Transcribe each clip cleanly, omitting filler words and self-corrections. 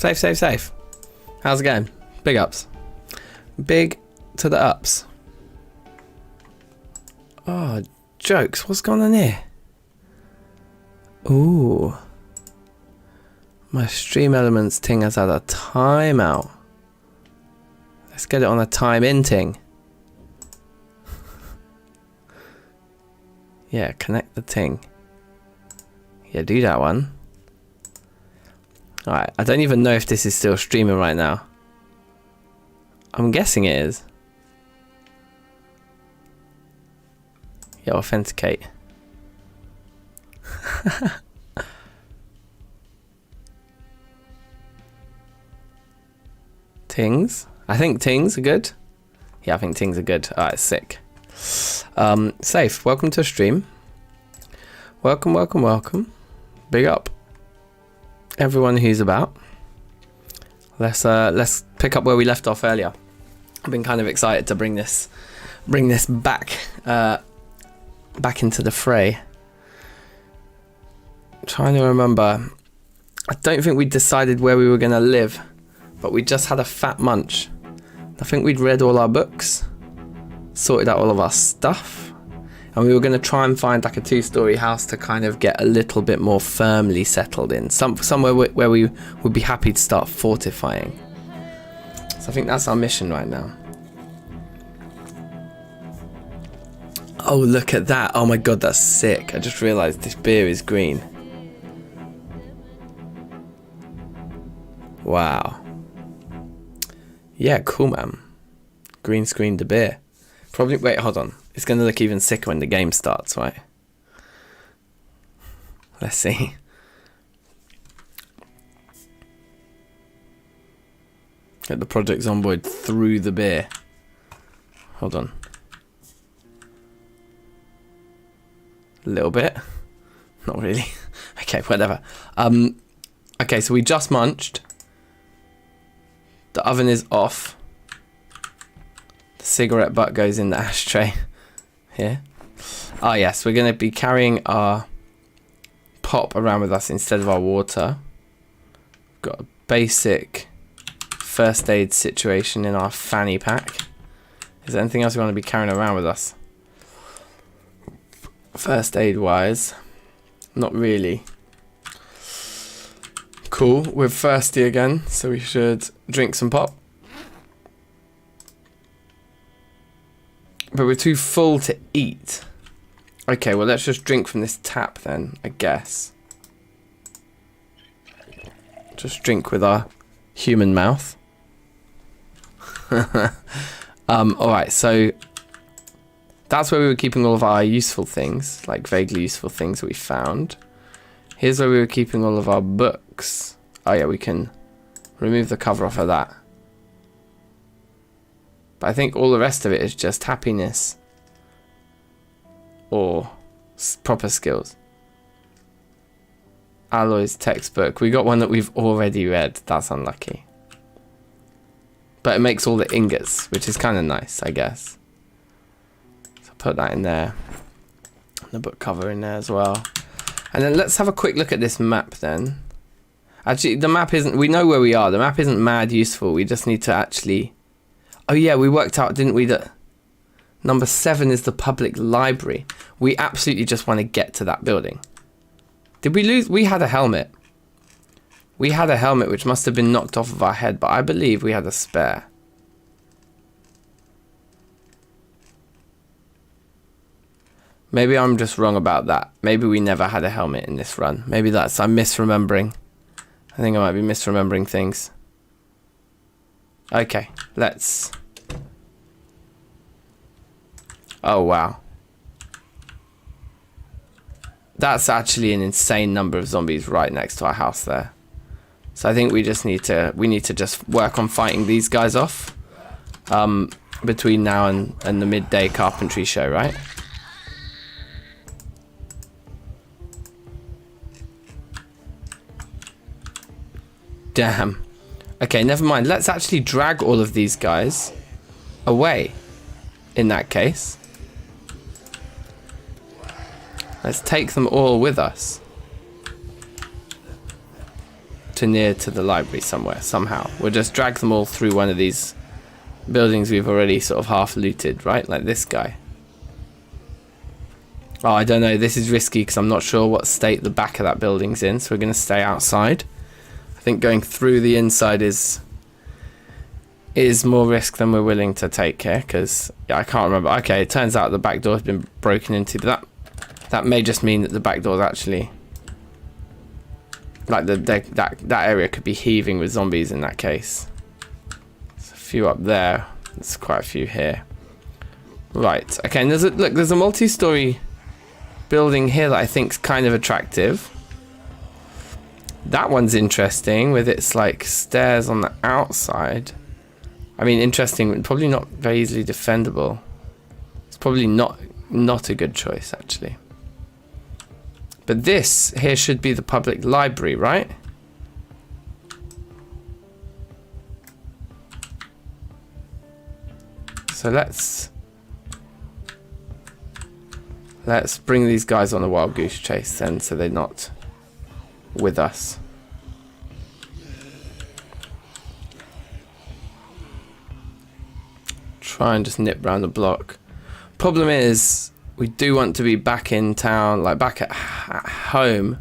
Safe, safe, safe. How's it going? Big ups. Big to the ups. Oh, jokes. What's going on here? Ooh. My stream elements ting has had a timeout. Let's get it on a time in ting. Yeah, connect the ting. Yeah, do that one. Alright, I don't even know if this is still streaming right now. I'm guessing it is. Yeah, authenticate. Tings? I think tings are good. Yeah, I think tings are good. Alright, sick. Safe. Welcome to the stream. Welcome, welcome, welcome. Big up everyone who's about. Let's pick up where we left off earlier. I've been kind of excited to bring this back back into the fray. I'm trying to remember. I don't think we decided where we were going to live, but we just had a fat munch. I think we'd read all our books, sorted out all of our stuff, and we were going to try and find like a 2-story house to kind of get a little bit more firmly settled in, somewhere where we would be happy to start fortifying. So I think that's our mission right now. Oh, look at that. Oh my god, that's sick. I just realised this beer is green. Wow. Yeah, cool, man. Green screen the beer. Probably, wait, hold on. It's going to look even sicker when the game starts, right? Let's see. Get the Project Zomboid through the beer. Hold on. A little bit. Not really. Okay, whatever. Okay, so we just munched. The oven is off. The cigarette butt goes in the ashtray. Here. Ah, yes, we're going to be carrying our pop around with us instead of our water. We've got a basic first aid situation in our fanny pack. Is there anything else we want to be carrying around with us? First aid wise, not really. Cool, we're thirsty again, so we should drink some pop. But we're too full to eat. Okay, well let's just drink from this tap then, I guess. Just drink with our human mouth. Alright, so that's where we were keeping all of our useful things, like vaguely useful things that we found. Here's where we were keeping all of our books. Oh yeah, we can remove the cover off of that. But I think all the rest of it is just happiness or proper skills. Alloy's textbook. We got one that we've already read. That's unlucky. But it makes all the ingots, which is kind of nice, I guess. So put that in there. The book cover in there as well. And then let's have a quick look at this map then. Actually, the map isn't... We know where we are. The map isn't mad useful. We just need to actually... Oh yeah, we worked out, didn't we, that number 7 is the public library. We absolutely just want to get to that building. Did we lose? We had a helmet. We had a helmet which must have been knocked off of our head, but I believe we had a spare. Maybe I'm just wrong about that. Maybe we never had a helmet in this run. Maybe that's... I'm misremembering. I think I might be misremembering things. Okay, let's... Oh, wow. That's actually an insane number of zombies right next to our house there. So I think we just need to... We need to just work on fighting these guys off. Between now and the midday carpentry show, right? Damn. Okay, never mind. Let's actually drag all of these guys away in that case. Let's take them all with us to near to the library somewhere, somehow. We'll just drag them all through one of these buildings we've already sort of half looted, right? Like this guy. Oh, I don't know. This is risky because I'm not sure what state the back of that building's in, so we're going to stay outside. I think going through the inside is more risk than we're willing to take here, because yeah, I can't remember. Okay, it turns out the back door has been broken into, but that may just mean that the back door is actually, like, that area could be heaving with zombies in that case. There's a few up there. There's quite a few here. Right. Okay. And there's a multi-story building here that I think's kind of attractive. That one's interesting with its like stairs on the outside. I mean, interesting, probably not very easily defendable. It's probably not a good choice, actually. But this here should be the public library, right? So let's bring these guys on a wild goose chase then, so they're not with us. Try and just nip round the block. Problem is, we do want to be back in town, like back at home.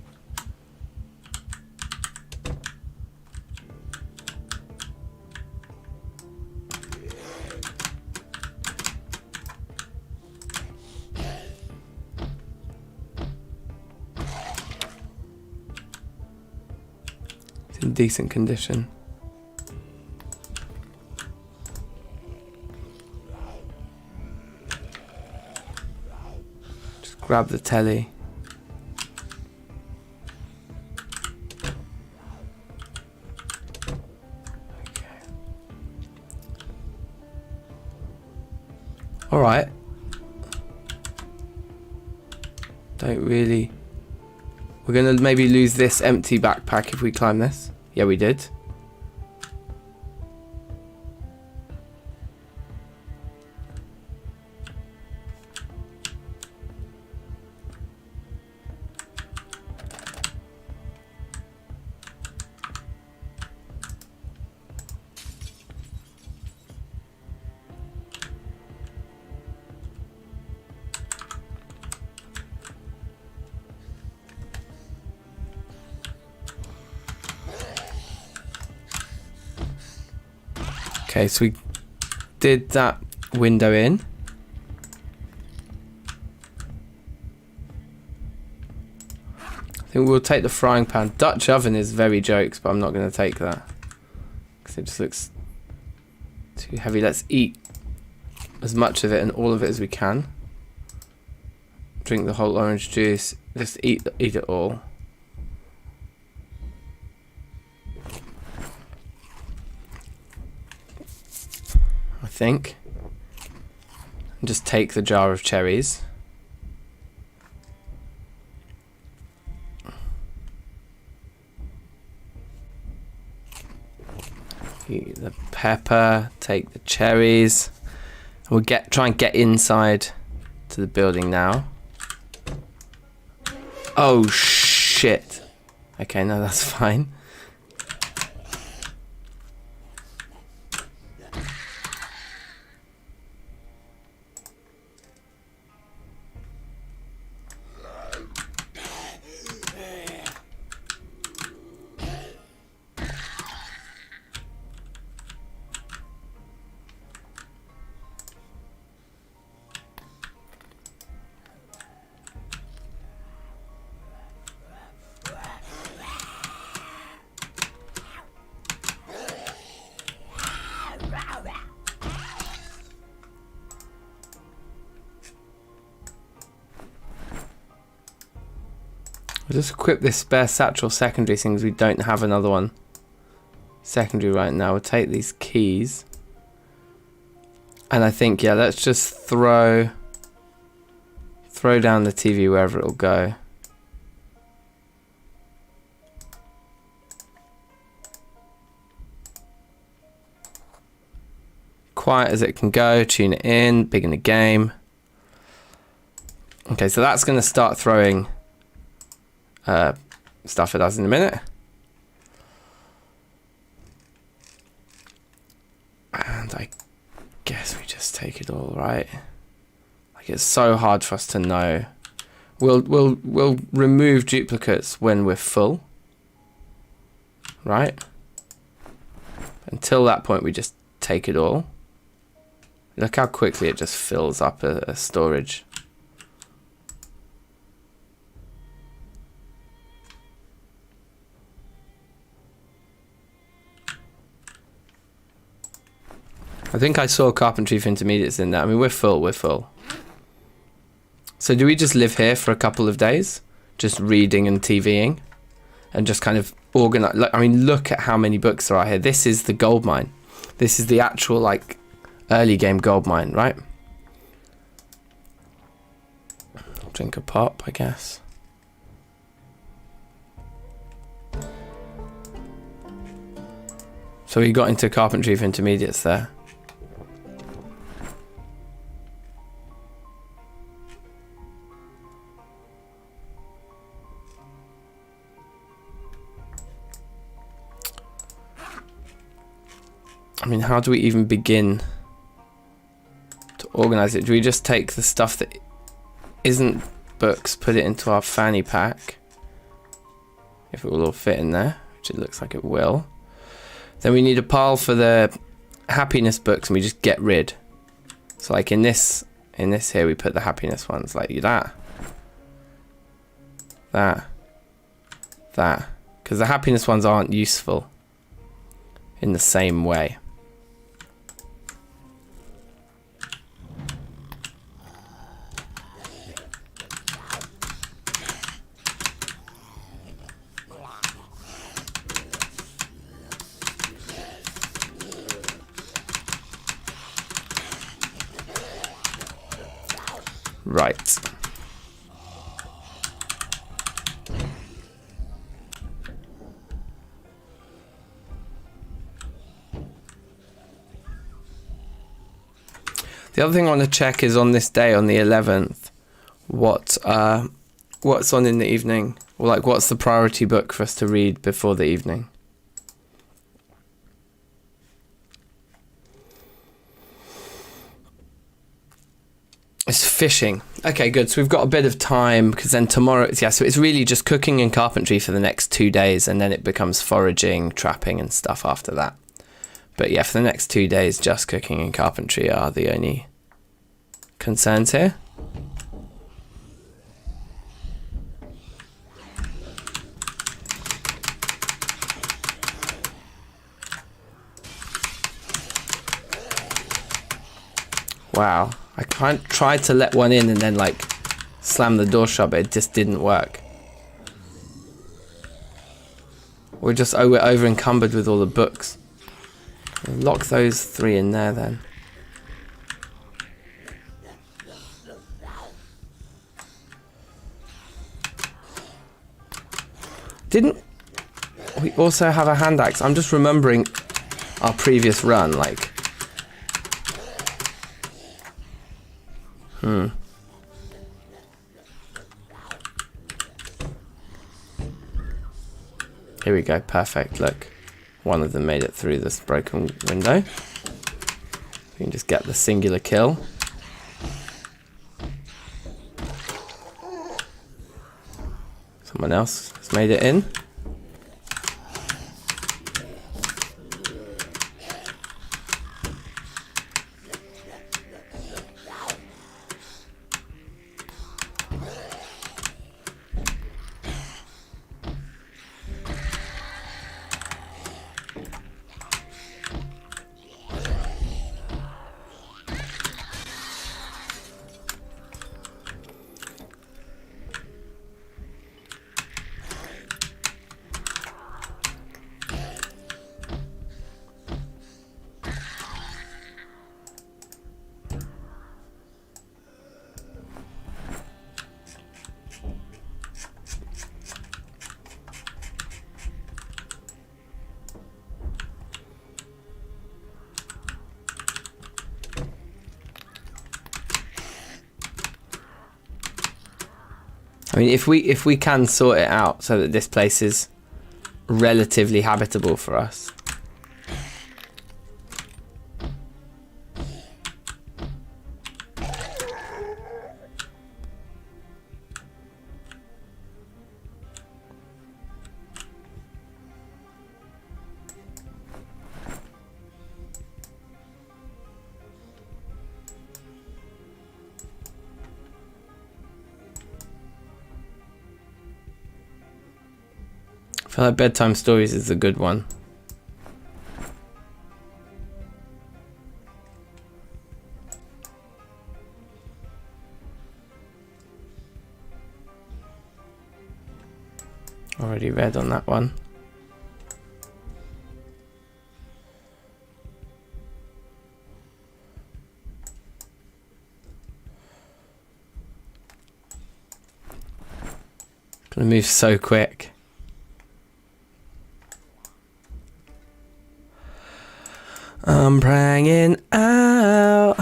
It's in decent condition. Grab the telly. Okay. All right. Don't really. We're gonna maybe lose this empty backpack if we climb this. Yeah, we did. Okay, so we did that window in. I think we'll take the frying pan. Dutch oven is very jokes, but I'm not going to take that because it just looks too heavy. Let's eat as much of it and all of it as we can. Drink the whole orange juice. Just eat it all. I think. And just take the jar of cherries. Eat the pepper, take the cherries. We'll try and get inside to the building now. Oh shit. Okay, no, that's fine. We'll just equip this spare satchel secondary thing because we don't have another one secondary right now. We'll take these keys. And I think, yeah, let's just throw down the TV wherever it'll go. Quiet as it can go, tune it in, big in the game. Okay, so that's going to start throwing stuff at us in a minute. And I guess we just take it all, right? Like, it's so hard for us to know. We'll remove duplicates when we're full, right? Until that point, we just take it all. Look how quickly it just fills up a storage. I think I saw carpentry for intermediates in there. I mean, we're full. So do we just live here for a couple of days? Just reading and TVing? And just kind of organize. Like, I mean, look at how many books there are here. This is the gold mine. This is the actual, like, early game gold mine, right? Drink a pop, I guess. So we got into carpentry for intermediates there. I mean, how do we even begin to organize it? Do we just take the stuff that isn't books, put it into our fanny pack? If it will all fit in there, which it looks like it will. Then we need a pile for the happiness books, and we just get rid. So like in this here, we put the happiness ones like that. That. Because the happiness ones aren't useful in the same way. Right. The other thing I want to check is on this day, on the 11th, what's on in the evening, or like what's the priority book for us to read before the evening. It's fishing. Okay, good. So we've got a bit of time because then tomorrow, yeah, so it's really just cooking and carpentry for the next 2 days, and then it becomes foraging, trapping and stuff after that. But yeah, for the next 2 days, just cooking and carpentry are the only concerns here. Wow. I tried to let one in and then like slam the door shut, but it just didn't work. We're over encumbered with all the books. We'll lock those 3 in there then. Didn't we also have a hand axe? I'm just remembering our previous run, like. Here we go, perfect, look. One of them made it through this broken window. We can just get the singular kill. Someone else has made it in. I mean, if we can sort it out so that this place is relatively habitable for us. feel like bedtime stories is a good one. Already read on that one. Gonna move so quick. I'm praying out.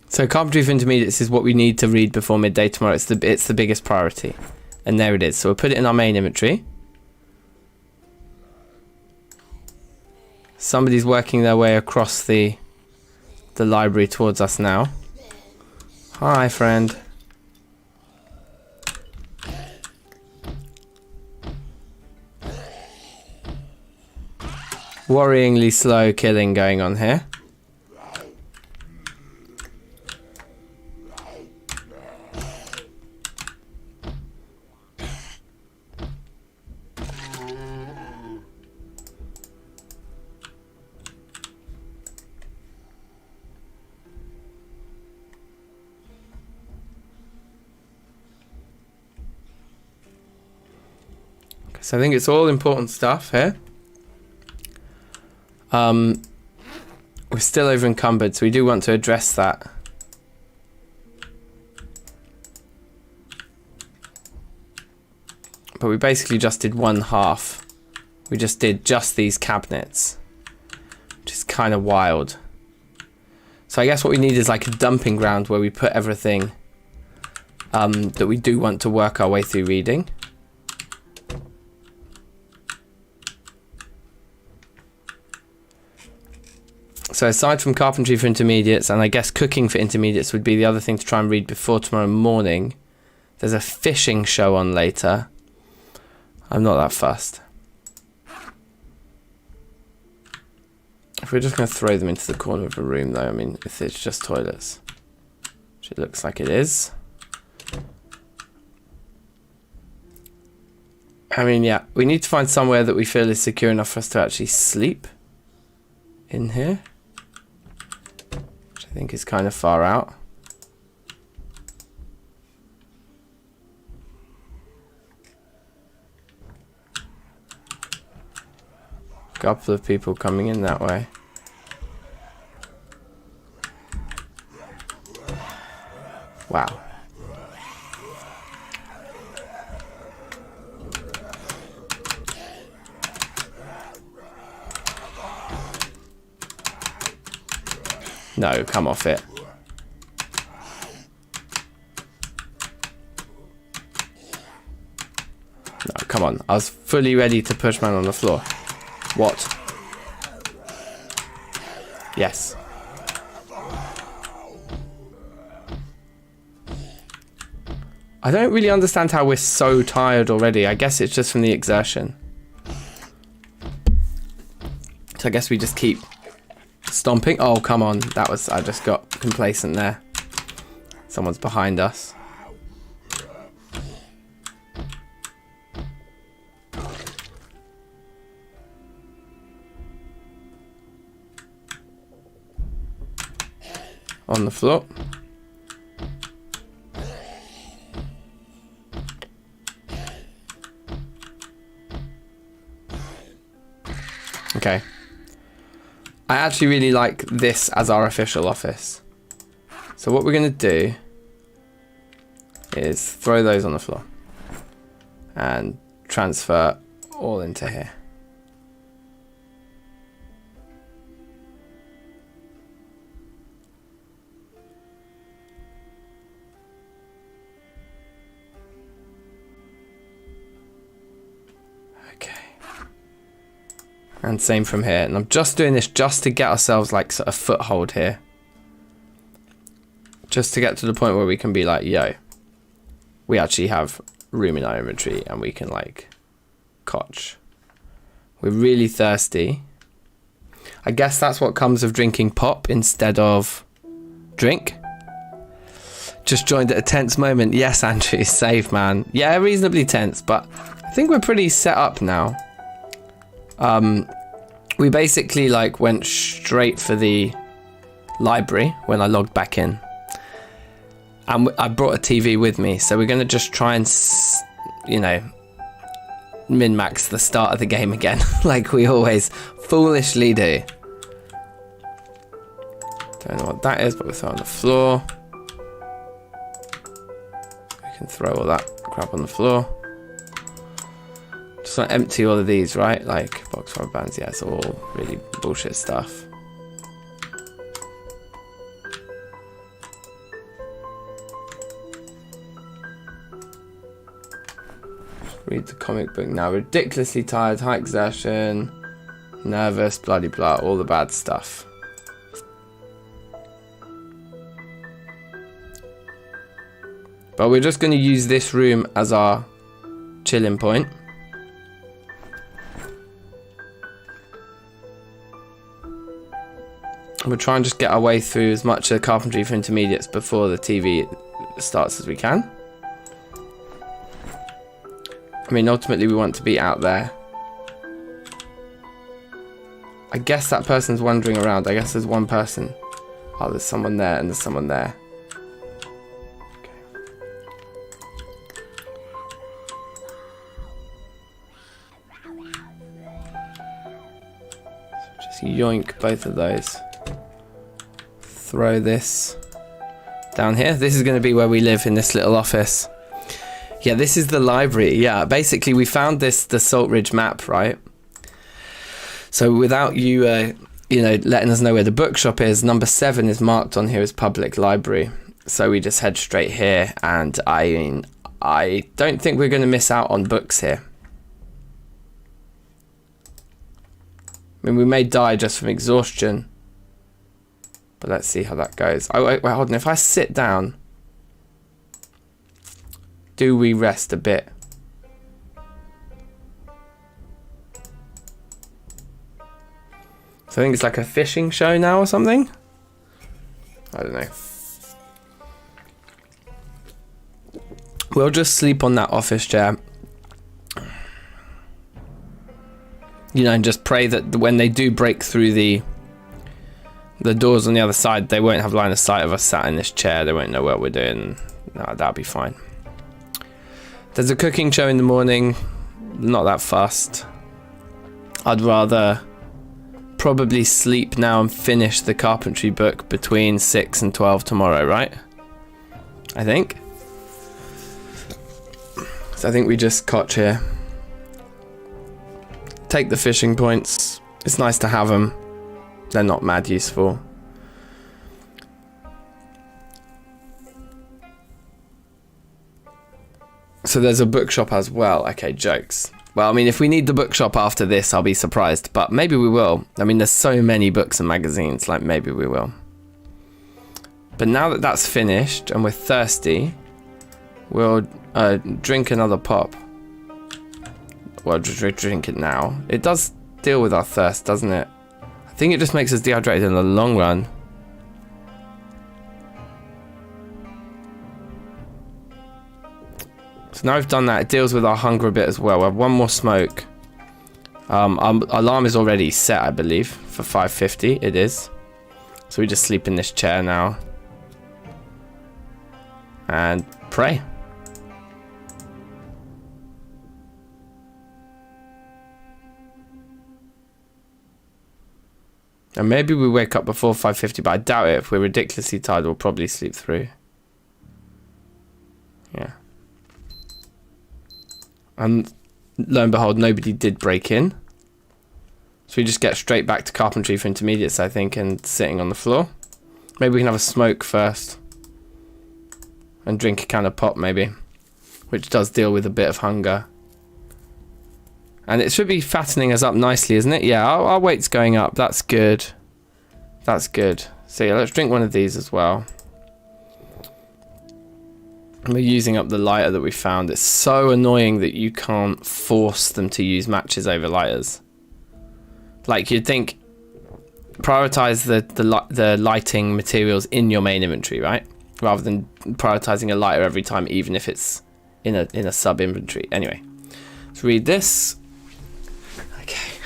So carpentry for intermediates is what we need to read before midday tomorrow. It's the biggest priority. And there it is. So we'll put it in our main inventory. Somebody's working their way across the library towards us now. Hi, friend. Worryingly slow killing going on here. So I think it's all important stuff here. We're still over encumbered, so we do want to address that. But we basically just did one half. We just did just these cabinets, which is kind of wild. So I guess what we need is like a dumping ground where we put everything that we do want to work our way through reading. So aside from carpentry for intermediates, and I guess cooking for intermediates would be the other thing to try and read before tomorrow morning. There's a fishing show on later. I'm not that fussed. If we're just going to throw them into the corner of the room though, I mean, if it's just toilets, which it looks like it is. I mean, yeah, we need to find somewhere that we feel is secure enough for us to actually sleep in here. I think is kind of far out. A couple of people coming in that way. Wow. No, come off it. No, come on. I was fully ready to push man on the floor. What? Yes. I don't really understand how we're so tired already. I guess it's just from the exertion. So I guess we just keep stomping. Oh, come on. That was... I just got complacent there. Someone's behind us. On the floor. Okay. I actually really like this as our official office. So what we're going to do is throw those on the floor and transfer all into here. Okay. And same from here. And I'm just doing this just to get ourselves like a foothold here. Just to get to the point where we can be like, yo, we actually have room in our inventory and we can like koch. We're really thirsty. I guess that's what comes of drinking pop instead of drink. Just joined at a tense moment. Yes, Andrew, safe, man. Yeah, reasonably tense, but I think we're pretty set up now. We basically like went straight for the library when I logged back in. And I brought a TV with me, so we're going to just try and, you know, min-max the start of the game again, like we always foolishly do. Don't know what that is, but we'll throw it on the floor. We can throw all that crap on the floor. Just want to empty all of these, right? Like box rubber bands, yeah, it's all really bullshit stuff. Read the comic book now. Ridiculously tired, high exertion, nervous, bloody blah, all the bad stuff. But we're just going to use this room as our chilling point. We'll try and just get our way through as much of the carpentry for intermediates before the TV starts as we can. I mean, ultimately we want to be out there. I guess that person's wandering around. I guess there's one person. Oh, there's someone there and there's someone there. Okay. So just yoink both of those. Throw this down here. This is going to be where we live in this little office. Yeah, this is the library. Yeah, basically we found the Salt Ridge map, right? So without you, you know, letting us know where the bookshop is, number 7 is marked on here as public library. So we just head straight here, and I mean, I don't think we're going to miss out on books here. I mean, we may die just from exhaustion, but let's see how that goes. Oh, wait, hold on. If I sit down, do we rest a bit? So I think it's like a fishing show now or something. I don't know. We'll just sleep on that office chair. You know, and just pray that when they do break through the doors on the other side, they won't have line of sight of us sat in this chair. They won't know what we're doing. No, that'll be fine. There's a cooking show in the morning. Not that fast. I'd rather probably sleep now and finish the carpentry book between 6 and 12 tomorrow, right? I think. So I think we just cotch here. Take the fishing points. It's nice to have them. They're not mad useful. So there's a bookshop as well. Okay, jokes. Well, I mean, if we need the bookshop after this, I'll be surprised. But maybe we will. I mean, there's so many books and magazines. Like, maybe we will. But now that that's finished and we're thirsty, we'll drink another pop. Well, just drink it now. It does deal with our thirst, doesn't it? I think it just makes us dehydrated in the long run. So now we've done that, it deals with our hunger a bit as well. We have one more smoke. Our alarm is already set, I believe, for 5:50. It is. So we just sleep in this chair now. And pray. And maybe we wake up before 5:50, but I doubt it. If we're ridiculously tired, we'll probably sleep through. Yeah. And lo and behold, nobody did break in. So we just get straight back to carpentry for intermediates, I think, and sitting on the floor. Maybe we can have a smoke first. And drink a can of pop, maybe. Which does deal with a bit of hunger. And it should be fattening us up nicely, isn't it? Yeah, our weight's going up. That's good. That's good. So yeah, let's drink one of these as well. We're using up the lighter that we found. It's so annoying that you can't force them to use matches over lighters. Like, you'd think prioritize the lighting materials in your main inventory, right? Rather than prioritizing a lighter every time, even if it's in a sub inventory. Anyway, let's read this. Okay.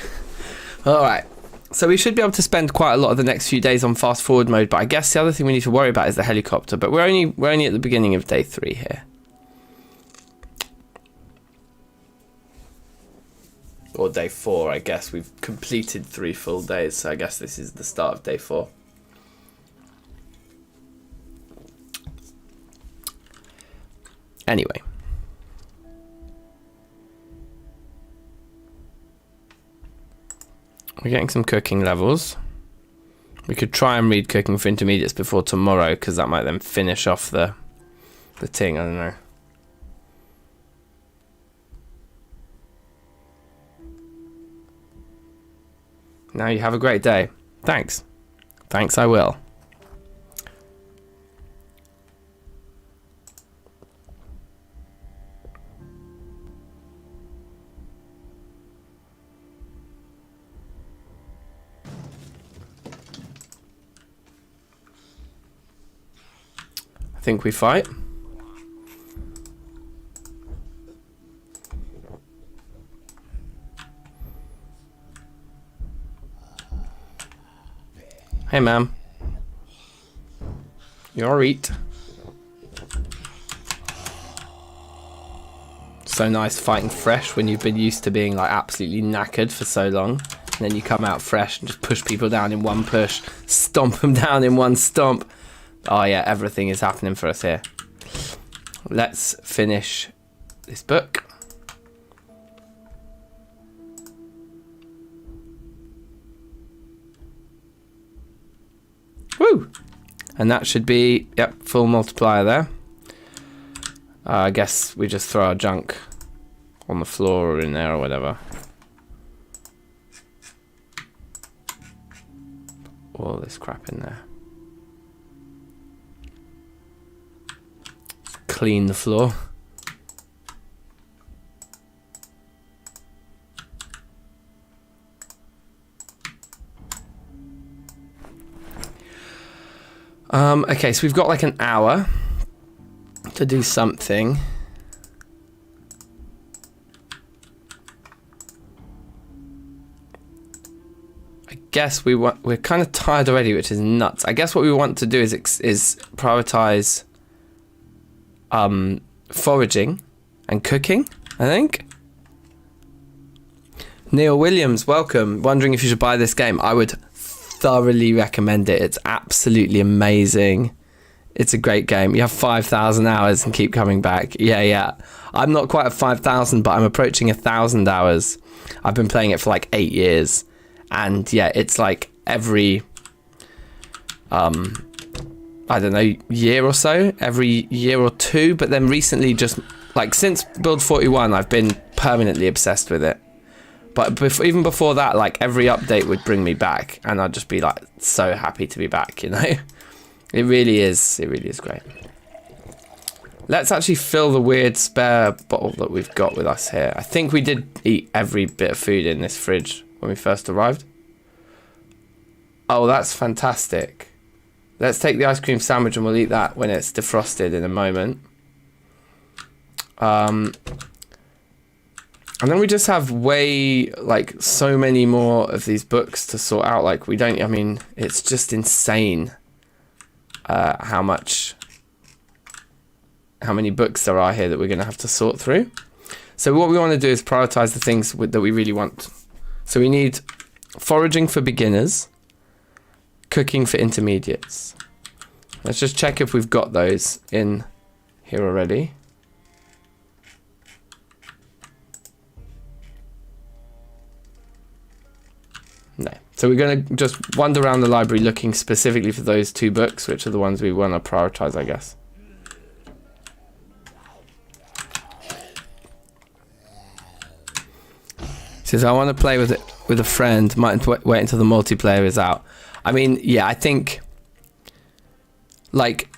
All right. So we should be able to spend quite a lot of the next few days on fast forward mode, but I guess the other thing we need to worry about is the helicopter. But we're only at the beginning of day 3 here. Or day 4, I guess. We've completed 3 full days, so I guess this is the start of day 4. Anyway. We're getting some cooking levels. We could try and read cooking for intermediates before tomorrow, because that might then finish off the thing, I don't know. Now you have a great day. Thanks. Thanks, I will. I think we fight. Hey, ma'am. You alright? So nice fighting fresh when you've been used to being like absolutely knackered for so long. And then you come out fresh and just push people down in one push. Stomp them down in one stomp. Oh yeah, everything is happening for us here. Let's finish this book. Woo! And that should be, yep, full multiplier there. I guess we just throw our junk on the floor or in there or whatever. All this crap in there. Clean the floor. Okay, so we've got like an hour to do something. I guess we're kind of tired already, which is nuts. I guess what we want to do is prioritize foraging and cooking, I think. Neil Williams, welcome. Wondering if you should buy this game. I would thoroughly recommend it. It's absolutely amazing. It's a great game. You have 5,000 hours and keep coming back. Yeah. I'm not quite at 5,000, but I'm approaching 1,000 hours. I've been playing it for like 8 years. And yeah, it's like every, I don't know, year or so, every year or 2. But then recently, just like since Build 41, I've been permanently obsessed with it. But even before that, like every update would bring me back, and I'd just be like so happy to be back, you know? It really is great. Let's actually fill the weird spare bottle that we've got with us here. I think we did eat every bit of food in this fridge when we first arrived. Oh, that's fantastic. Let's take the ice cream sandwich and we'll eat that when it's defrosted in a moment. And then we just have like so many more of these books to sort out. Like I mean, it's just insane how many books there are here that we're going to have to sort through. So what we want to do is prioritize the things that we really want. So we need foraging for beginners, cooking for intermediates. Let's just check if we've got those in here already. No. So we're going to just wander around the library looking specifically for those 2 books, which are the ones we want to prioritize, I guess. Says, I want to play with it with a friend. Might wait until the multiplayer is out. I mean, yeah, I think, like,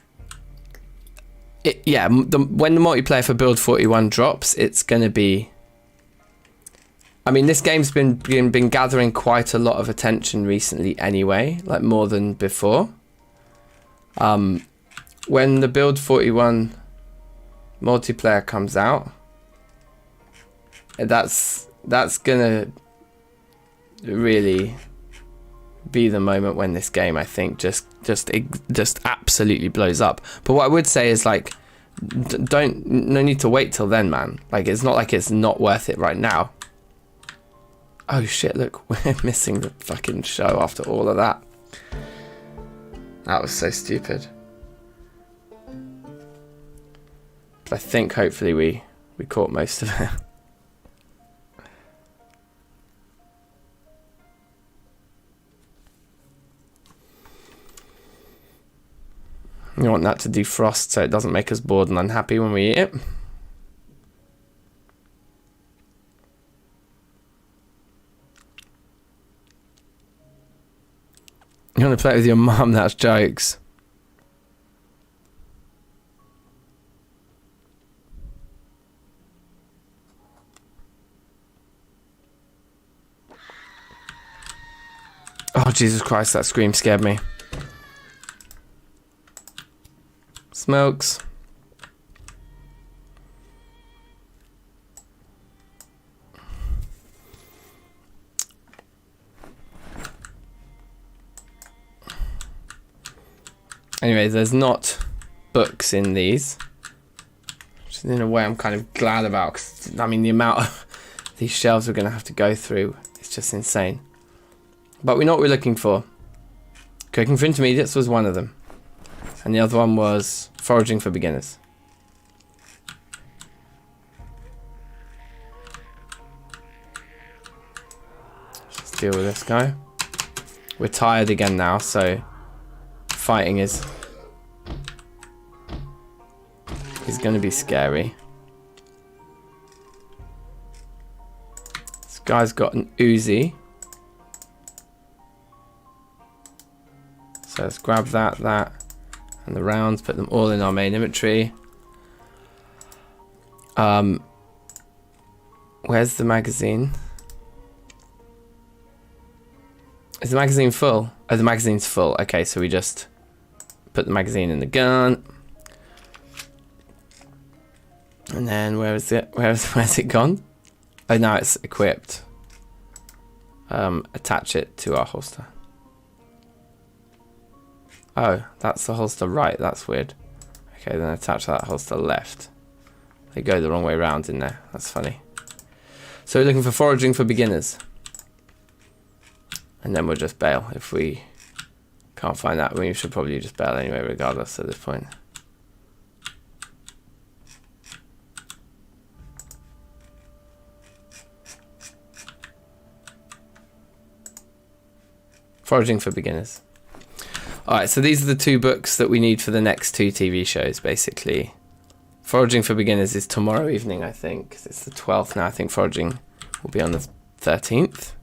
when the multiplayer for Build 41 drops, it's going to be I mean, this game's been gathering quite a lot of attention recently anyway, like more than before. When the Build 41 multiplayer comes out, that's gonna really be the moment when this game, I think, just absolutely blows up. But what I would say is, like, no need to wait till then, man. Like, it's not like it's not worth it right now. Oh shit, look, we're missing the fucking show after all of that. That was so stupid. But I think hopefully we caught most of it. You want that to defrost so it doesn't make us bored and unhappy when we eat it. You want to play with your mum? That's jokes. Oh, Jesus Christ, that scream scared me. Smokes. Anyway, there's not books in these, which in a way I'm kind of glad about, because I mean the amount of these shelves we're going to have to go through is just insane. But we know what we're looking for. Cooking for Intermediates was one of them, and the other one was Foraging for Beginners. Let's deal with this guy. We're tired again now, so fighting is going to be scary. This guy's got an Uzi. So let's grab that, and the rounds, put them all in our main inventory. Where's the magazine? Is the magazine full? Oh, the magazine's full. Okay, so we just put the magazine in the gun. And then where is it? Where's it gone? Oh, now it's equipped. Attach it to our holster. Oh, that's the holster right. That's weird. Okay, then attach that holster left. They go the wrong way around in there. That's funny. So we're looking for Foraging for Beginners. And then we'll just bail if we can't find that. We should probably just bail anyway, regardless at this point. Foraging for Beginners. Alright, so these are the two books that we need for the next two TV shows, basically. Foraging for Beginners is tomorrow evening, I think, 'cause it's the 12th now. I think Foraging will be on the 13th.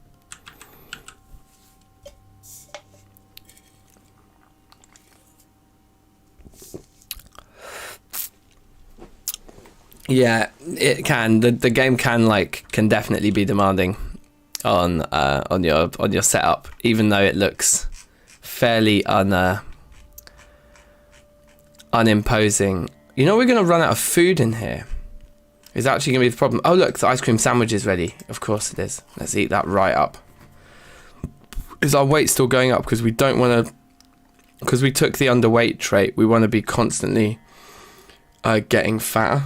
Yeah, it can. The game can definitely be demanding on your setup, even though it looks fairly unimposing. You know, we're gonna run out of food in here. Is actually gonna be the problem. Oh look, the ice cream sandwich is ready. Of course it is. Let's eat that right up. Is our weight still going up? Because we don't want to. Because we took the underweight trait, we want to be constantly getting fatter.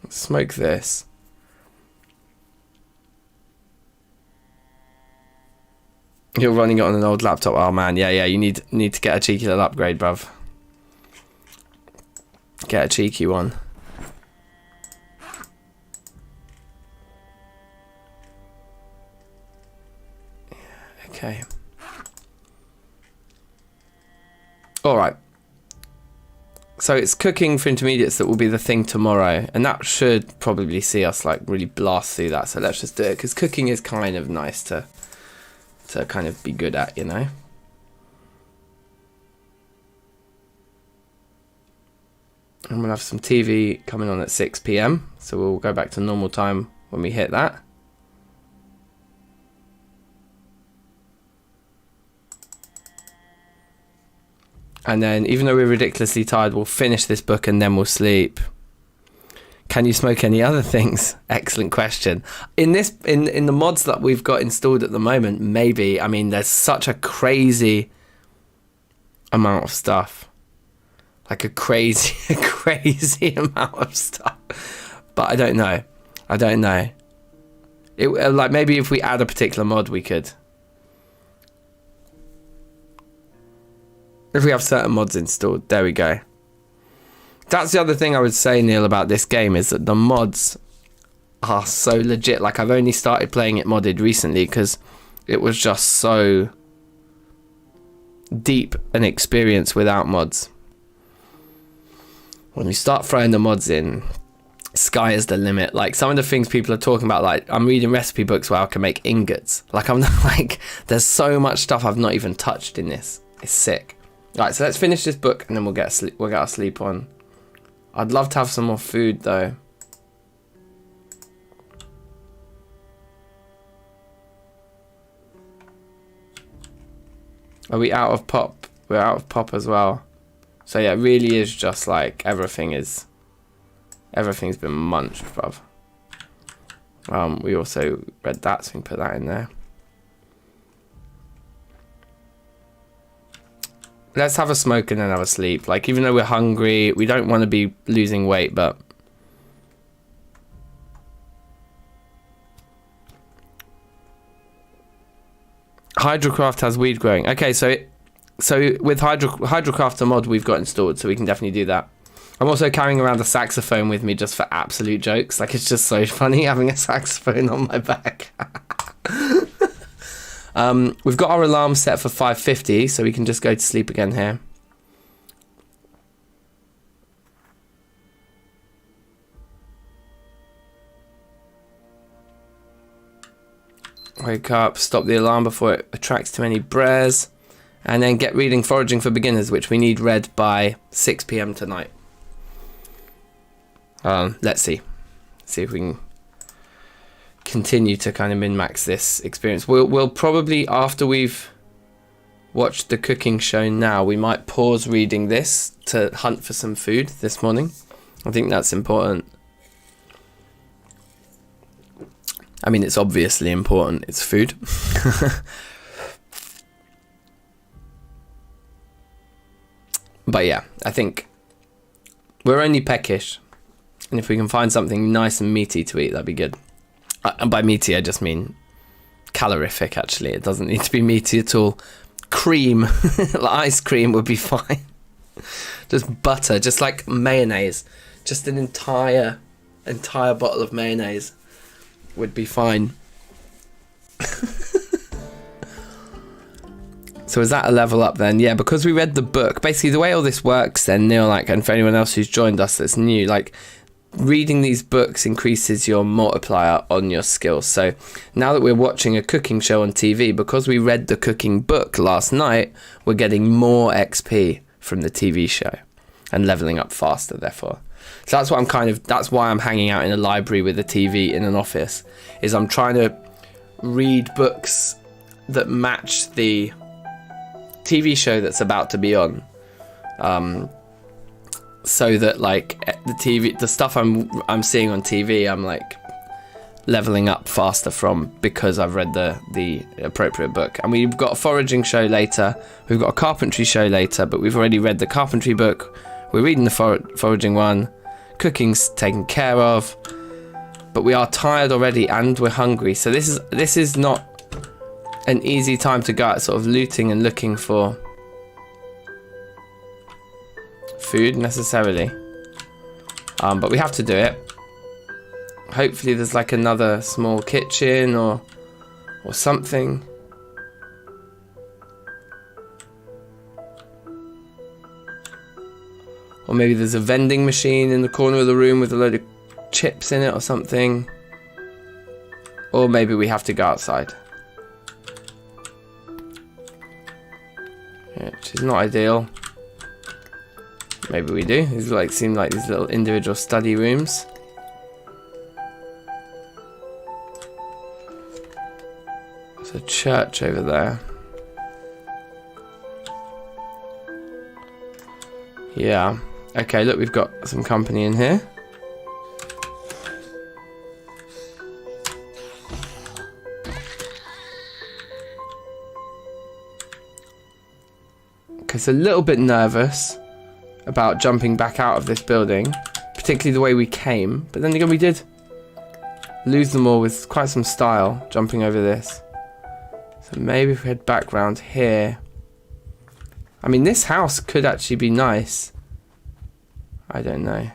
Let's smoke this. You're running it on an old laptop. Oh man, yeah. You need to get a cheeky little upgrade, bruv. Get a cheeky one. Okay. All right. So it's Cooking for Intermediates that will be the thing tomorrow, and that should probably see us like really blast through that. So let's just do it, because cooking is kind of nice to kind of be good at, you know. And we'll have some TV coming on at 6 PM, so we'll go back to normal time when we hit that. And then, even though we're ridiculously tired, we'll finish this book and then we'll sleep. Can you smoke any other things? Excellent question. In the mods that we've got installed at the moment, maybe. I mean, there's such a crazy amount of stuff. Like a crazy amount of stuff. But I don't know. Like, maybe if we add a particular mod, we could. If we have certain mods installed, there we go. That's the other thing I would say, Neil, about this game, is that the mods are so legit. Like, I've only started playing it modded recently because it was just so deep an experience without mods. When you start throwing the mods in, sky is the limit. Like, some of the things people are talking about, like, I'm reading recipe books where I can make ingots. Like, I'm not, like, there's so much stuff I've not even touched in this. It's sick. Right, so let's finish this book and then we'll get our sleep on. I'd love to have some more food though. Are we out of pop? We're out of pop as well. So yeah, it really is just like everything's been munched, bruv. We also read that, so we can put that in there. Let's have a smoke and then have a sleep. Like, even though we're hungry, we don't want to be losing weight, but... Hydrocraft has weed growing. Okay, so with Hydrocraft, a mod we've got installed, so we can definitely do that. I'm also carrying around a saxophone with me just for absolute jokes. Like, it's just so funny having a saxophone on my back. We've got our alarm set for 5:50, so we can just go to sleep again here. Wake up, stop the alarm before it attracts too many bears, and then get reading Foraging for Beginners, which we need read by 6 PM tonight. Let's see if we can continue to kind of min-max this experience. We'll probably, after we've watched the cooking show now, we might pause reading this to hunt for some food this morning. I think that's important. I mean, it's obviously important. It's food. But yeah, I think we're only peckish, and if we can find something nice and meaty to eat, that'd be good. And by meaty, I just mean calorific, actually. It doesn't need to be meaty at all. Cream, like ice cream would be fine. Just butter, just like mayonnaise. Just an entire bottle of mayonnaise would be fine. So is that a level up then? Yeah, because we read the book. Basically, the way all this works then, Neil, like, and for anyone else who's joined us that's new, like, reading these books increases your multiplier on your skills. So now that we're watching a cooking show on TV, because we read the cooking book last night, we're getting more XP from the TV show and leveling up faster, therefore. So that's what that's why I'm hanging out in a library with a TV in an office, is I'm trying to read books that match the TV show that's about to be on. So that, like, the stuff I'm seeing on TV, I'm like leveling up faster from, because I've read the appropriate book. And we've got a foraging show later, we've got a carpentry show later, but we've already read the carpentry book. We're reading the foraging one. Cooking's taken care of, but we are tired already and we're hungry. So this is not an easy time to go out sort of looting and looking for food necessarily, but we have to do it. Hopefully there's like another small kitchen or something. Or maybe there's a vending machine in the corner of the room with a load of chips in it or something. Or maybe we have to go outside, yeah, which is not ideal. Maybe we do. These seem like these little individual study rooms. There's a church over there. Yeah. Okay, look, we've got some company in here. Okay, so a little bit nervous about jumping back out of this building, particularly the way we came. But then again, we did lose them all with quite some style, jumping over this. So maybe if we head back round here. I mean, this house could actually be nice. I don't know.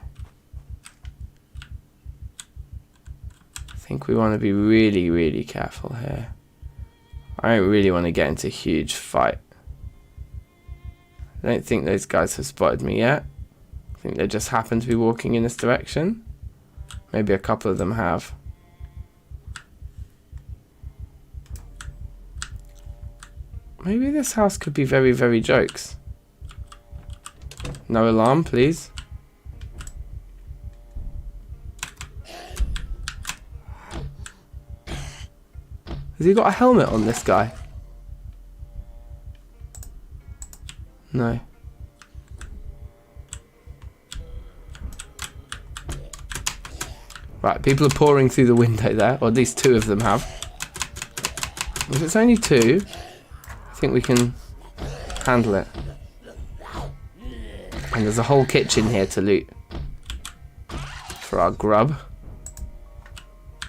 I think we want to be really, really careful here. I don't really want to get into a huge fight. I don't think those guys have spotted me yet. I think they just happen to be walking in this direction. Maybe a couple of them have. Maybe this house could be very, very jokes. No alarm, please. Has he got a helmet on, this guy? No. Right, people are pouring through the window there, or at least two of them have. If it's only two, I think we can handle it. And there's a whole kitchen here to loot for our grub.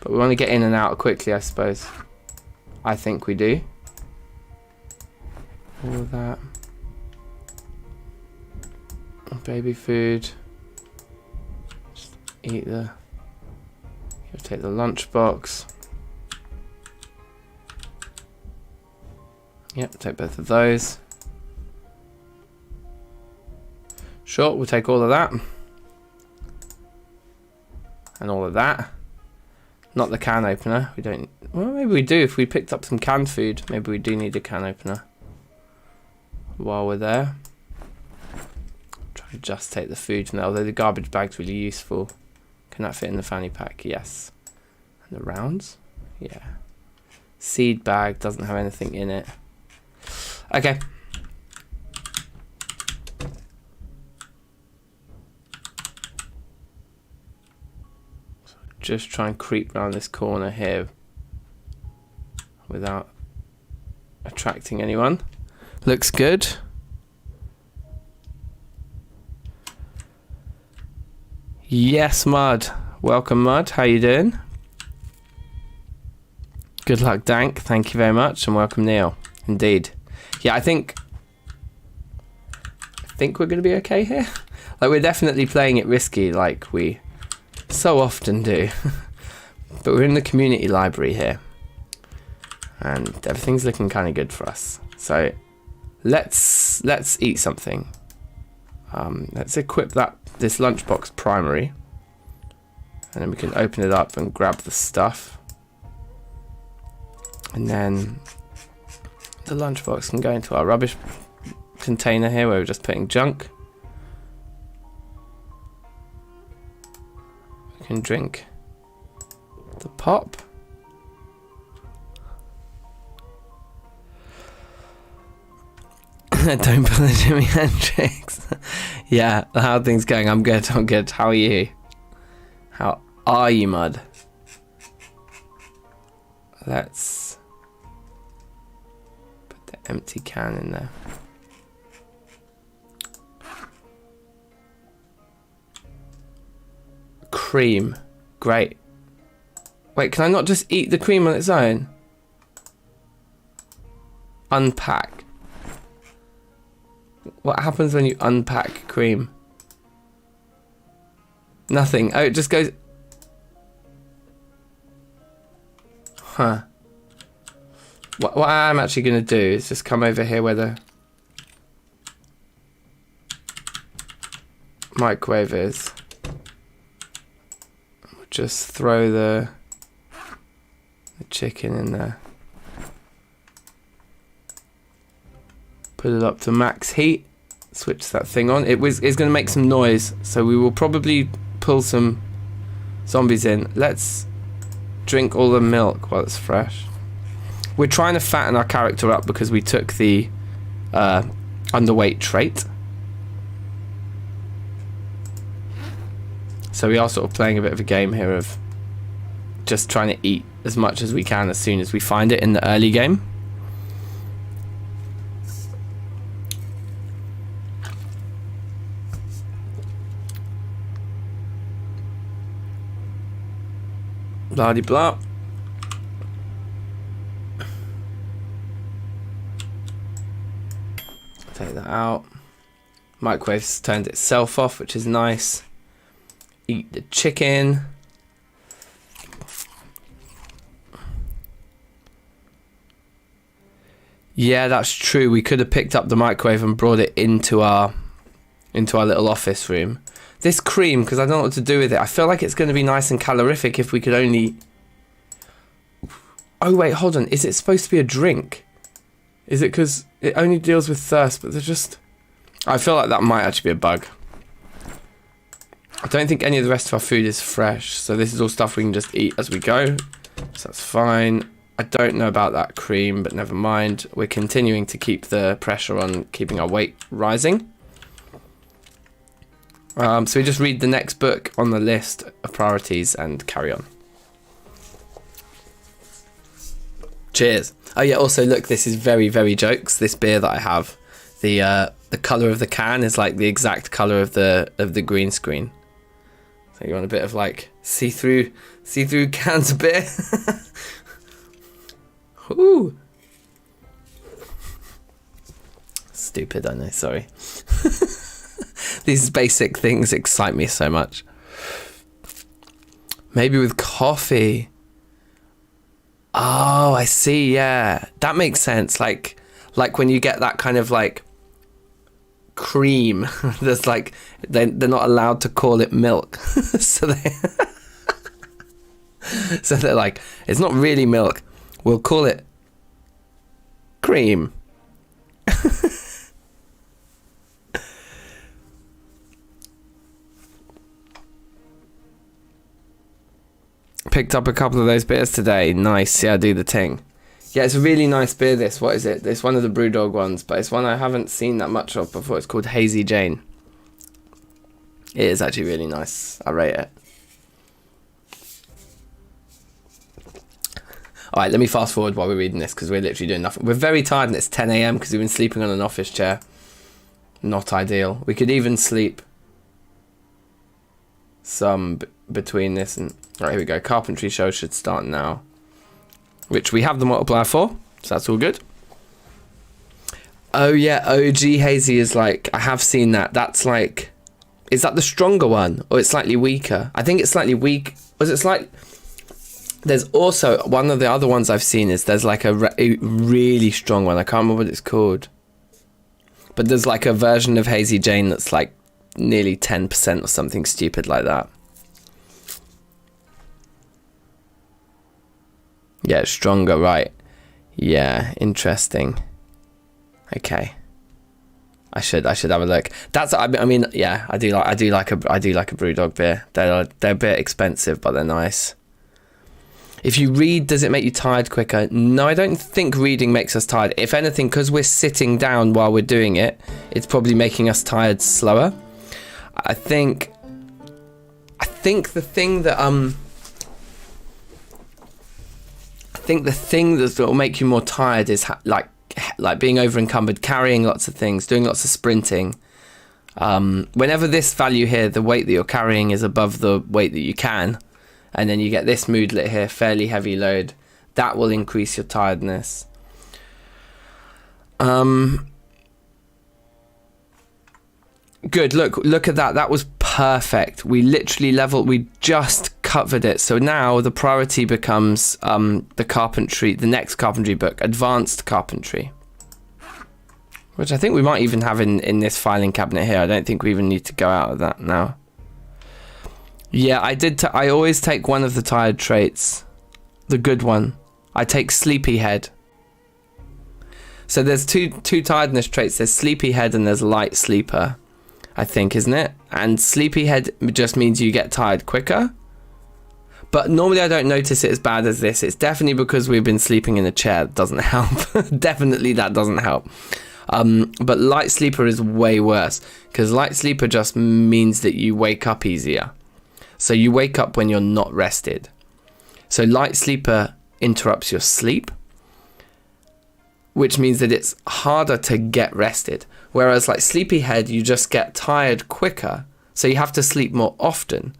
But we want to get in and out quickly, I suppose. I think we do. All of that. Baby food. Just eat the... take the lunchbox. Yep, take both of those. Sure, we'll take all of that. And all of that. Not the can opener. We don't... well, maybe we do. If we picked up some canned food, maybe we do need a can opener. While we're there. Try to just take the food from there. Although the garbage bag's really useful. Can that fit in the fanny pack? Yes. And the rounds? Yeah. Seed bag doesn't have anything in it. Okay. So just try and creep around this corner here without attracting anyone. Looks good. Yes, Mud. Welcome, Mud. How you doing? Good luck, Dank. Thank you very much, and welcome, Neil. Indeed. Yeah, I think we're going to be okay here. Like, we're definitely playing it risky, like we so often do. But we're in the community library here, and everything's looking kind of good for us. So let's eat something. Let's equip this lunchbox primary, and then we can open it up and grab the stuff, and then the lunchbox can go into our rubbish container here where we're just putting junk. We can drink the pop. Don't pull a Jimi Hendrix. Yeah, how are things going? I'm good, I'm good. How are you? How are you, Mud? Let's put the empty can in there. Cream. Great. Wait, can I not just eat the cream on its own? Unpack. What happens when you unpack cream? Nothing. Oh, it just goes... Huh. What I'm actually going to do is just come over here where the microwave is. We'll just throw the chicken in there. Put it up to max heat. Switch that thing on. It's going to make some noise, so we will probably pull some zombies in. Let's drink all the milk while it's fresh. We're trying to fatten our character up because we took the underweight trait. So we are sort of playing a bit of a game here of just trying to eat as much as we can as soon as we find it in the early game. Blah de blah. Take that out. Microwave's turned itself off, which is nice. Eat the chicken. Yeah, that's true. We could have picked up the microwave and brought it into our little office room. This cream, because I don't know what to do with it. I feel like it's going to be nice and calorific if we could only... Oh wait, hold on. Is it supposed to be a drink? Is it because it only deals with thirst, but they're just... I feel like that might actually be a bug. I don't think any of the rest of our food is fresh, so this is all stuff we can just eat as we go. So that's fine. I don't know about that cream, but never mind. We're continuing to keep the pressure on keeping our weight rising. So we just read the next book on the list of priorities and carry on. Cheers. Oh yeah, also look, this is very, very jokes. This beer that I have, the colour of the can is like the exact colour of the green screen. So you want a bit of like see-through cans of beer. Ooh. Stupid, I know, sorry. These basic things excite me so much. Maybe with coffee. Oh, I see, yeah. That makes sense. Like when you get that kind of like cream, there's like, they're not allowed to call it milk. So they're like, it's not really milk. We'll call it cream. Picked up a couple of those beers today. Nice. Yeah, do the thing. Yeah, it's a really nice beer, this. What is it? It's one of the Brewdog ones, but it's one I haven't seen that much of before. It's called Hazy Jane. It is actually really nice. I rate it. Alright, let me fast forward while we're reading this because we're literally doing nothing. We're very tired and it's 10 AM because we've been sleeping on an office chair. Not ideal. We could even sleep some between this and... Right, here we go. Carpentry show should start now. Which we have the multiplier for, so that's all good. Oh yeah, OG Hazy is like... I have seen that. That's like... Is that the stronger one? Or it's slightly weaker? I think it's slightly weak. Was it slightly... There's also... One of the other ones I've seen is there's like a really strong one. I can't remember what it's called. But there's like a version of Hazy Jane that's like nearly 10% or something stupid like that. Yeah, it's stronger, right? Yeah, interesting. Okay, I should have a look. That's, I mean, yeah, I do like a Brewdog beer. They're a bit expensive, but they're nice. If you read, does it make you tired quicker? No, I don't think reading makes us tired. If anything, because we're sitting down while we're doing it, it's probably making us tired slower. I think the thing that the thing that will make you more tired is like being over encumbered, carrying lots of things, doing lots of sprinting. Whenever this value here, the weight that you're carrying is above the weight that you can, and then you get this moodlet here, fairly heavy load, that will increase your tiredness. Good, look at that. That was perfect. We literally we just covered it. So now the priority becomes the next carpentry book, Advanced Carpentry. Which I think we might even have in this filing cabinet here. I don't think we even need to go out of that now. Yeah, I always take one of the tired traits. The good one. I take Sleepyhead. So there's two tiredness traits. There's Sleepyhead and there's Light Sleeper, I think, isn't it? And Sleepyhead just means you get tired quicker. But normally I don't notice it as bad as this. It's definitely because we've been sleeping in a chair. That doesn't help. Definitely that doesn't help. But light sleeper is way worse, because light sleeper just means that you wake up easier. So you wake up when you're not rested. So light sleeper interrupts your sleep, which means that it's harder to get rested. Whereas like sleepyhead, you just get tired quicker. So you have to sleep more often,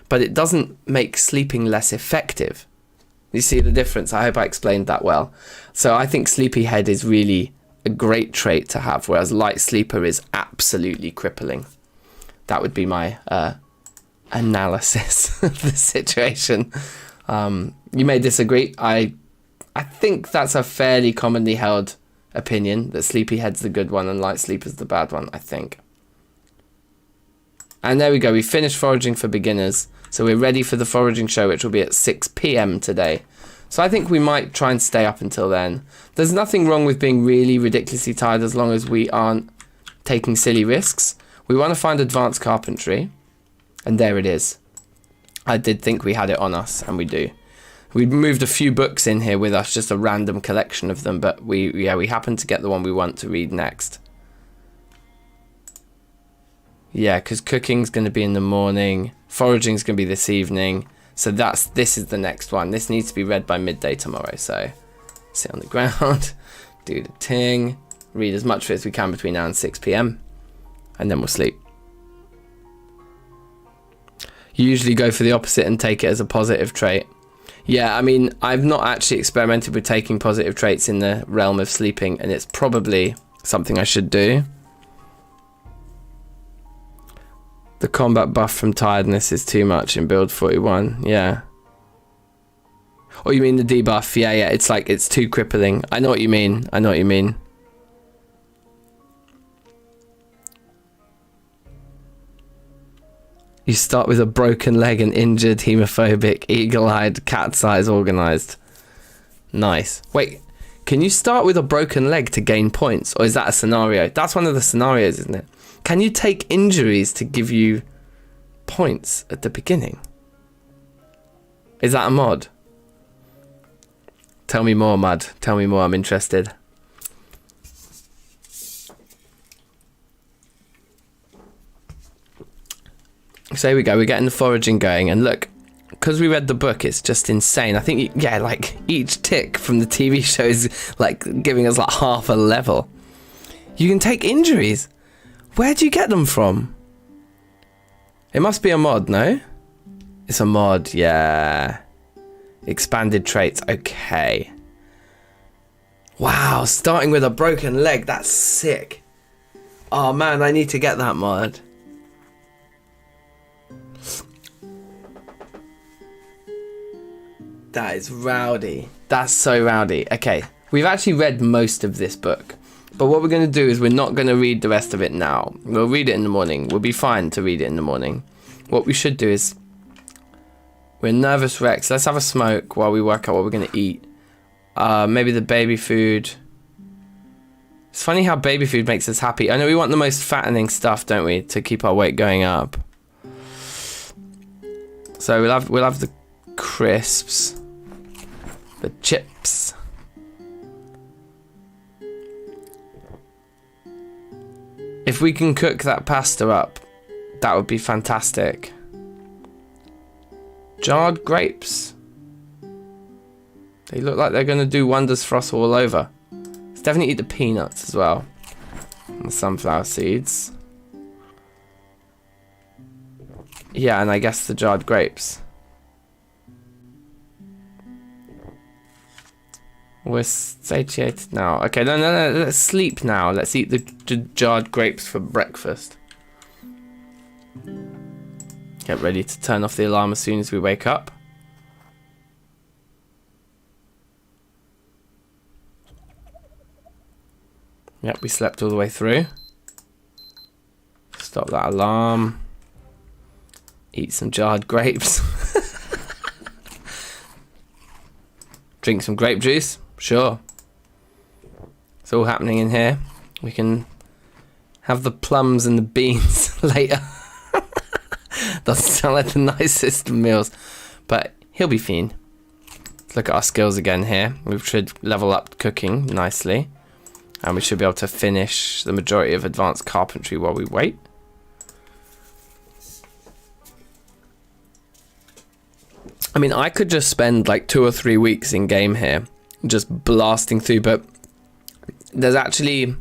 but it doesn't make sleeping less effective. You see the difference? I hope I explained that well. So I think sleepyhead is really a great trait to have, whereas light sleeper is absolutely crippling. That would be my analysis of the situation. You may disagree. I think that's a fairly commonly held opinion, that sleepyhead's the good one and light sleeper's the bad one, I think. And there we go, we finished foraging for beginners. So we're ready for the foraging show, which will be at 6 PM today. So I think we might try and stay up until then. There's nothing wrong with being really ridiculously tired as long as we aren't taking silly risks. We want to find advanced carpentry. And there it is. I did think we had it on us, and we do. We moved a few books in here with us, just a random collection of them, but we happened to get the one we want to read next. Yeah, because cooking's going to be in the morning, foraging's going to be this evening, so this is the next one. This needs to be read by midday tomorrow, so sit on the ground, do the ting, read as much of it as we can between now and 6 PM, and then we'll sleep. You usually go for the opposite and take it as a positive trait. Yeah, I mean, I've not actually experimented with taking positive traits in the realm of sleeping, and it's probably something I should do. The combat buff from tiredness is too much in build 41, yeah. Oh, you mean the debuff? Yeah, it's like, it's too crippling. I know what you mean, I know what you mean. You start with a broken leg and injured, hemophobic, eagle-eyed, cat's eyes organised. Nice. Wait, can you start with a broken leg to gain points? Or is that a scenario? That's one of the scenarios, isn't it? Can you take injuries to give you points at the beginning? Is that a mod? Tell me more, Mud. Tell me more, I'm interested. So here we go, we're getting the foraging going, and look, because we read the book, it's just insane. I think, yeah, like each tick from the TV show is like giving us like half a level. You can take injuries. Where do you get them from? It must be a mod, no? It's a mod, yeah. Expanded traits, okay. Wow, starting with a broken leg, that's sick. Oh man, I need to get that mod. That is rowdy. That's so rowdy. Okay, we've actually read most of this book. But what we're going to do is we're not going to read the rest of it now. We'll read it in the morning. We'll be fine to read it in the morning. What we should do is... We're nervous wrecks. Let's have a smoke while we work out what we're going to eat. Maybe the baby food. It's funny how baby food makes us happy. I know we want the most fattening stuff, don't we? To keep our weight going up. So we'll have the crisps. The chips. If we can cook that pasta up, that would be fantastic. Jarred grapes. They look like they're going to do wonders for us all over. Let's definitely eat the peanuts as well. And the sunflower seeds. Yeah, and I guess the jarred grapes. We're satiated now. Okay, no, let's sleep now. Let's eat the jarred grapes for breakfast. Get ready to turn off the alarm as soon as we wake up. Yep, we slept all the way through. Stop that alarm. Eat some jarred grapes. Drink some grape juice. Sure. It's all happening in here. We can have the plums and the beans later. Doesn't sound like the nicest of meals. But He'll be fine. Let's look at our skills again here. We should level up cooking nicely. And we should be able to finish the majority of advanced carpentry while we wait. I mean, I could just spend like 2 or 3 weeks in game here, just blasting through, but there's actually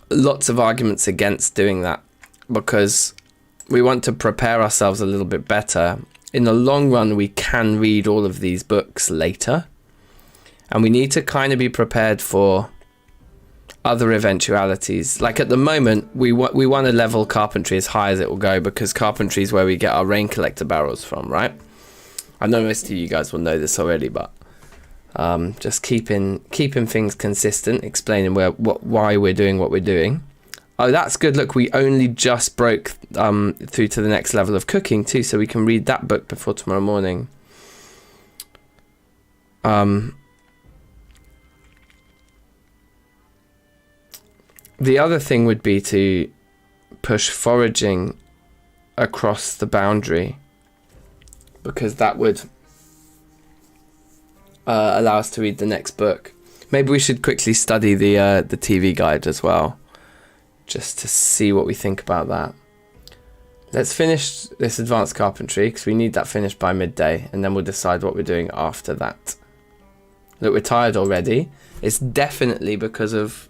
lots of arguments against doing that because we want to prepare ourselves a little bit better. In the long run, we can read all of these books later, and we need to kind of be prepared for other eventualities. Like at the moment, we want to level carpentry as high as it will go because carpentry is where we get our rain collector barrels from, right? I know most of you guys will know this already, but just keeping things consistent, explaining why we're doing what we're doing. Oh, that's good. Look, we only just broke through to the next level of cooking too, so we can read that book before tomorrow morning. The other thing would be to push foraging across the boundary, because that would allow us to read the next book. Maybe we should quickly study the TV guide as well, just to see what we think about that. Let's finish this advanced carpentry because we need that finished by midday, and then we'll decide what we're doing after that. Look, we're tired already. It's definitely because of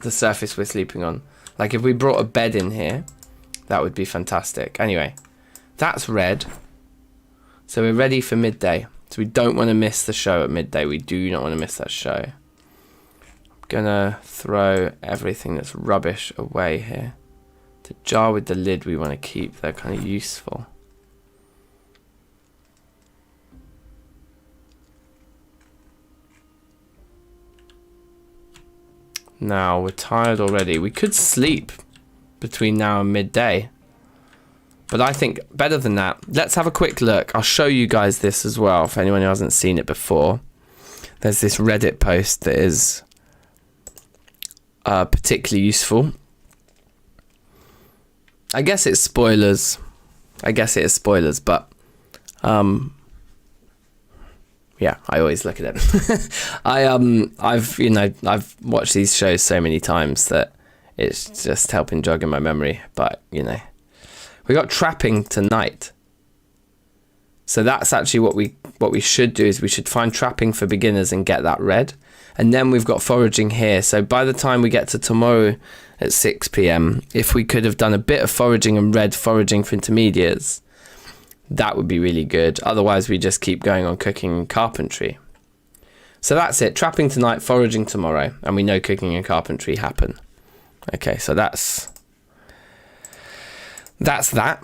the surface we're sleeping on. Like if we brought a bed in here, that would be fantastic. Anyway, that's red. So we're ready for midday. So we don't want to miss the show at midday. We do not want to miss that show. I'm gonna throw everything that's rubbish away here. The jar with the lid we want to keep. They're kind of useful. Now, we're tired already. We could sleep between now and midday. But I think better than that, let's have a quick look. I'll show you guys this as well for anyone who hasn't seen it before. There's this Reddit post that is particularly useful. I guess it's spoilers. I guess it is spoilers, but yeah, I always look at it. I've watched these shows so many times that it's just helping jog in my memory. But we got trapping tonight. So that's actually what we should do is we should find trapping for beginners and get that red. And then we've got foraging here. So by the time we get to tomorrow at 6 p.m, if we could have done a bit of foraging and red foraging for intermediates, that would be really good. Otherwise, we just keep going on cooking and carpentry. So that's it. Trapping tonight, foraging tomorrow. And we know cooking and carpentry happen. Okay, so that's that.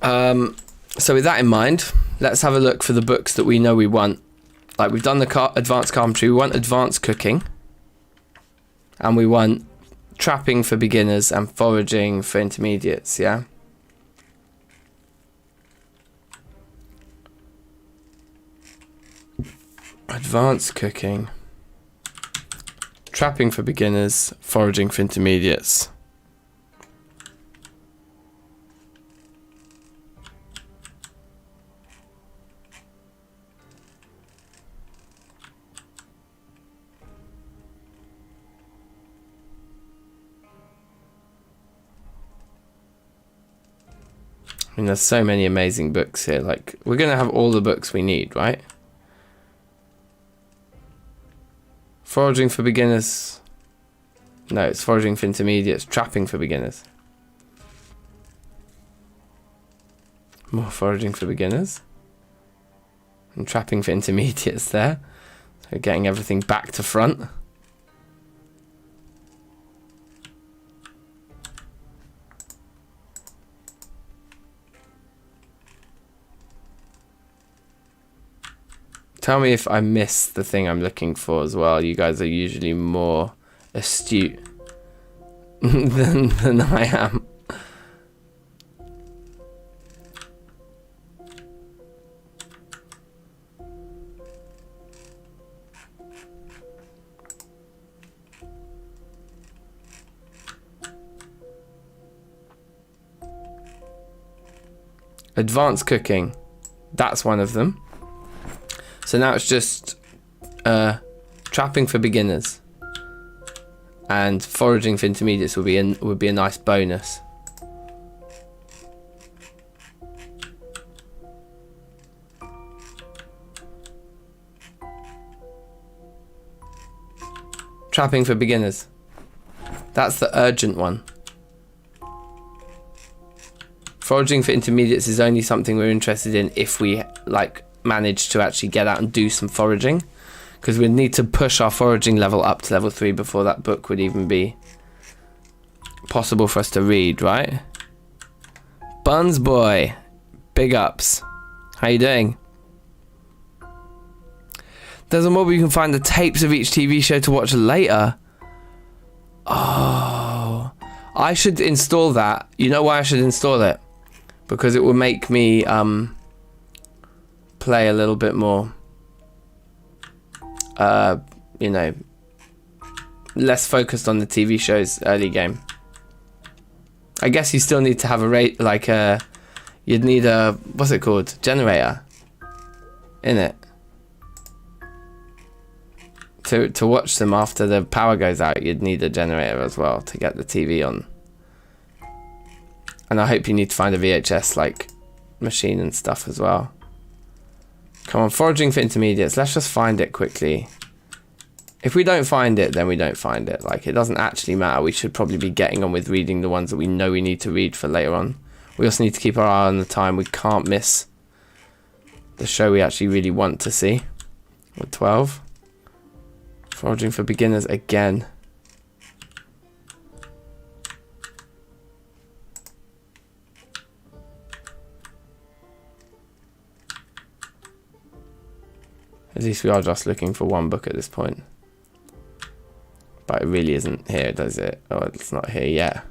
So with that in mind, let's have a look for the books that we know we want. Like we've done the advanced carpentry. We want advanced cooking. And we want trapping for beginners and foraging for intermediates, yeah? Advanced cooking, trapping for beginners, foraging for intermediates. I mean, there's so many amazing books here. Like, we're going to have all the books we need, right? Foraging for beginners. No, it's foraging for intermediates. Trapping for beginners. More foraging for beginners. And trapping for intermediates there. So getting everything back to front. Tell me if I miss the thing I'm looking for as well. You guys are usually more astute than I am. Advanced cooking. That's one of them. So now it's just trapping for beginners, and foraging for intermediates would be a nice bonus. Trapping for beginners. That's the urgent one. Foraging for intermediates is only something we're interested in if we like manage to actually get out and do some foraging, because we need to push our foraging level up to level 3 before that book would even be possible for us to read, right? Buns boy, big ups. How you doing? There's a mod where you can find the tapes of each TV show to watch later. Oh, I should install that. You know why I should install it? Because it will make me play a little bit more, you know, less focused on the TV show's early game. I guess you still need to have a rate, like you'd need a, what's it called, generator in it to watch them after the power goes out. You'd need a generator as well to get the TV on. And I hope you need to find a VHS like machine and stuff as well. Come on, foraging for intermediates. Let's just find it quickly. If we don't find it, then we don't find it. Like, it doesn't actually matter. We should probably be getting on with reading the ones that we know we need to read for later on. We also need to keep our eye on the time. We can't miss the show we actually really want to see. With 12. Foraging for beginners again. At least we are just looking for one book at this point. But it really isn't here, does it? Oh, it's not here yet.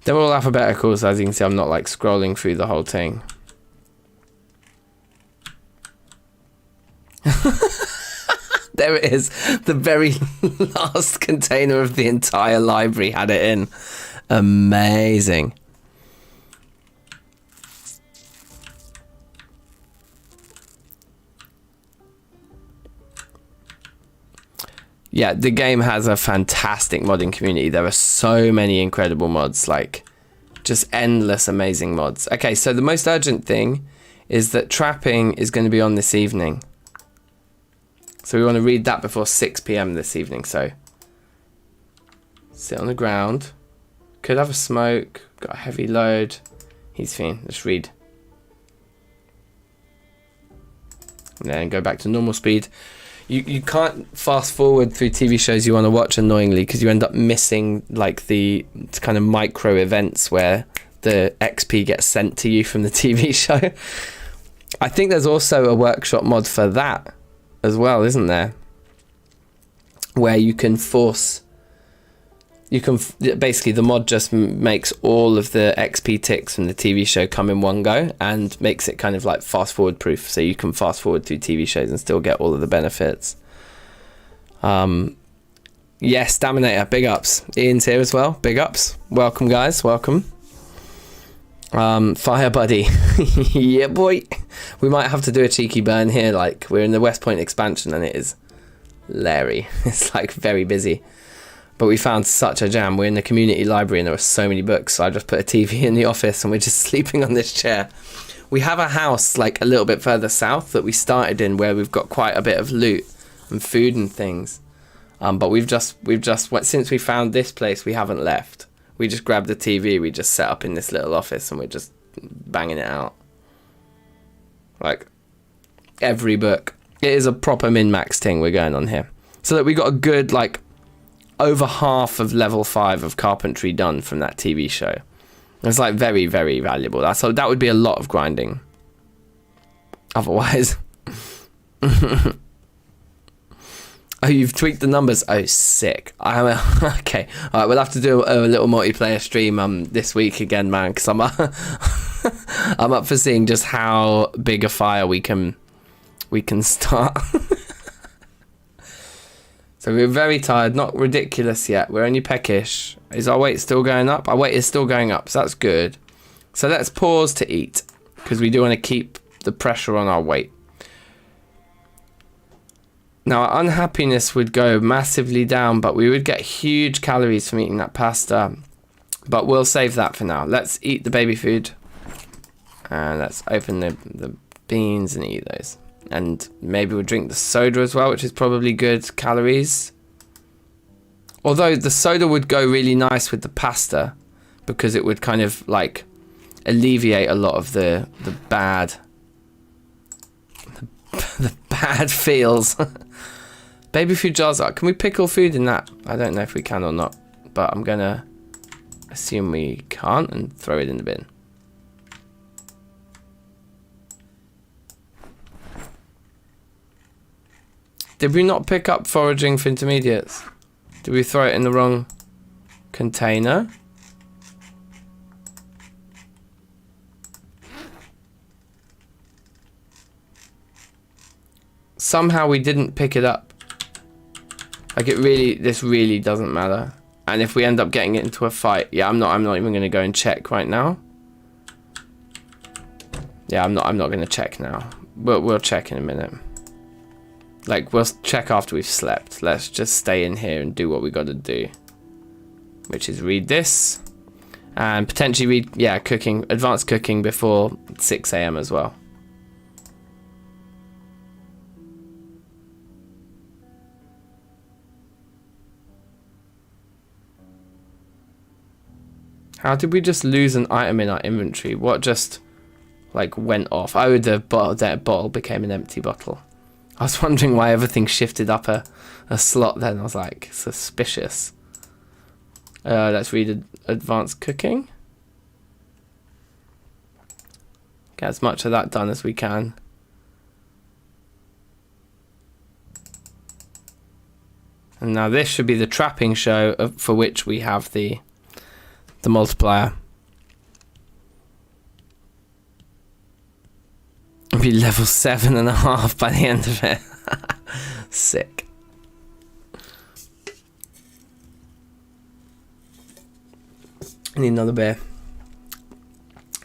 They're all alphabetical, so as you can see, I'm not like scrolling through the whole thing. There it is. The very last container of the entire library had it in. Amazing. Yeah, the game has a fantastic modding community. There are so many incredible mods, like just endless amazing mods. Okay, so the most urgent thing is that trapping is going to be on this evening. So we want to read that before 6 PM this evening. So sit on the ground. Could have a smoke. Got a heavy load. He's fine. Let's read. And then go back to normal speed. You can't fast forward through TV shows you want to watch annoyingly, because you end up missing like the kind of micro events where the XP gets sent to you from the TV show. I think there's also a workshop mod for that as well, isn't there? Where you can force, basically the mod just makes all of the XP ticks from the TV show come in one go and makes it kind of like fast forward proof, so you can fast forward through TV shows and still get all of the benefits. Yes, Staminator, big ups. Ian's here as well, big ups. Welcome guys, welcome. Fire buddy. Yeah boy, we might have to do a cheeky burn here. Like, we're in the West Point expansion and it is Larry. It's like very busy, but we found such a jam. We're in the community library and there are so many books, so I just put a TV in the office and we're just sleeping on this chair. We have a house like a little bit further south that we started in, where we've got quite a bit of loot and food and things, but we've just since we found this place, we haven't left. We just grabbed the TV, we just set up in this little office and we're just banging it out. Like, every book. It is a proper min-max thing we're going on here. So that we got a good, like, over half of level 5 of carpentry done from that TV show. It's like very, very valuable. That would be a lot of grinding. Otherwise. Oh, you've tweaked the numbers. Oh, sick. Okay. All right, we'll have to do a little multiplayer stream this week again, man, because I'm up for seeing just how big a fire we can start. So we're very tired, not ridiculous yet. We're only peckish. Is our weight still going up? Our weight is still going up, so that's good. So let's pause to eat, because we do want to keep the pressure on our weight. Now, our unhappiness would go massively down, but we would get huge calories from eating that pasta. But we'll save that for now. Let's eat the baby food. And let's open the beans and eat those. And maybe we'll drink the soda as well, which is probably good calories. Although the soda would go really nice with the pasta, because it would kind of like alleviate a lot of the bad feels. Baby food jars. Can we pickle food in that? I don't know if we can or not, but I'm gonna assume we can't and throw it in the bin. Did we not pick up foraging for intermediates? Did we throw it in the wrong container? Somehow we didn't pick it up. Like this really doesn't matter. And if we end up getting it into a fight, yeah, I'm not even gonna go and check right now. Yeah, I'm not gonna check now. We'll check in a minute. Like, we'll check after we've slept. Let's just stay in here and do what we gotta do. Which is read this. And potentially read, yeah, cooking, advanced cooking before 6 AM as well. How did we just lose an item in our inventory? What just, like, went off? Oh, that bottle became an empty bottle. I was wondering why everything shifted up a slot then. I was like, suspicious. Let's read advanced cooking. Get as much of that done as we can. And now this should be the trapping show for which we have the multiplier. Be level 7.5 by the end of it. Sick. I need another beer.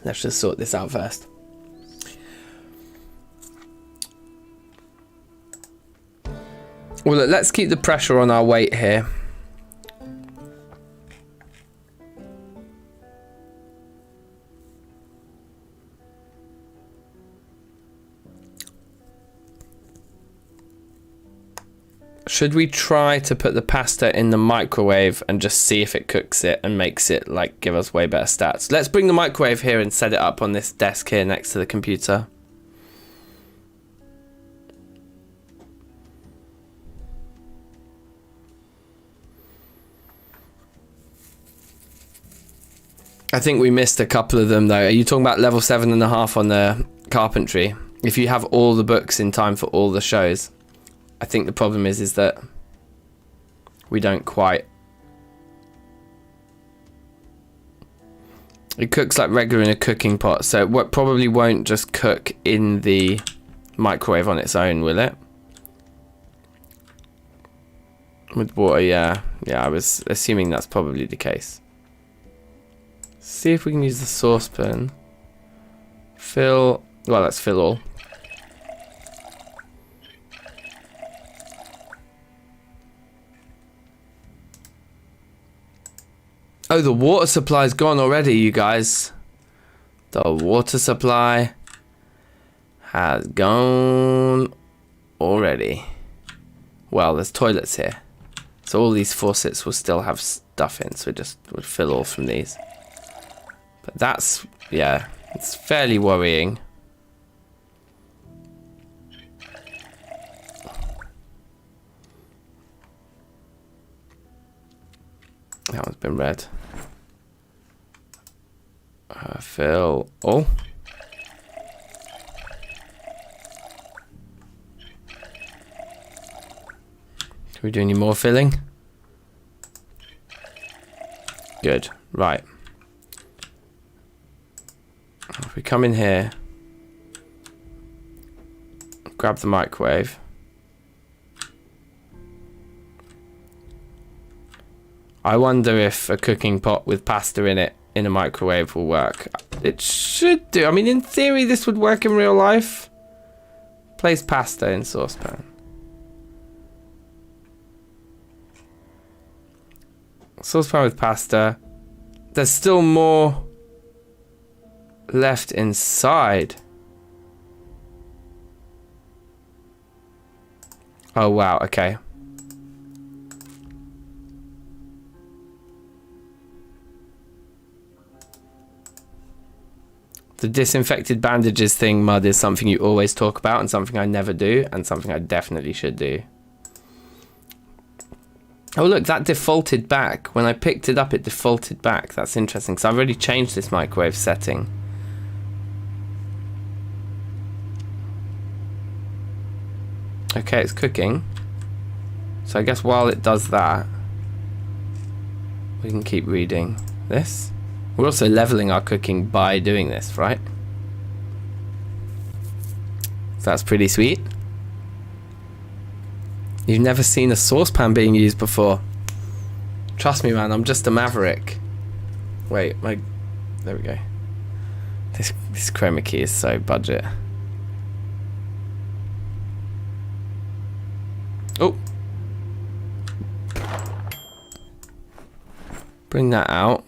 Let's just sort this out first. Well, look, let's keep the pressure on our weight here. Should we try to put the pasta in the microwave and just see if it cooks it and makes it like give us way better stats? Let's bring the microwave here and set it up on this desk here next to the computer. I think we missed a couple of them though. Are you talking about level 7.5 on the carpentry? If you have all the books in time for all the shows. I think the problem is that we don't quite. It cooks like regular in a cooking pot, so it probably won't just cook in the microwave on its own, will it? With water, yeah. Yeah, I was assuming that's probably the case. See if we can use the saucepan. Fill, well, let's fill all. Oh, the water supply's gone already, you guys. The water supply has gone already. Well, there's toilets here. So all these faucets will still have stuff in, so we just would fill all from these. But that's, yeah, it's fairly worrying. That one's been read. Fill all. Can we do any more filling? Good, right. If we come in here, grab the microwave. I wonder if a cooking pot with pasta in it in a microwave will work. It should do. I mean, in theory, this would work in real life. Place pasta in saucepan. Saucepan with pasta. There's still more left inside. Oh, wow. Okay. The disinfected bandages thing, Mud, is something you always talk about and something I never do and something I definitely should do. Oh, look, that defaulted back. When I picked it up, it defaulted back. That's interesting because I've already changed this microwave setting. Okay, it's cooking. So I guess while it does that, we can keep reading this. We're also leveling our cooking by doing this, right? So that's pretty sweet. You've never seen a saucepan being used before. Trust me, man, I'm just a maverick. Wait, there we go. This chroma key is so budget. Oh. Bring that out.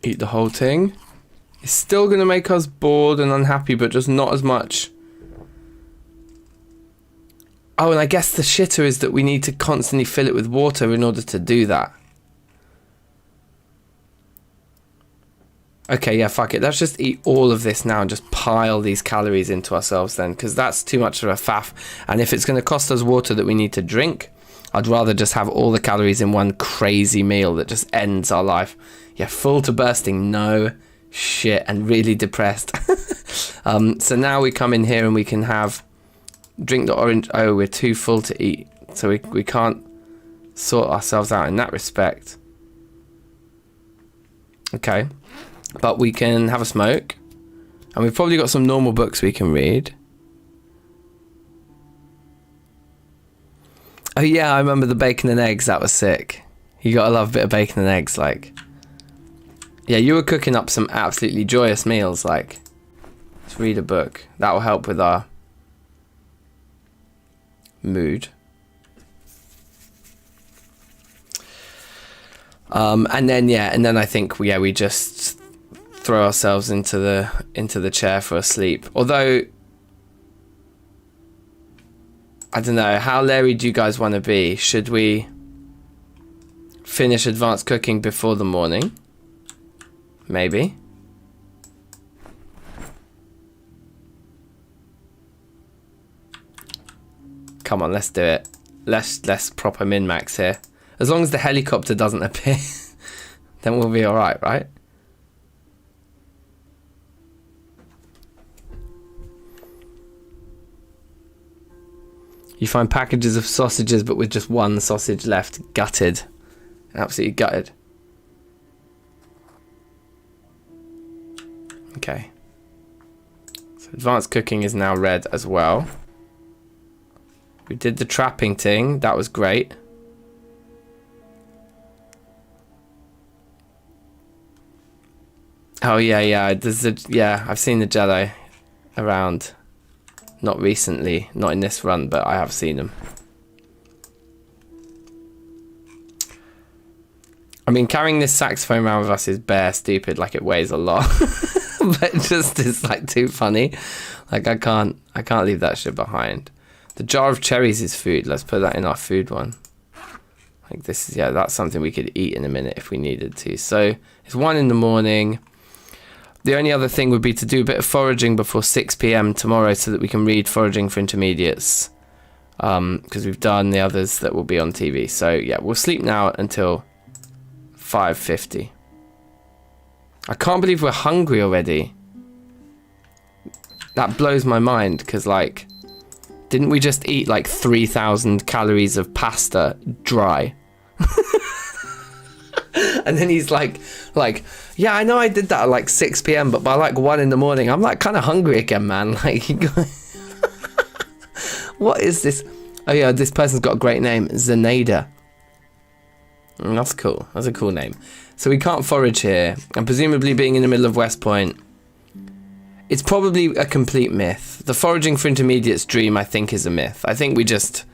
Eat the whole thing. It's still going to make us bored and unhappy, but just not as much. Oh, and I guess the shitter is that we need to constantly fill it with water in order to do that. Okay, yeah, fuck it. Let's just eat all of this now and just pile these calories into ourselves then, because that's too much of a faff. And if it's going to cost us water that we need to drink, I'd rather just have all the calories in one crazy meal that just ends our life. Yeah, full to bursting, no shit, and really depressed. So now we come in here and we can drink the orange. Oh, we're too full to eat, so we can't sort ourselves out in that respect. Okay, but we can have a smoke, and we've probably got some normal books we can read. Oh yeah, I remember the bacon and eggs. That was sick. You gotta love a bit of bacon and eggs, like. Yeah, you were cooking up some absolutely joyous meals, like. Let's read a book. That will help with our mood. And then I think we just throw ourselves into the chair for a sleep. Although I don't know, how Larry do you guys want to be? Should we finish advanced cooking before the morning? Maybe. Come on, let's do it. Let's proper min-max here. As long as the helicopter doesn't appear, then we'll be alright, right? You find packages of sausages, but with just one sausage left. Gutted. Absolutely gutted. Okay. So advanced cooking is now read as well. We did the trapping thing. That was great. Oh yeah. I've seen the Jello around. Not recently, not in this run, but I have seen them. I mean, carrying this saxophone around with us is bare stupid, like it weighs a lot. But it just is like too funny. Like I can't leave that shit behind. The jar of cherries is food. Let's put that in our food one. Like this is, that's something we could eat in a minute if we needed to. So it's 1 in the morning. The only other thing would be to do a bit of foraging before 6 PM tomorrow so that we can read Foraging for Intermediates. Because we've done the others that will be on TV. So yeah, we'll sleep now until 5:50. I can't believe we're hungry already. That blows my mind because, like, didn't we just eat like 3,000 calories of pasta dry? And then he's like, yeah, I know I did that at like 6 p.m, but by like 1 in the morning, I'm like kind of hungry again, man. Like, what is this? Oh yeah, this person's got a great name, Zanada. That's cool. That's a cool name. So we can't forage here, and presumably being in the middle of West Point, it's probably a complete myth. The foraging for intermediates dream, I think, is a myth. I think we just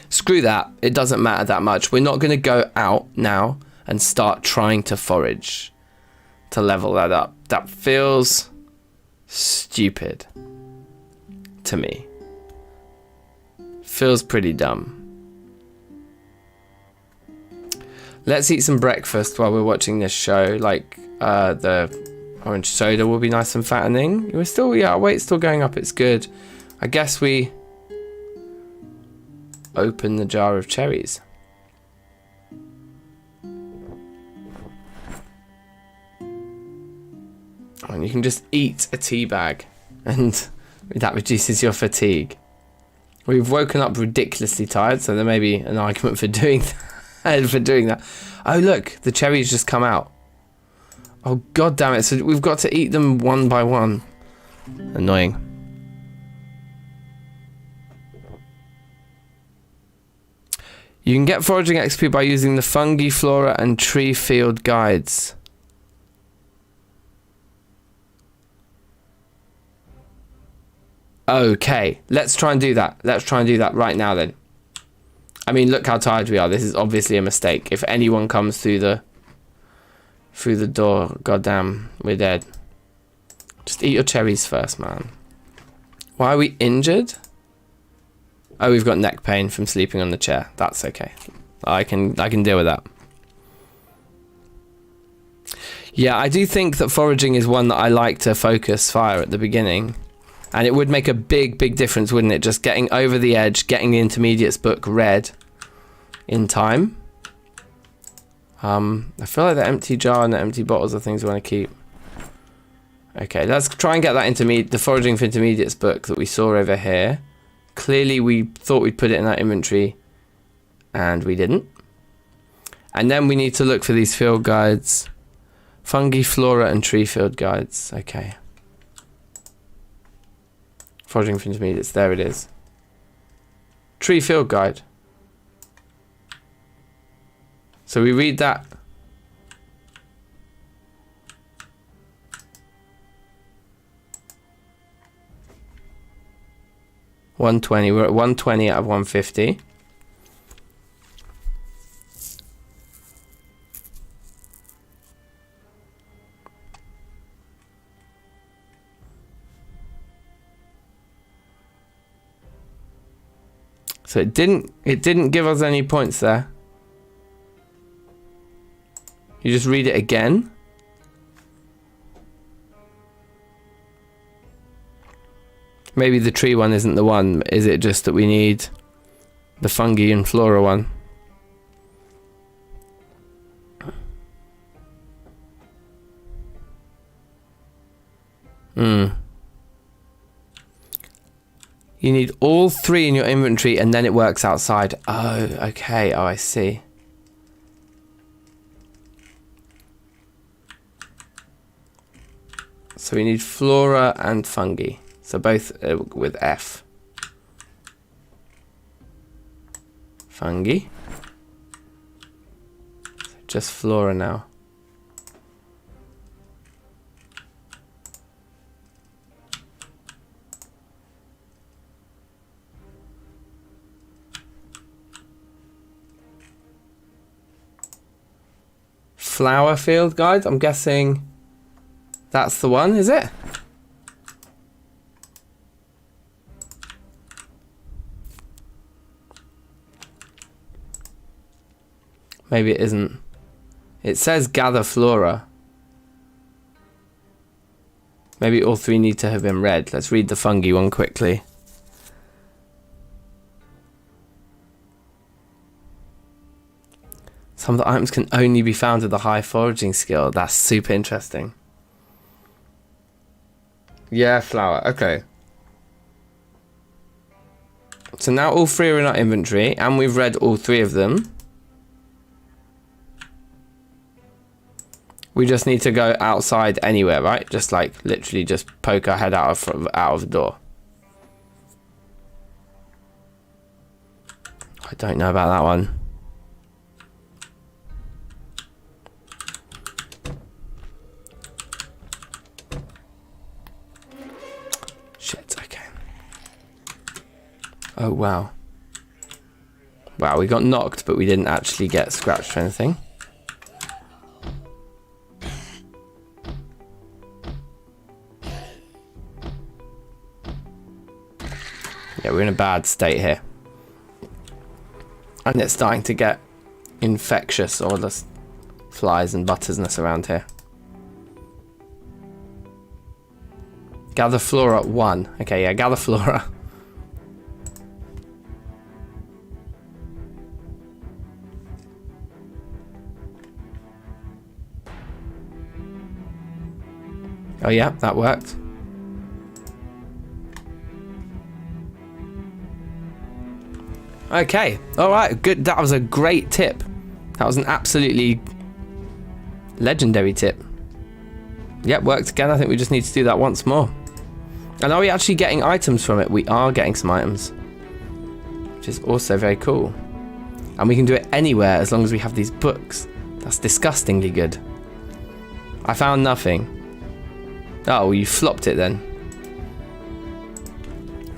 screw that. It doesn't matter that much. We're not going to go out now and start trying to forage to level that up. That feels stupid to me. Feels pretty dumb. Let's eat some breakfast while we're watching this show. Like, the orange soda will be nice and fattening. We're still, yeah, our weight's still going up. It's good. I guess we open the jar of cherries. And you can just eat a tea bag, and that reduces your fatigue. We've woken up ridiculously tired, so there may be an argument for doing that. Oh look, the cherries just come out. Oh god damn it, so we've got to eat them one by one. Annoying. You can get foraging XP by using the fungi, flora and tree field guides. Okay, let's try and do that. Let's try and do that right now then. I mean, look how tired we are. This is obviously a mistake. If anyone comes through the door, goddamn, we're dead. Just eat your cherries first, man. Why are we injured? Oh, we've got neck pain from sleeping on the chair. That's okay. I can deal with that. Yeah, I do think that foraging is one that I like to focus fire at the beginning. And it would make a big, big difference, wouldn't it? Just getting over the edge, getting the intermediates book read in time. I feel like the empty jar and the empty bottles are things we want to keep. Okay, let's try and get that the foraging for intermediates book that we saw over here. Clearly, we thought we'd put it in our inventory, and we didn't. And then we need to look for these field guides. Fungi, flora, and tree field guides. Okay. Foraging for intermediates, there it is. Tree field guide. So we read that. $120. We're at 120 out of 150. So it didn't give us any points there. You just read it again. Maybe the tree one isn't the one. Is it just that we need the fungi and flora one? You need all three in your inventory and then it works outside. Oh, okay. Oh, I see. So we need flora and fungi. So both with F. Fungi. So just flora now. Flower field guide, I'm guessing that's the one, is it? Maybe it isn't. It says gather flora. Maybe all three need to have been read. Let's read the fungi one quickly. Some of the items can only be found with a high foraging skill. That's super interesting. Yeah, flower. Okay. So now all three are in our inventory, and we've read all three of them. We just need to go outside anywhere, right? Just like literally just poke our head out of the door. I don't know about that one. Shit, okay. Oh, wow. Wow, we got knocked, but we didn't actually get scratched or anything. Yeah, we're in a bad state here. And it's starting to get infectious, all the flies and buttersness around here. Gather flora 1. Okay, yeah, gather flora. Oh yeah, that worked. Okay, alright, good. That was a great tip. That was an absolutely legendary tip. Yep, worked again. I think we just need to do that once more. And are we actually getting items from it? We are getting some items, which is also very cool. And we can do it anywhere as long as we have these books. That's disgustingly good. I found nothing. Oh, you flopped it then.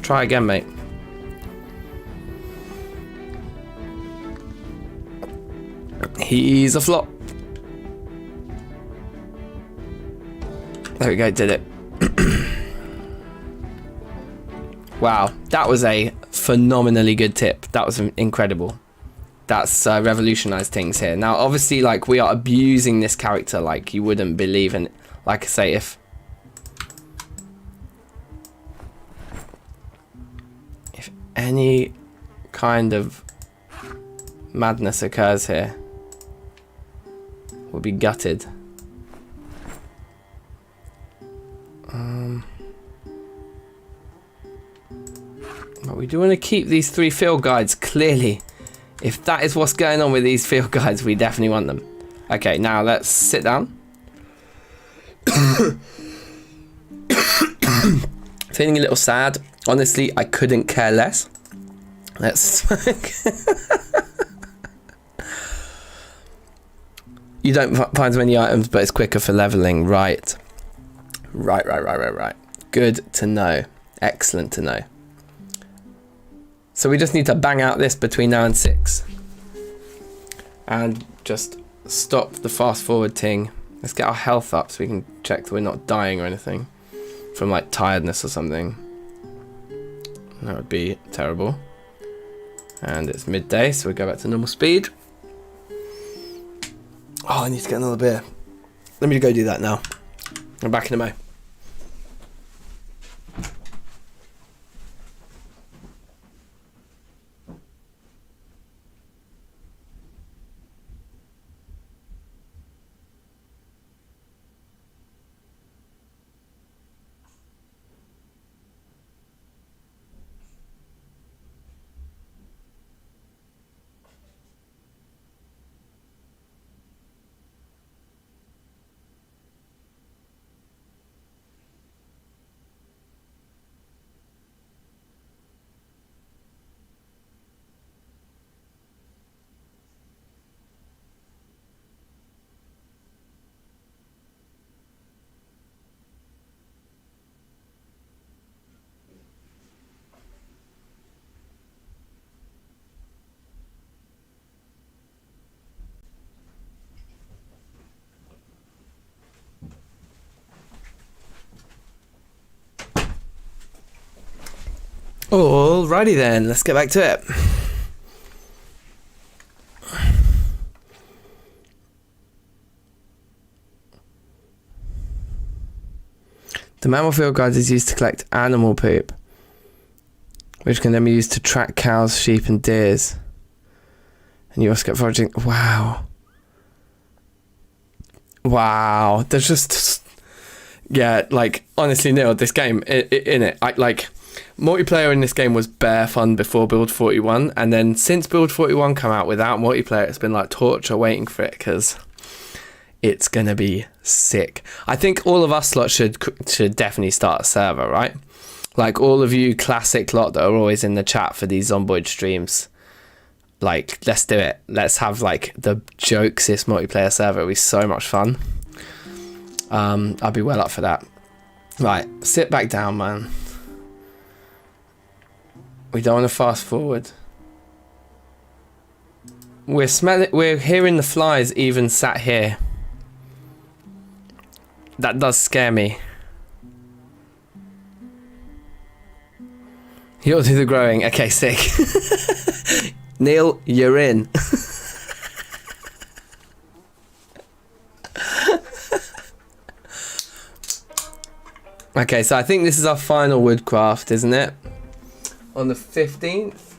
Try again, mate. He's a flop. There we go, did it. Wow, that was a phenomenally good tip. That was incredible. That's revolutionized things here. Now, obviously, like, we are abusing this character like you wouldn't believe. And like I say, if any kind of madness occurs here, we'll be gutted. But we do want to keep these 3 field guides, clearly. If that is what's going on with these field guides, we definitely want them. Okay, now let's sit down. Feeling a little sad. Honestly, I couldn't care less. Let's smoke. You don't find as many items, but it's quicker for leveling. Right. Right. Good to know. Excellent to know. So we just need to bang out this between now and 6. And just stop the fast forward thing. Let's get our health up so we can check that we're not dying or anything from like tiredness or something. That would be terrible. And it's midday, so we go back to normal speed. Oh, I need to get another beer. Let me go do that now. I'm back in a mo. Alrighty then, let's get back to it. The mammal field guide is used to collect animal poop, which can then be used to track cows, sheep, and deers. And you also get foraging. Wow. There's just, yeah, like, honestly, Neil, this game, multiplayer in this game was bare fun before Build 41, and then since Build 41 come out without multiplayer, it's been like torture waiting for it, because it's gonna be sick. I think all of us lot should definitely start a server, right? Like all of you classic lot that are always in the chat for these Zomboid streams. Like, let's do it. Let's have like the jokesiest multiplayer server. It'll be so much fun. I'll be well up for that. Right, sit back down, man. We don't want to fast forward. We're hearing the flies even sat here. That does scare me. You'll do the growing. Okay, sick. Neil, you're in. Okay, so I think this is our final woodcraft, isn't it? On the 15th?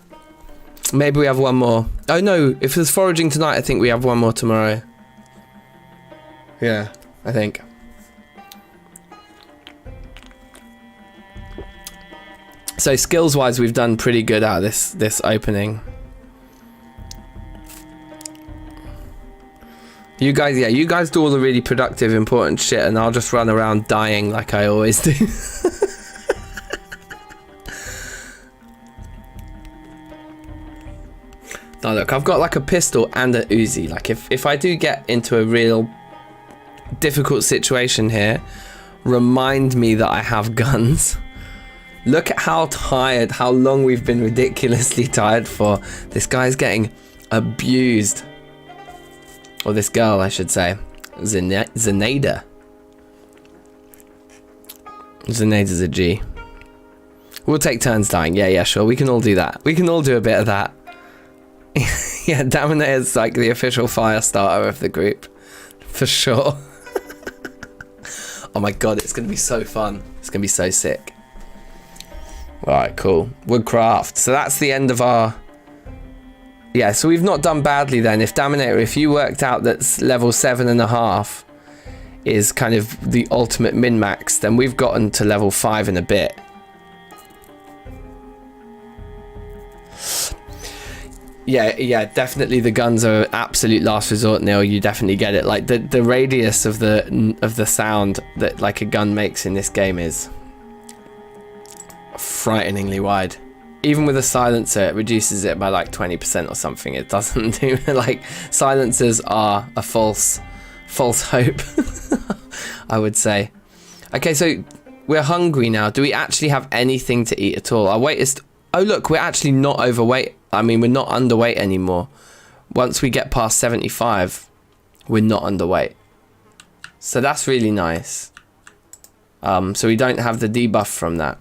Maybe we have one more. Oh no, if there's foraging tonight, I think we have one more tomorrow. Yeah, I think. So skills-wise, we've done pretty good out of this opening. You guys, yeah, you guys do all the really productive, important shit, and I'll just run around dying like I always do. Now look, I've got like a pistol and a Uzi. Like if I do get into a real difficult situation here, remind me that I have guns. Look at how tired, how long we've been ridiculously tired for. This guy's getting abused. Or this girl, I should say. Zenaida. Zenaida's a G. We'll take turns dying. Yeah, sure. We can all do that. We can all do a bit of that. Yeah, Damine is like the official fire starter of the group. For sure. Oh my god, it's going to be so fun. It's going to be so sick. Alright, cool. Woodcraft. So that's the end of our... Yeah, so we've not done badly then. If Daminator, if you worked out that level 7.5 is kind of the ultimate min-max, then we've gotten to level 5 in a bit. Yeah, definitely the guns are absolute last resort, Neil. You definitely get it. Like the radius of the sound that like a gun makes in this game is frighteningly wide. Even with a silencer, it reduces it by like 20% or something. It doesn't do like silencers are a false hope. I would say. Okay, so we're hungry now. Do we actually have anything to eat at all? Our weight is... Oh look, we're actually not overweight. I mean, we're not underweight anymore. Once we get past 75, we're not underweight. So that's really nice. So we don't have the debuff from that.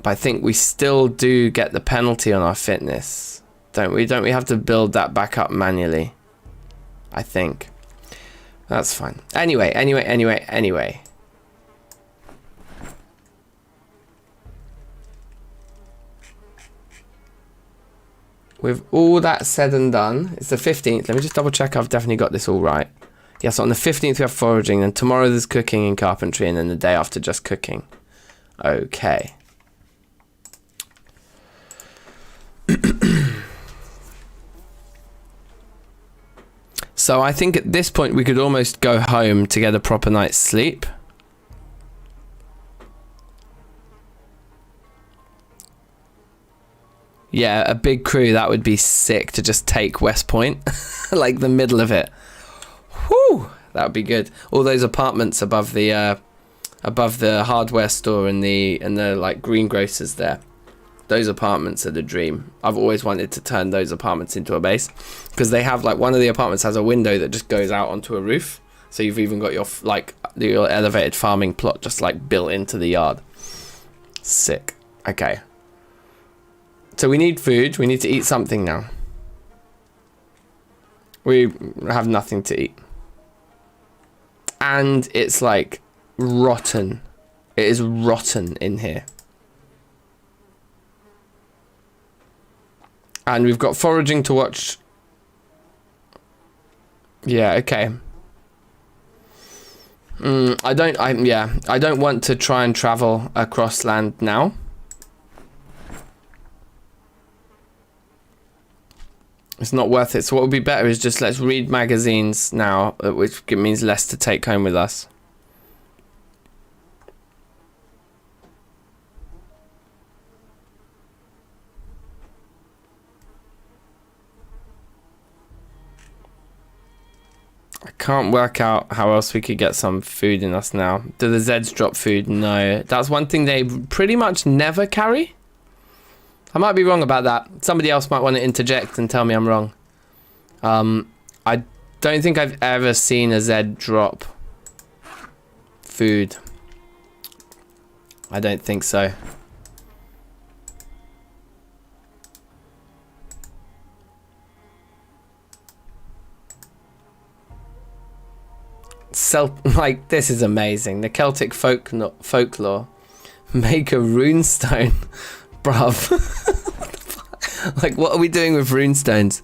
But I think we still do get the penalty on our fitness, don't we? Don't we have to build that back up manually? I think. That's fine. Anyway. With all that said and done, it's the 15th. Let me just double check I've definitely got this all right. Yeah, so on the 15th we have foraging, then tomorrow there's cooking and carpentry, and then the day after just cooking. Okay. So I think at this point we could almost go home to get a proper night's sleep. Yeah, a big crew, that would be sick to just take West Point. Like the middle of it. Whew, that would be good. All those apartments above the hardware store and the like greengrocers there. Those apartments are the dream. I've always wanted to turn those apartments into a base because they have like one of the apartments has a window that just goes out onto a roof. So you've even got your like your elevated farming plot just like built into the yard. Sick. Okay. So we need food. We need to eat something now. We have nothing to eat. And it's like rotten. It is rotten in here. And we've got foraging to watch. Yeah, okay. I don't want to try and travel across land now. It's not worth it. So what would be better is just let's read magazines now, which means less to take home with us. I can't work out how else we could get some food in us now. Do the Zeds drop food? No. That's one thing they pretty much never carry. I might be wrong about that. Somebody else might want to interject and tell me I'm wrong. I don't think I've ever seen a Zed drop food. I don't think so. Like, this is amazing. The Celtic folklore. Make a runestone. Bruv. Like, what are we doing with runestones?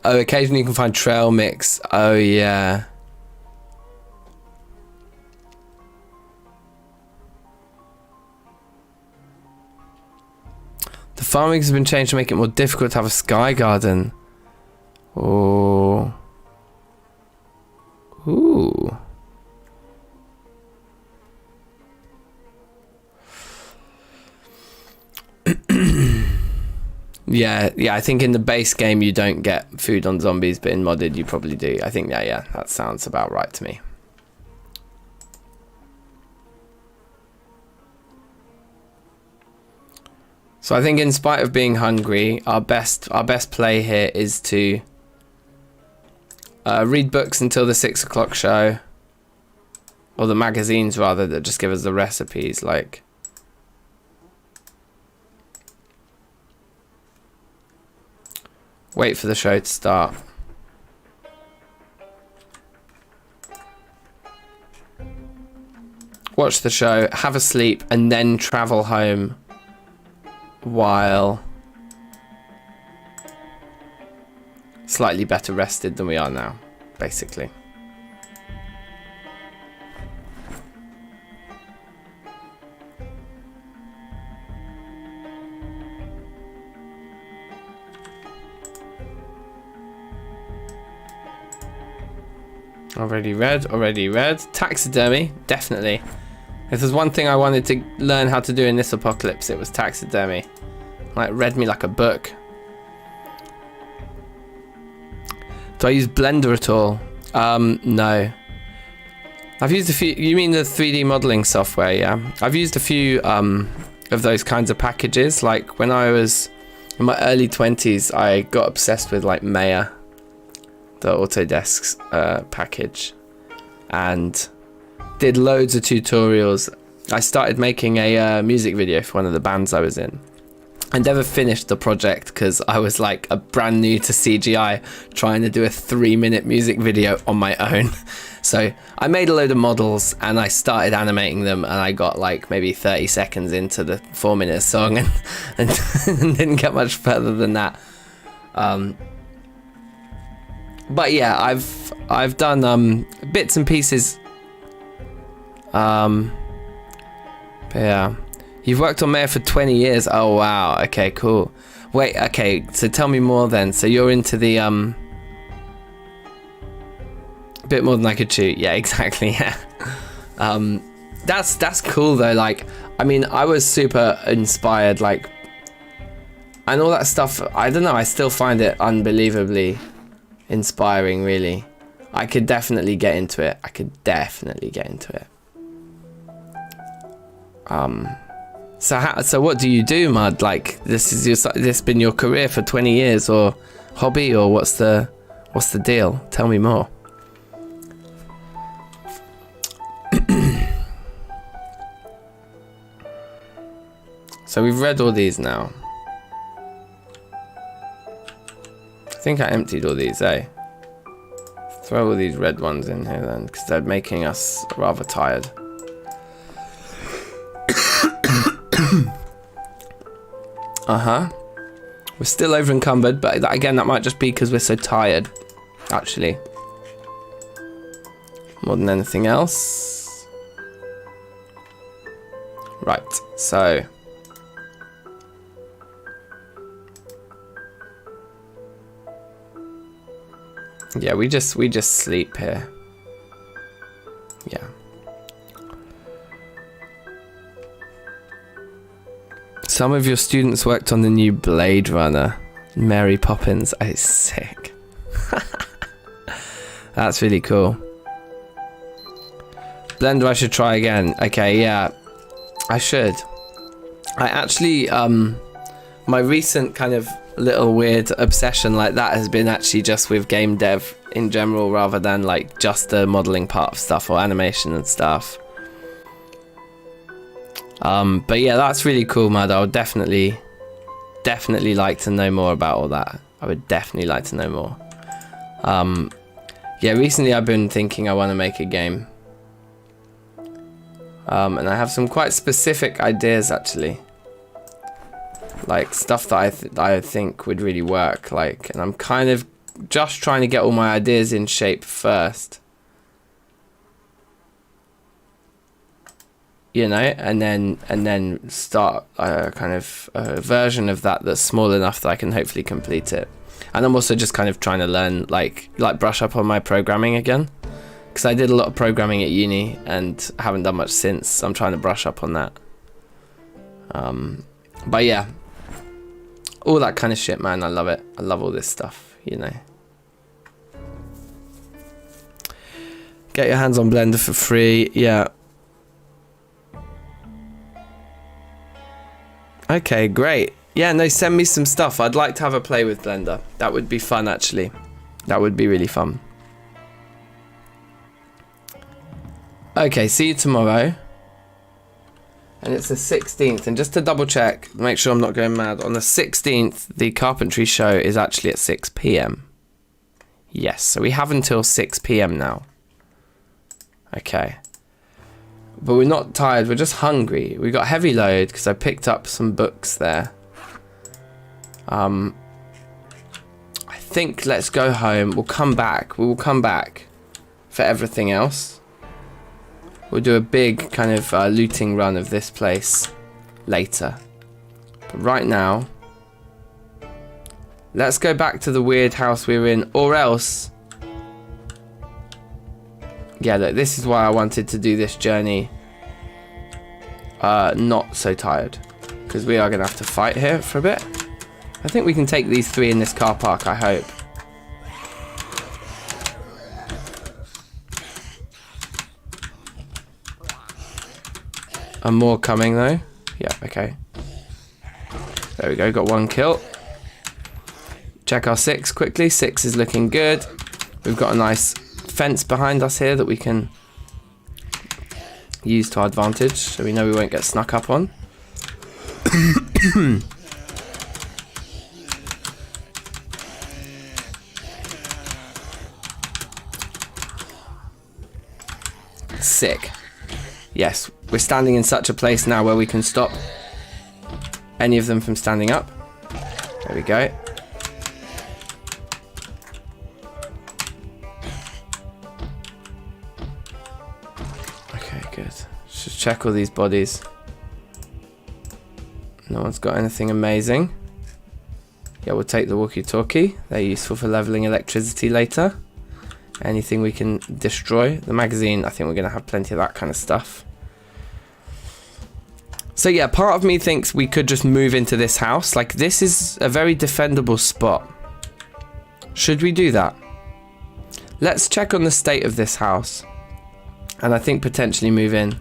Oh, occasionally you can find trail mix. Oh, yeah. The farming has been changed to make it more difficult to have a sky garden. Oh. Ooh. Yeah, I think in the base game you don't get food on zombies, but in modded you probably do. I think, yeah, that sounds about right to me. So I think in spite of being hungry, our best play here is to read books until the 6 o'clock show, or the magazines rather, that just give us the recipes. Like, wait for the show to start. Watch the show, have a sleep, and then travel home while slightly better rested than we are now, basically. Already read. Taxidermy, definitely. If there's one thing I wanted to learn how to do in this apocalypse, it was taxidermy. Like, read me like a book. Do I use Blender at all? No. I've used a few. You mean the 3D modeling software? Yeah. I've used a few of those kinds of packages. Like, when I was in my early 20s, I got obsessed with like Maya, the Autodesk's package, and did loads of tutorials. I started making a music video for one of the bands I was in. I never finished the project because I was like a brand new to CGI, trying to do a 3-minute music video on my own. So I made a load of models and I started animating them, and I got like maybe 30 seconds into the 4-minute song and didn't get much further than that. But yeah, I've done bits and pieces. But yeah. You've worked on Maya for 20 years. Oh, wow. Okay, cool. Wait, okay. So tell me more then. So you're into the, bit more than I could chew. Yeah, exactly. Yeah. That's cool though. Like, I mean, I was super inspired, like, and all that stuff. I don't know. I still find it unbelievably inspiring, really. I could definitely get into it. So what do you do, Mud? Like, this been your career for 20 years, or hobby, or what's the deal? Tell me more. So we've read all these now. I think I emptied all these, eh? Throw all these red ones in here then, because they're making us rather tired. We're still over encumbered, but again, that might just be because we're so tired, actually. More than anything else. Right, so Yeah, we just sleep here. Yeah. Some of your students worked on the new Blade Runner. Mary Poppins. Oh, it's sick. That's really cool. Blender, I should try again. Okay, yeah. I should. I actually, my recent kind of little weird obsession like that has been actually just with game dev in general, rather than like just the modeling part of stuff or animation and stuff. But yeah, that's really cool, Mad. I would definitely like to know more about all that. I would definitely like to know more. Yeah, recently I've been thinking I want to make a game. And I have some quite specific ideas actually. Like stuff that I think would really work. Like, and I'm kind of just trying to get all my ideas in shape first. You know, and then start kind of a version of that that's small enough that I can hopefully complete it. And I'm also just kind of trying to learn, like brush up on my programming again, because I did a lot of programming at uni and haven't done much since. So I'm trying to brush up on that. But yeah, all that kind of shit, man. I love it. I love all this stuff, you know. Get your hands on Blender for free. Yeah. Okay, great. Yeah, no, send me some stuff. I'd like to have a play with Blender. That would be fun, actually. That would be really fun. Okay, see you tomorrow. And it's the 16th. And just to double check, make sure I'm not going mad, on the 16th, the carpentry show is actually at 6 PM. Yes, so we have until 6 PM now. Okay. But we're not tired, we're just hungry. We got heavy load because I picked up some books there. I think let's go home. We'll come back. We will come back for everything else. We'll do a big kind of looting run of this place later. But right now, let's go back to the weird house we were in, or else... Yeah, look, this is why I wanted to do this journey not so tired, because we are going to have to fight here for a bit. I think we can take these 3 in this car park, I hope. And more coming though. Yeah, okay. There we go, got 1 kill. Check our 6 quickly. 6 is looking good. We've got a nice fence behind us here that we can use to our advantage, so we know we won't get snuck up on. Sick. Yes, we're standing in such a place now where we can stop any of them from standing up. There we go. Good. Just check all these bodies. No one's got anything amazing. Yeah, we'll take the walkie-talkie. They're useful for leveling electricity later. Anything we can destroy. The magazine, I think we're going to have plenty of that kind of stuff. So yeah, part of me thinks we could just move into this house. Like, this is a very defendable spot. Should we do that? Let's check on the state of this house. And I think potentially move in.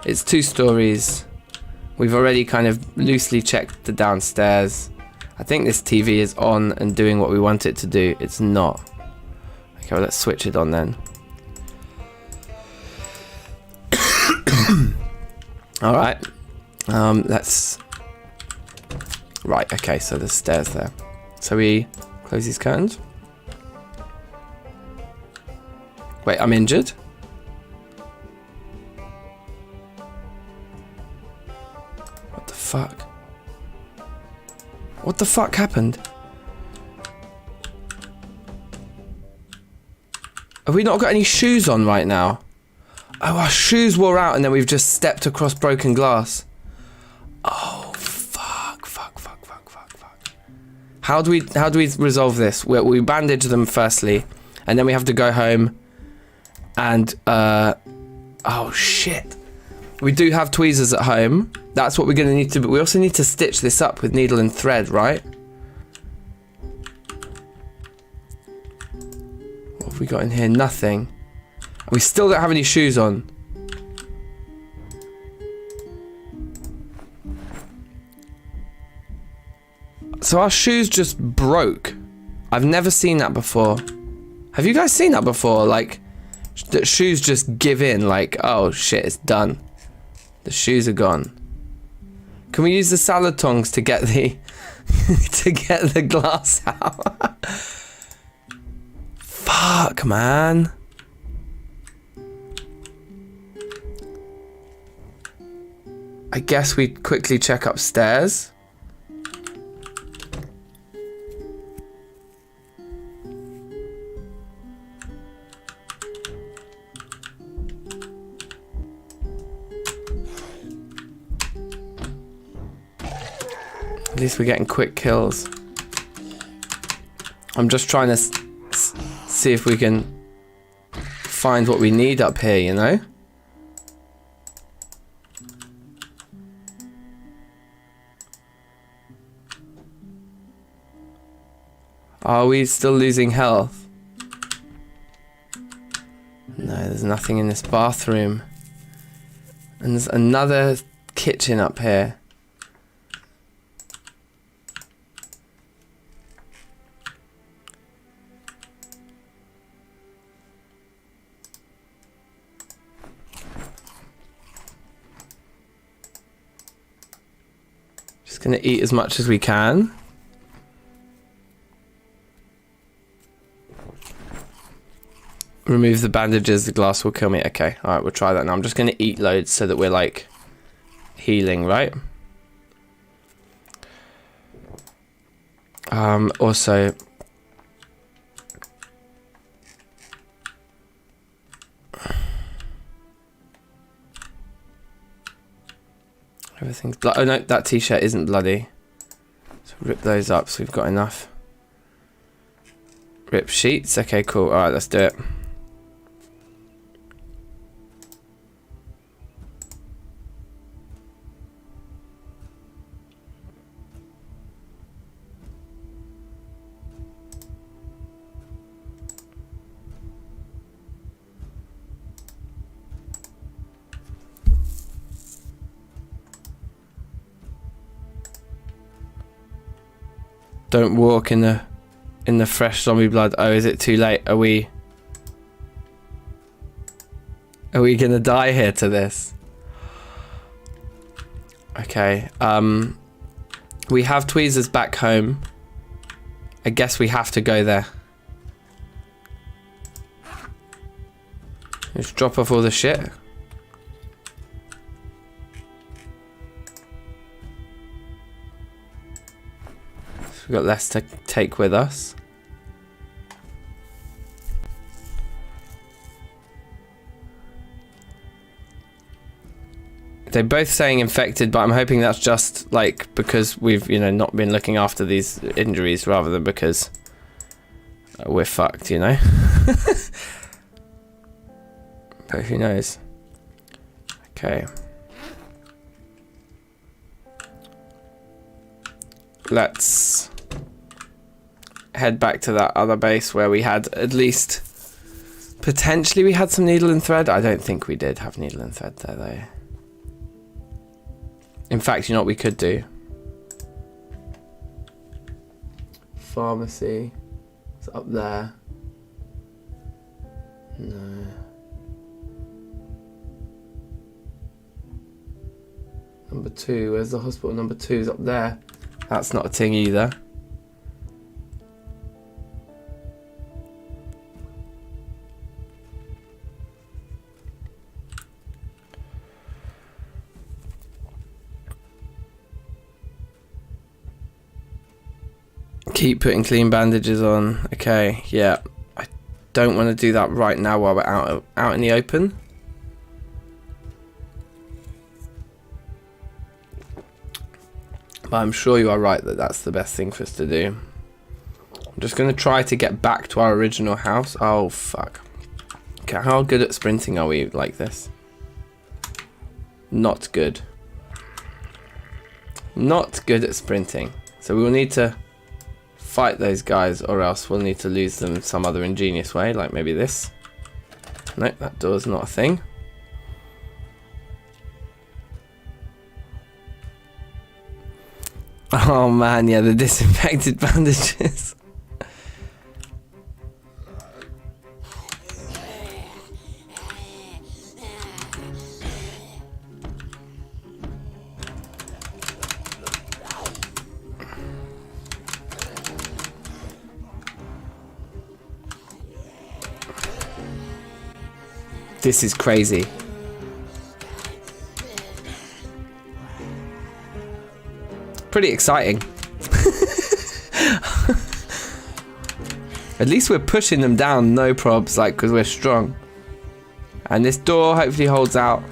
It's 2 stories. We've already kind of loosely checked the downstairs. I think this TV is on and doing what we want it to do. It's not. Okay, well, let's switch it on then. Alright. Let's... Right, okay, so there's stairs there. So we close these curtains. Wait, I'm injured? Fuck. What the fuck happened? Have we not got any shoes on right now? Oh, our shoes wore out and then we've just stepped across broken glass. Oh, fuck. How do we resolve this? We bandage them firstly, and then we have to go home and oh shit, we do have tweezers at home. That's what we're gonna need to, but we also need to stitch this up with needle and thread, right? What have we got in here? Nothing. We still don't have any shoes on. So our shoes just broke. I've never seen that before. Have you guys seen that before? Like, that shoes just give in, like, oh shit, it's done. The shoes are gone. Can we use the salad tongs to get the to get the glass out? Fuck, man. I guess we quickly check upstairs. At least we're getting quick kills. I'm just trying to see if we can find what we need up here, you know? Are we still losing health? No, there's nothing in this bathroom. And there's another kitchen up here. Just gonna eat as much as we can. Remove the bandages, the glass will kill me. Okay, alright, we'll try that now. I'm just gonna eat loads so that we're like healing, right? Also everything's oh no, that t-shirt isn't bloody. So rip those up so we've got enough. Rip sheets, okay, cool. Alright, let's do it. Don't walk in the fresh zombie blood. Oh, is it too late? Are we gonna die here to this? Okay. We have tweezers back home. I guess we have to go there. Let's drop off all the shit. We've got less to take with us. They're both saying infected, but I'm hoping that's just like because we've, you know, not been looking after these injuries rather than because we're fucked, you know? But who knows? Okay. Let's head back to that other base where we had at least potentially we had some needle and thread. I don't think we did have needle and thread there though. In fact, you know what we could do? Pharmacy. It's up there. No. Number 2. Where's the hospital? Number 2 is up there. That's not a thing either. Keep putting clean bandages on. Okay, yeah. I don't want to do that right now while we're out in the open. But I'm sure you are right that that's the best thing for us to do. I'm just going to try to get back to our original house. Oh, fuck. Okay, how good at sprinting are we like this? Not good. Not good at sprinting. So we will need to fight those guys, or else we'll need to lose them some other ingenious way, like maybe this. Nope, that door's not a thing. Oh man, yeah, the disinfected bandages. This is crazy. Pretty exciting. At least we're pushing them down, no probs, like, because we're strong. And this door hopefully holds out.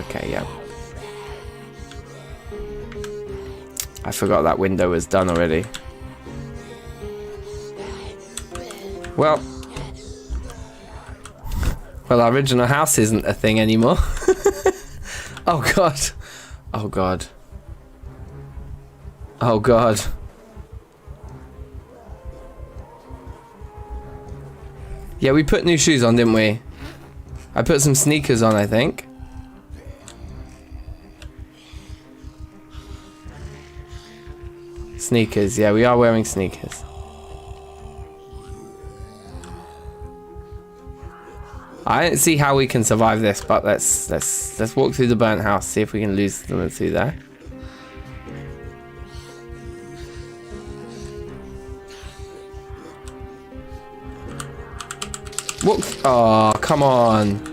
Okay, yeah. I forgot that window was done already. Well, our original house isn't a thing anymore. Oh god. Oh god. Oh god. Yeah, we put new shoes on, didn't we? I put some sneakers on, I think. Sneakers, yeah, we are wearing sneakers. I don't see how we can survive this, but let's walk through the burnt house, see if we can lose them through there. Walk. Oh, come on.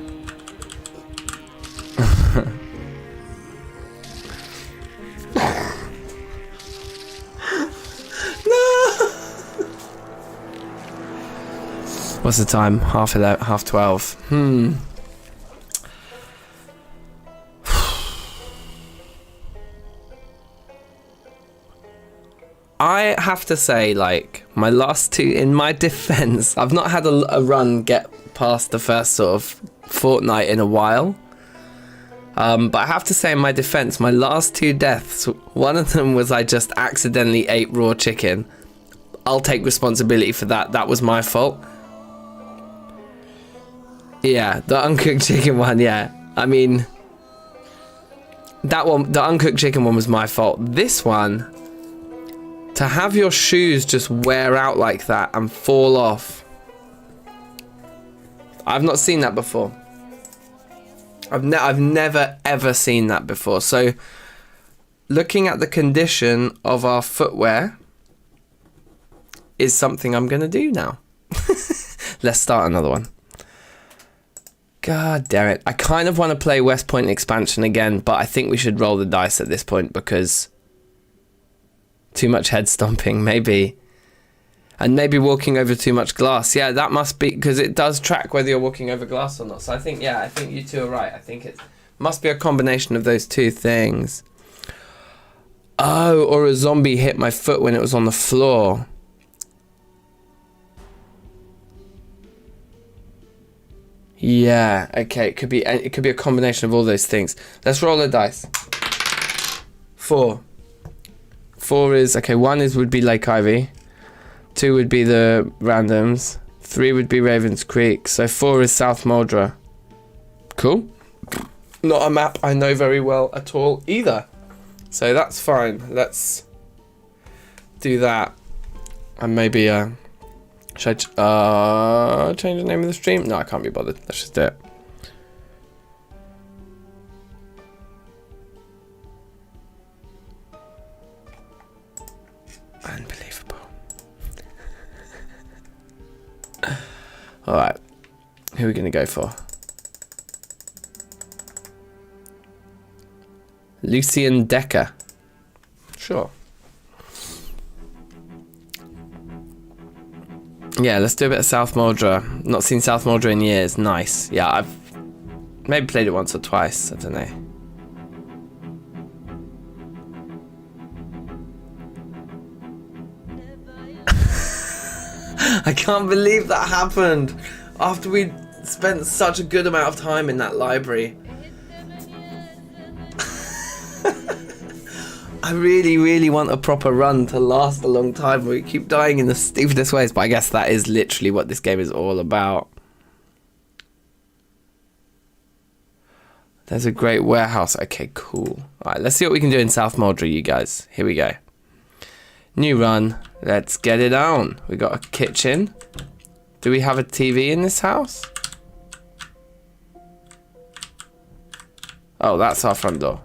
What's the time? 11:30, 12:30. I have to say, like, my last two, in my defense, I've not had a run get past the first sort of fortnight in a while. But I have to say, in my defense, my last two deaths, one of them was I just accidentally ate raw chicken. I'll take responsibility for that. That was my fault. Yeah, the uncooked chicken one, yeah. I mean, that one, the uncooked chicken one was my fault. This one, to have your shoes just wear out like that and fall off. I've not seen that before. I've never ever seen that before. So, looking at the condition of our footwear is something I'm gonna do now. Let's start another one. God damn it. I kind of want to play West Point expansion again, but I think we should roll the dice at this point because too much head stomping, maybe. And maybe walking over too much glass. Yeah, that must be, because it does track whether you're walking over glass or not. So I think, yeah, I think you two are right. I think it must be a combination of those two things. Oh, or a zombie hit my foot when it was on the floor. Yeah, okay, it could be a combination of all those things. Let's roll the dice. 4. 4 is, okay, 1 would be Lake Ivy. 2 would be the randoms. 3 would be Ravens Creek. So 4 is South Moldra. Cool. Not a map I know very well at all either. So that's fine. Let's do that. And maybe should I change the name of the stream? No, I can't be bothered. Let's just do it. Unbelievable. Alright. Who are we going to go for? Lucian Decker. Sure. Yeah, let's do a bit of South Moldra. Not seen South Moldra in years. Nice. Yeah, I've maybe played it once or twice. I don't know. I can't believe that happened after we spent such a good amount of time in that library. I really, really want a proper run to last a long time, but we keep dying in the stupidest ways. But I guess that is literally what this game is all about. There's a great warehouse. Okay, cool. Alright, let's see what we can do in South Moldry, you guys. Here we go. New run. Let's get it on. We got a kitchen. Do we have a TV in this house? Oh, that's our front door.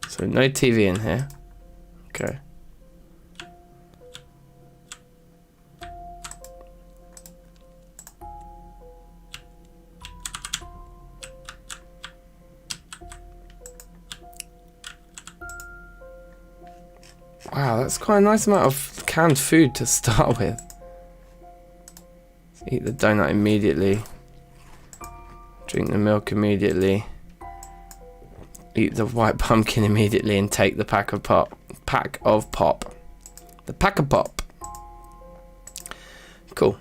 So no TV in here. Okay. Wow, that's quite a nice amount of canned food to start with. Let's eat the donut immediately. Drink the milk immediately. Eat the white pumpkin immediately and take the pack of pop. The pack of pop. Cool.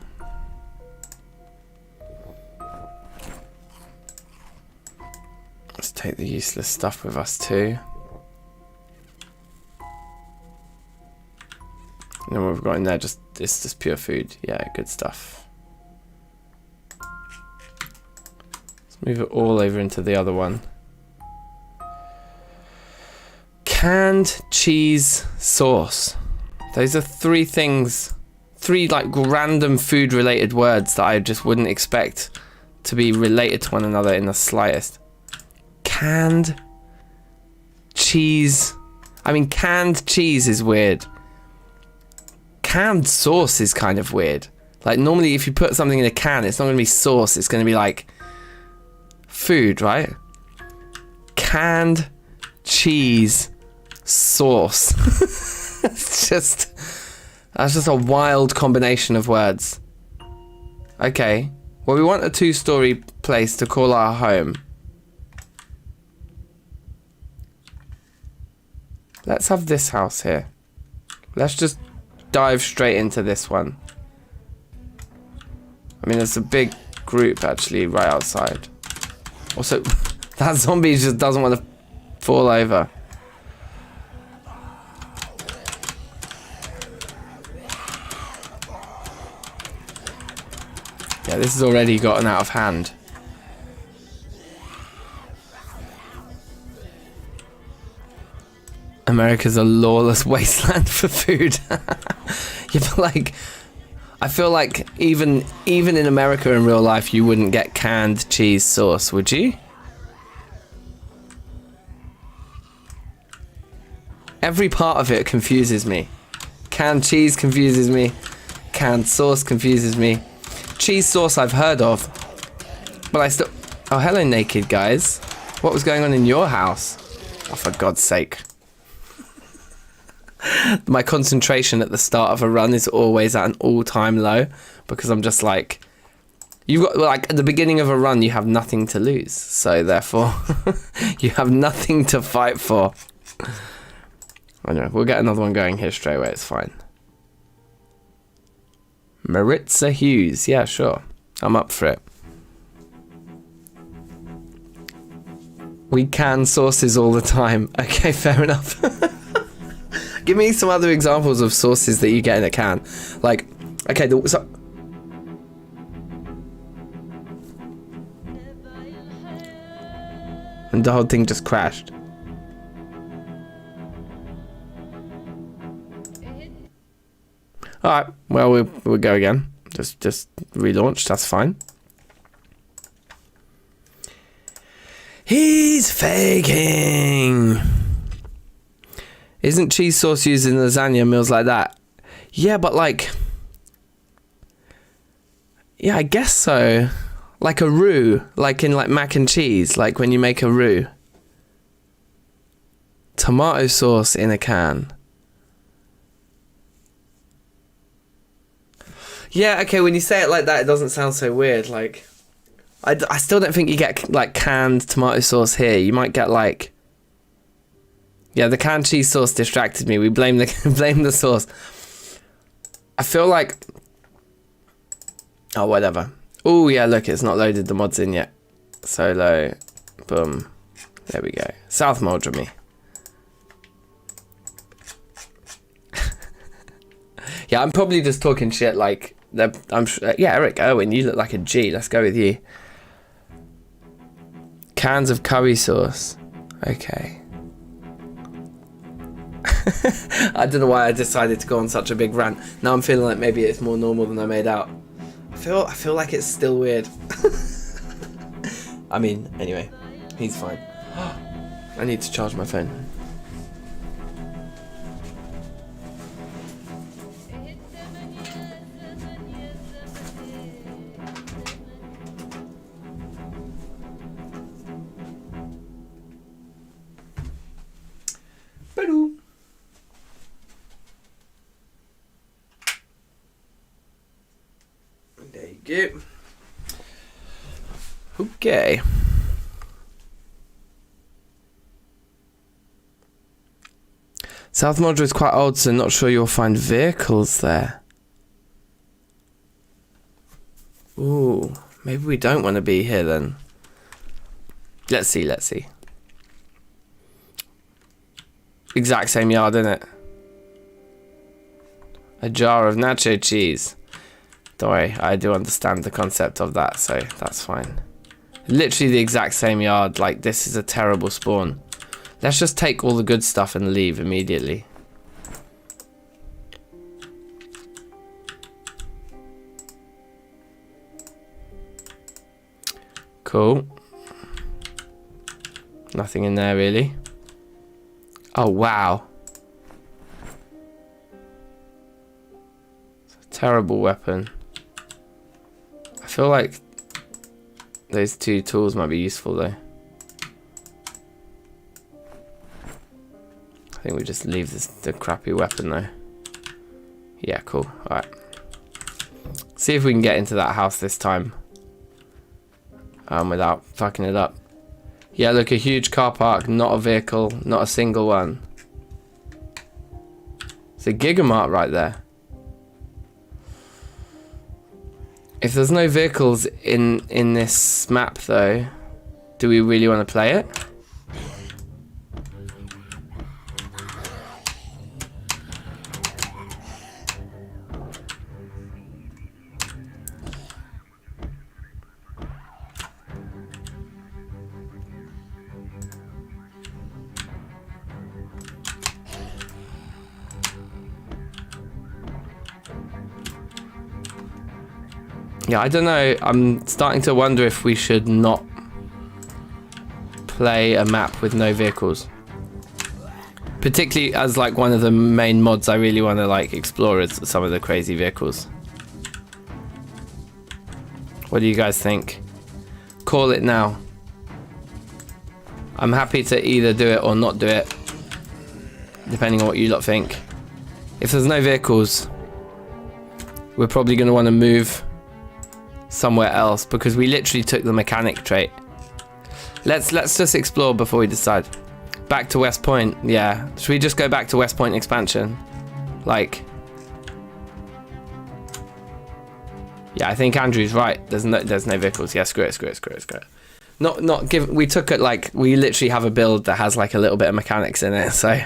Let's take the useless stuff with us too. And then what we've got in there, it's just pure food. Yeah, good stuff. Let's move it all over into the other one. Canned cheese sauce. Those are three things, like random food related words that I just wouldn't expect to be related to one another in the slightest. Canned cheese. I mean, canned cheese is weird. Canned sauce is kind of weird. Like normally if you put something in a can, it's not going to be sauce, it's going to be like food, right? Canned cheese sauce. That's just a wild combination of words. Okay, well we want a 2-story place to call our home. Let's have this house here. Let's just dive straight into this one. I mean, there's a big group actually right outside. Also, that zombie just doesn't want to fall over. Yeah, this has already gotten out of hand. America's a lawless wasteland for food. Yeah, but like, I feel like even in America in real life, you wouldn't get canned cheese sauce, would you? Every part of it confuses me. Canned cheese confuses me. Canned sauce confuses me. Cheese sauce I've heard of, but I still... Oh, hello, naked guys. What was going on in your house? Oh, for God's sake. My concentration at the start of a run is always at an all-time low because I'm just like... You've got, like, at the beginning of a run, you have nothing to lose. So, therefore, you have nothing to fight for. I don't know. We'll get another one going here straight away. It's fine. Maritza Hughes. Yeah, sure. I'm up for it. We can sauces all the time. Okay, fair enough. Give me some other examples of sauces that you get in a can. Like, okay, and the whole thing just crashed. Alright, well, we'll go again. Just relaunch, that's fine. He's faking! Isn't cheese sauce used in lasagna meals like that? Yeah, but like... Yeah, I guess so. Like a roux, like in like mac and cheese, like when you make a roux. Tomato sauce in a can. Yeah, okay, when you say it like that, it doesn't sound so weird. Like, I still don't think you get like canned tomato sauce here. You might get like... Yeah, the canned cheese sauce distracted me. We blame the sauce. I feel like... Oh, whatever. Oh, yeah, look, it's not loaded the mods in yet. Solo. Boom. There we go. South Moldremy. Yeah, I'm probably just talking shit like... yeah, Eric Owen, you look like a G. Let's go with you. Cans of curry sauce. Okay. I don't know why I decided to go on such a big rant. Now I'm feeling like maybe it's more normal than I made out. I feel like it's still weird. I mean, anyway, he's fine. I need to charge my phone. There you go. Okay. South Modra is quite old, so not sure you'll find vehicles there. Ooh, maybe we don't want to be here then. Let's see, let's see. Exact same yard, isn't it? A jar of nacho cheese. Don't worry, I do understand the concept of that, so that's fine. Literally the exact same yard, like this is a terrible spawn. Let's just take all the good stuff and leave immediately. Cool. Nothing in there really. Oh wow. It's a terrible weapon. I feel like those two tools might be useful though. I think we just leave the crappy weapon though. Yeah, cool. Alright. See if we can get into that house this time. Without fucking it up. Yeah, look, a huge car park, not a vehicle, not a single one. It's a Gigamart right there. If there's no vehicles in this map though, do we really want to play it? Yeah, I don't know. I'm starting to wonder if we should not play a map with no vehicles. Particularly as like one of the main mods I really want to like explore is some of the crazy vehicles. What do you guys think? Call it now. I'm happy to either do it or not do it, depending on what you lot think. If there's no vehicles, we're probably going to want to move somewhere else because we literally took the mechanic trait. Let's just explore before we decide. Back to West Point. Yeah, should we just go back to West Point expansion? Like, yeah, I think Andrew's right. There's no vehicles. Yeah, screw it. Not give. We took it like we literally have a build that has like a little bit of mechanics in it. So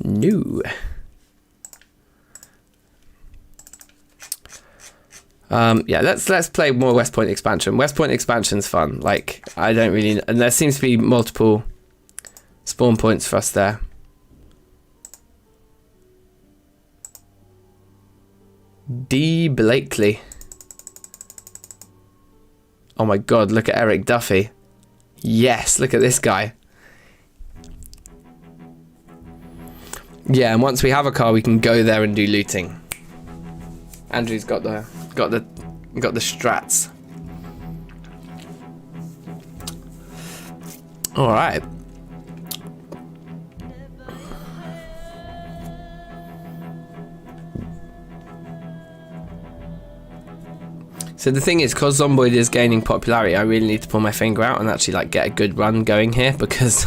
no. Yeah, let's play more West Point expansion. West Point expansion's fun. Like, I don't really, and there seems to be multiple spawn points for us there. D. Blakely. Oh my god, look at Eric Duffy. Yes, look at this guy. Yeah, and once we have a car, we can go there and do looting. Andrew's got the strats. All right. So the thing is, because Zomboid is gaining popularity, I really need to pull my finger out and actually like get a good run going here because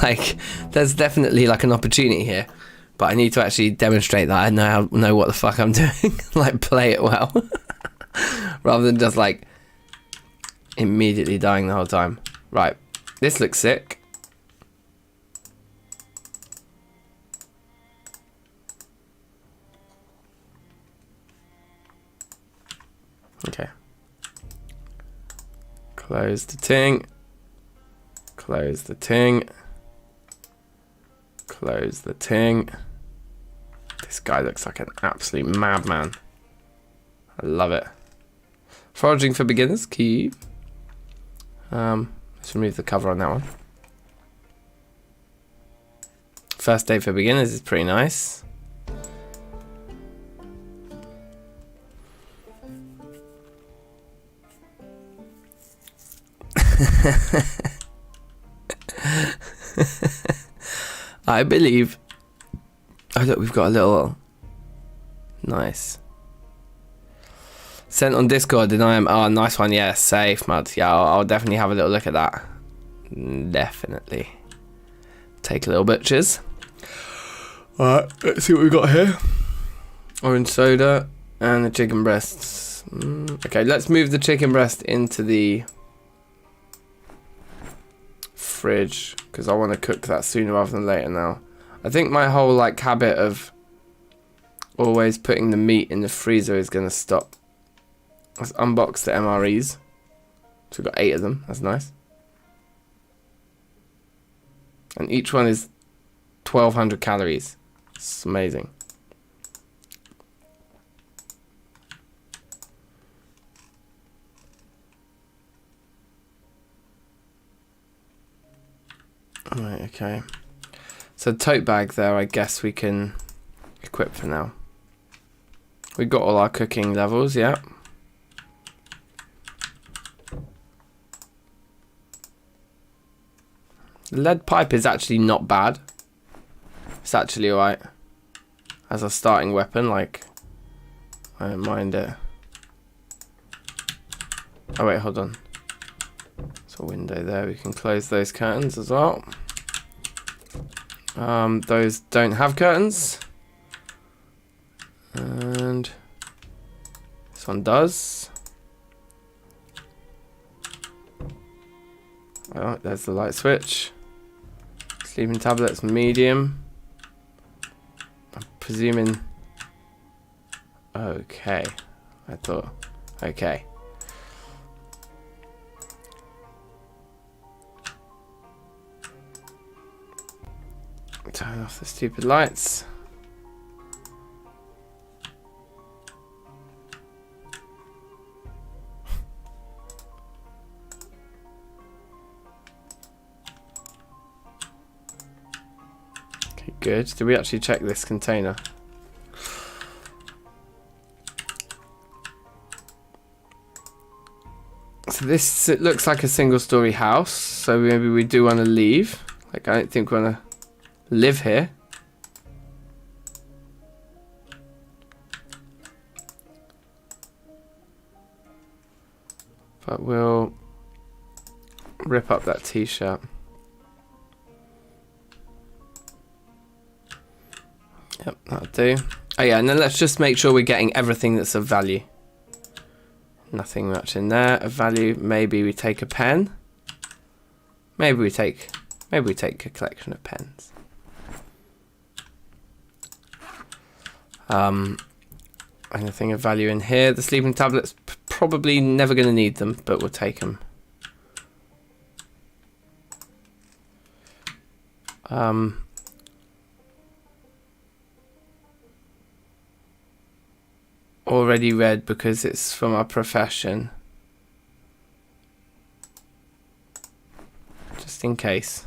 like there's definitely like an opportunity here. But I need to actually demonstrate that I know what the fuck I'm doing. Like, play it well. Rather than just, like, immediately dying the whole time. Right. This looks sick. Okay. Close the ting. Close the ting. Close the ting. This guy looks like an absolute madman. I love it. Foraging for beginners, key. Let's remove the cover on that one. First day for beginners is pretty nice. I believe. Oh look, we've got a little. Nice. Sent on Discord, and I am. Oh, nice one. Yeah, safe mud. Yeah, I'll definitely have a little look at that. Definitely. Take a little butchers. Alright, let's see what we've got here. Orange soda and the chicken breasts. Okay, let's move the chicken breast into the fridge because I want to cook that sooner rather than later now. I think my whole like habit of always putting the meat in the freezer is going to stop. Let's unbox the MREs. So we've got 8 of them. That's nice. And each one is 1,200 calories. It's amazing. Right, okay. So tote bag there, I guess we can equip for now. We've got all our cooking levels, yeah. The lead pipe is actually not bad. It's actually alright. As a starting weapon, like, I don't mind it. Oh wait, hold on. There's a window there, we can close those curtains as well. Those don't have curtains. And this one does. Oh, there's the light switch. Sleeping tablets, medium. I'm presuming. Okay. I thought. Okay. Turn off the stupid lights. Okay, good. Did we actually check this container? So this, it looks like a single-story house. So maybe we do want to leave. Like, I don't think we want to live here. But we'll rip up that t-shirt. Yep, that'll do. Oh yeah, and then let's just make sure we're getting everything that's of value. Nothing much in there of value. Maybe we take a pen. Maybe we take a collection of pens. Anything of value in here? The sleeping tablets, probably never going to need them, but we'll take them. Already read because it's from our profession. Just in case.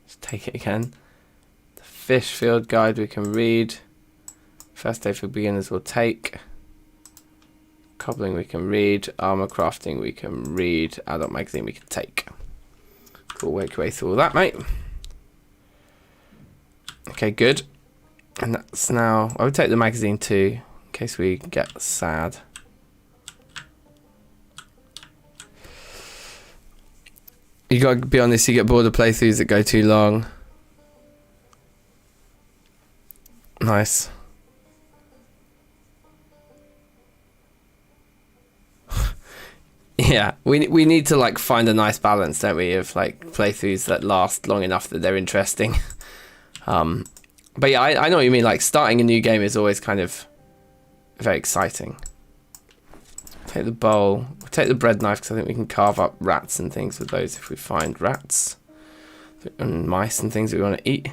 Just take it again. The fish field guide we can read. First day for beginners we'll take. Cobbling we can read. Armor crafting we can read. Adult magazine we can take. Cool, work your way through all that, mate. Okay, good. And that's now... I would take the magazine too, in case we get sad. You gotta be honest, you get bored of playthroughs that go too long. Nice. Yeah, we need to like find a nice balance, don't we, of like playthroughs that last long enough that they're interesting. But yeah, I know what you mean. Like starting a new game is always kind of very exciting. Take the bowl. We'll take the bread knife because I think we can carve up rats and things with those if we find rats and mice and things that we want to eat.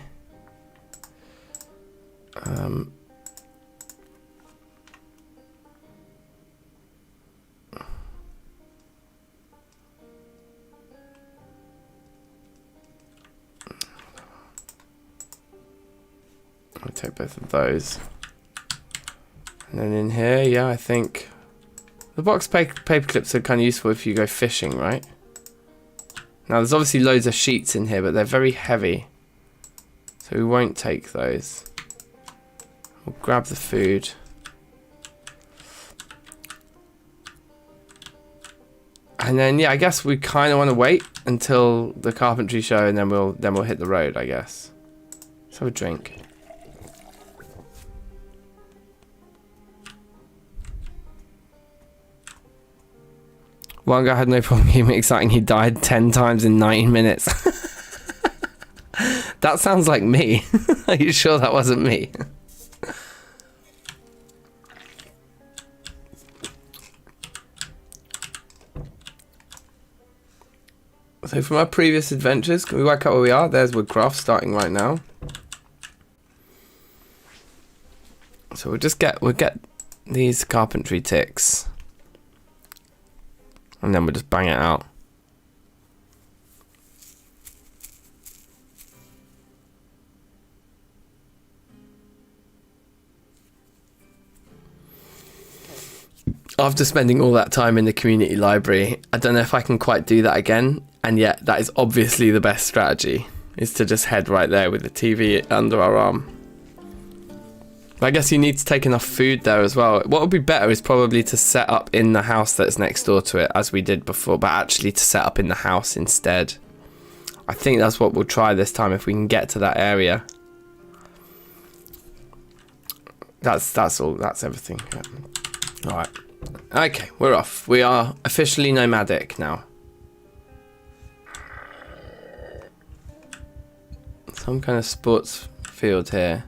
I'll take both of those. And then in here, yeah, I think the box paper clips are kind of useful if you go fishing, right? Now there's obviously loads of sheets in here, but they're very heavy, so we won't take those. We'll grab the food. And then yeah, I guess we kind of want to wait until the carpentry show, and then we'll hit the road, I guess. Let's have a drink. One guy had no problem keeping exciting. He died 10 times in 9 minutes. That sounds like me. Are you sure that wasn't me? So from our previous adventures, can we work out where we are? There's Woodcraft starting right now. So we'll get these carpentry ticks. And then we'll just bang it out. After spending all that time in the community library, I don't know if I can quite do that again. And yet, that is obviously the best strategy, is to just head right there with the TV under our arm. But I guess you need to take enough food there as well. What would be better is probably to set up in the house that's next door to it, as we did before, but actually to set up in the house instead. I think that's what we'll try this time if we can get to that area. That's all. That's everything. Yeah. All right. Okay, we're off. We are officially nomadic now. Some kind of sports field here.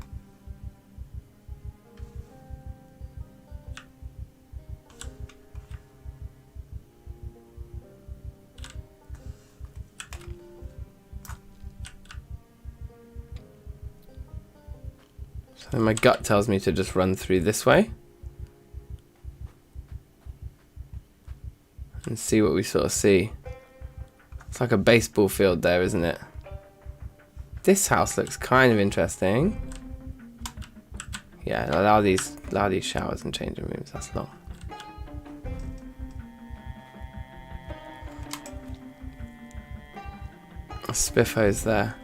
So my gut tells me to just run through this way and see what we sort of see. It's like a baseball field there, isn't it? This house looks kind of interesting. Yeah, allow these showers and changing rooms. That's long. A spiffo's there.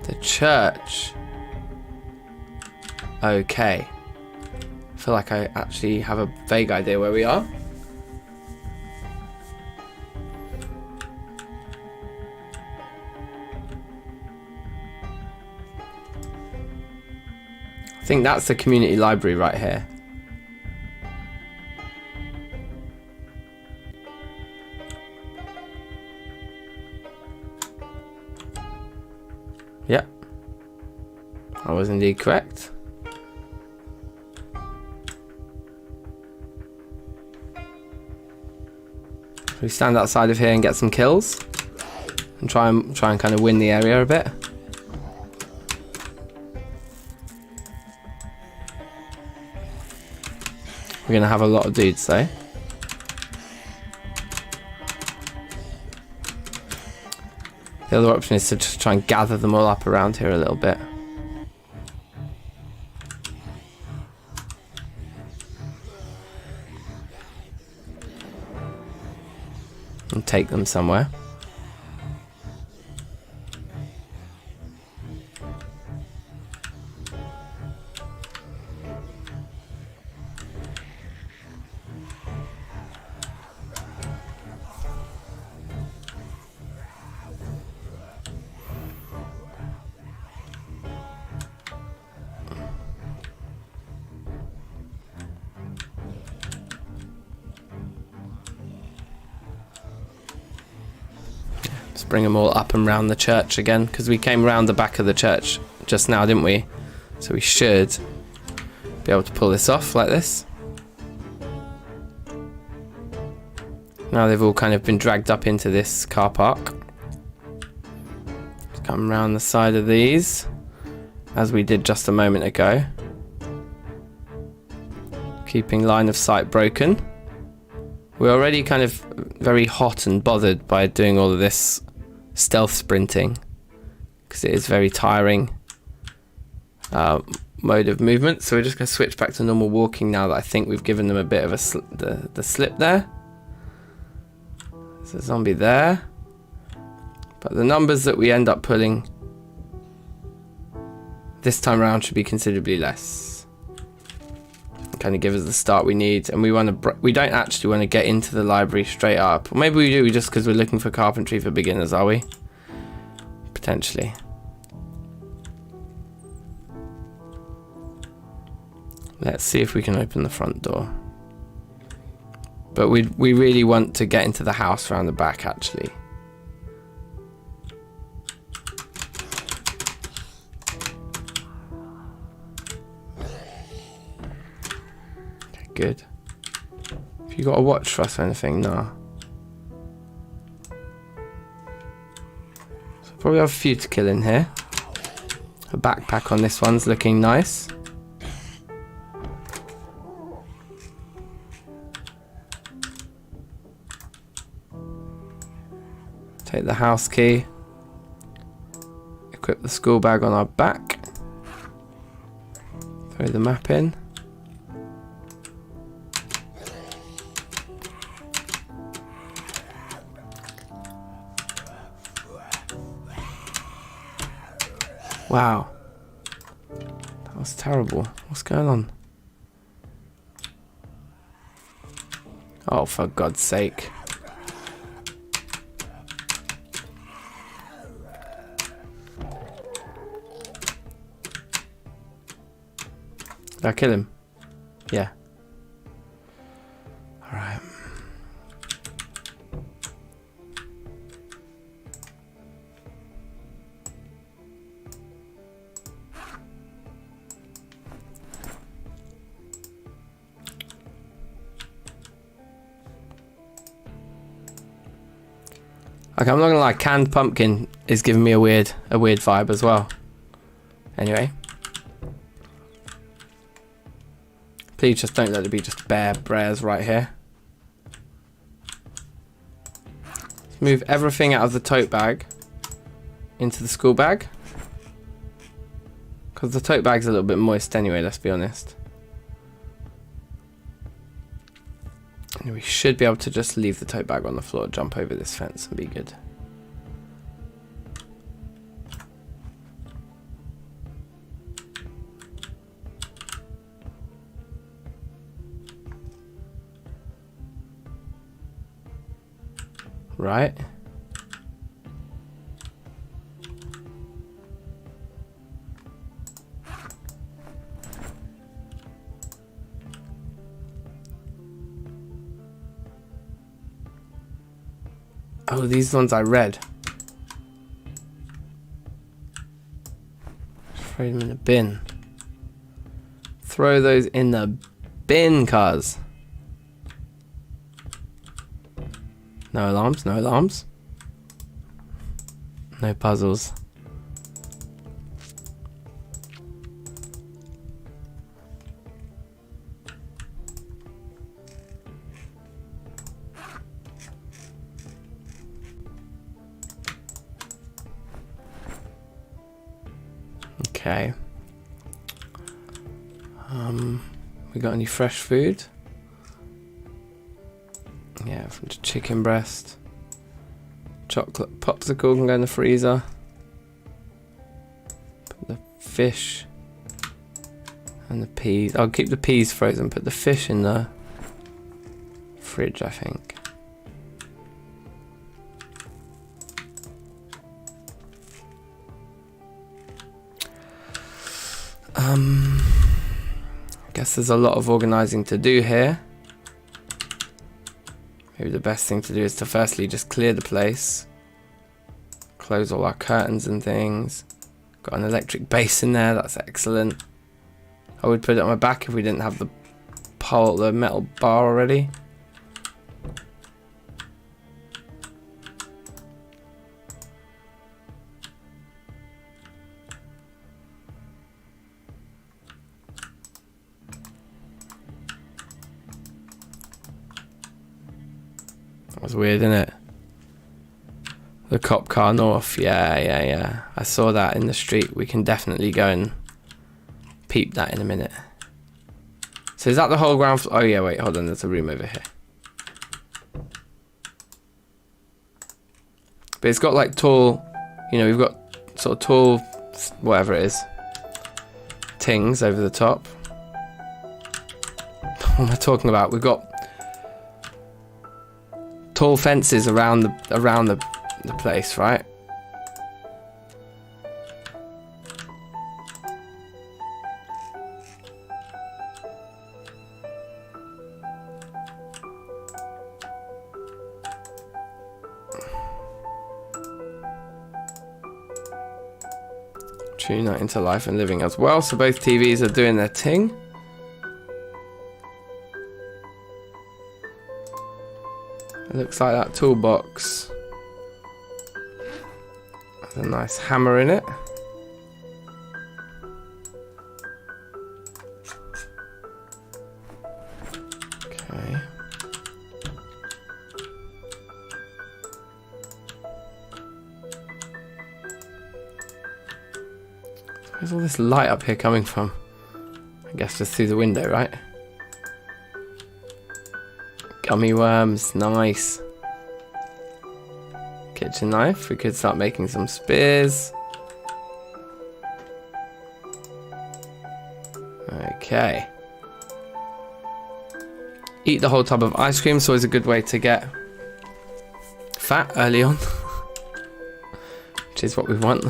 The church. Okay. I feel like I actually have a vague idea where we are. I think that's the community library right here. Yep. I was indeed correct. We stand outside of here and get some kills and try and kind of win the area a bit. We're gonna have a lot of dudes though. The other option is to just try and gather them all up around here a little bit. And take them somewhere. Let's bring them all up and round the church again, because we came round the back of the church just now, didn't we? So we should be able to pull this off like this. Now they've all kind of been dragged up into this car park. Let's come round the side of these, as we did just a moment ago. Keeping line of sight broken. We're already kind of very hot and bothered by doing all of this stealth sprinting, because it is very tiring mode of movement. So we're just going to switch back to normal walking now that I think we've given them a bit of a the slip there. There's a zombie there, but the numbers that we end up pulling this time around should be considerably less. Kind of give us the start we need, and we don't actually want to get into the library straight up, or maybe we do just because we're looking for carpentry for beginners, are we? Potentially. Let's see if we can open the front door. But we really want to get into the house around the back, actually. Okay, good. Have you got a watch for us or anything? No. So probably have a few to kill in here. A backpack on this one's looking nice. Take the house key, equip the school bag on our back, throw the map in. Wow, that was terrible. What's going on? Oh, for God's sake. Did I kill him? Yeah. Alright. Okay, I'm not gonna lie, canned pumpkin is giving me a weird vibe as well. Anyway. Please just don't let it be just bare brares right here. Let's move everything out of the tote bag into the school bag, because the tote bag's a little bit moist anyway, let's be honest. And we should be able to just leave the tote bag on the floor, jump over this fence and be good. Right. Oh, these ones I read. Throw them in the bin. Throw those in the bin, cuz. No alarms, no alarms. No puzzles. Okay. We got any fresh food? Yeah, from the chicken breast. Chocolate popsicle can go in the freezer. Put the fish and the peas. I'll keep the peas frozen, put the fish in the fridge, I think. Guess there's a lot of organising to do here. Maybe the best thing to do is to firstly just clear the place. Close all our curtains and things. Got an electric base in there, that's excellent. I would put it on my back if we didn't have the pole, the metal bar already. That was weird, isn't it? The cop car north, yeah. I saw that in the street. We can definitely go and peep that in a minute. So is that the whole ground floor? Oh yeah, wait, hold on, there's a room over here. But it's got like tall, you know, we've got sort of tall, whatever it is, things over the top. What am I talking about? We've got tall fences around the place, right? Tune that into life and living as well. So both TVs are doing their thing. It looks like that toolbox has a nice hammer in it. Okay. Where's all this light up here coming from? I guess just through the window, right? Gummy worms, nice. Kitchen knife, we could start making some spears. Okay. Eat the whole tub of ice cream, is always a good way to get fat early on. Which is what we want.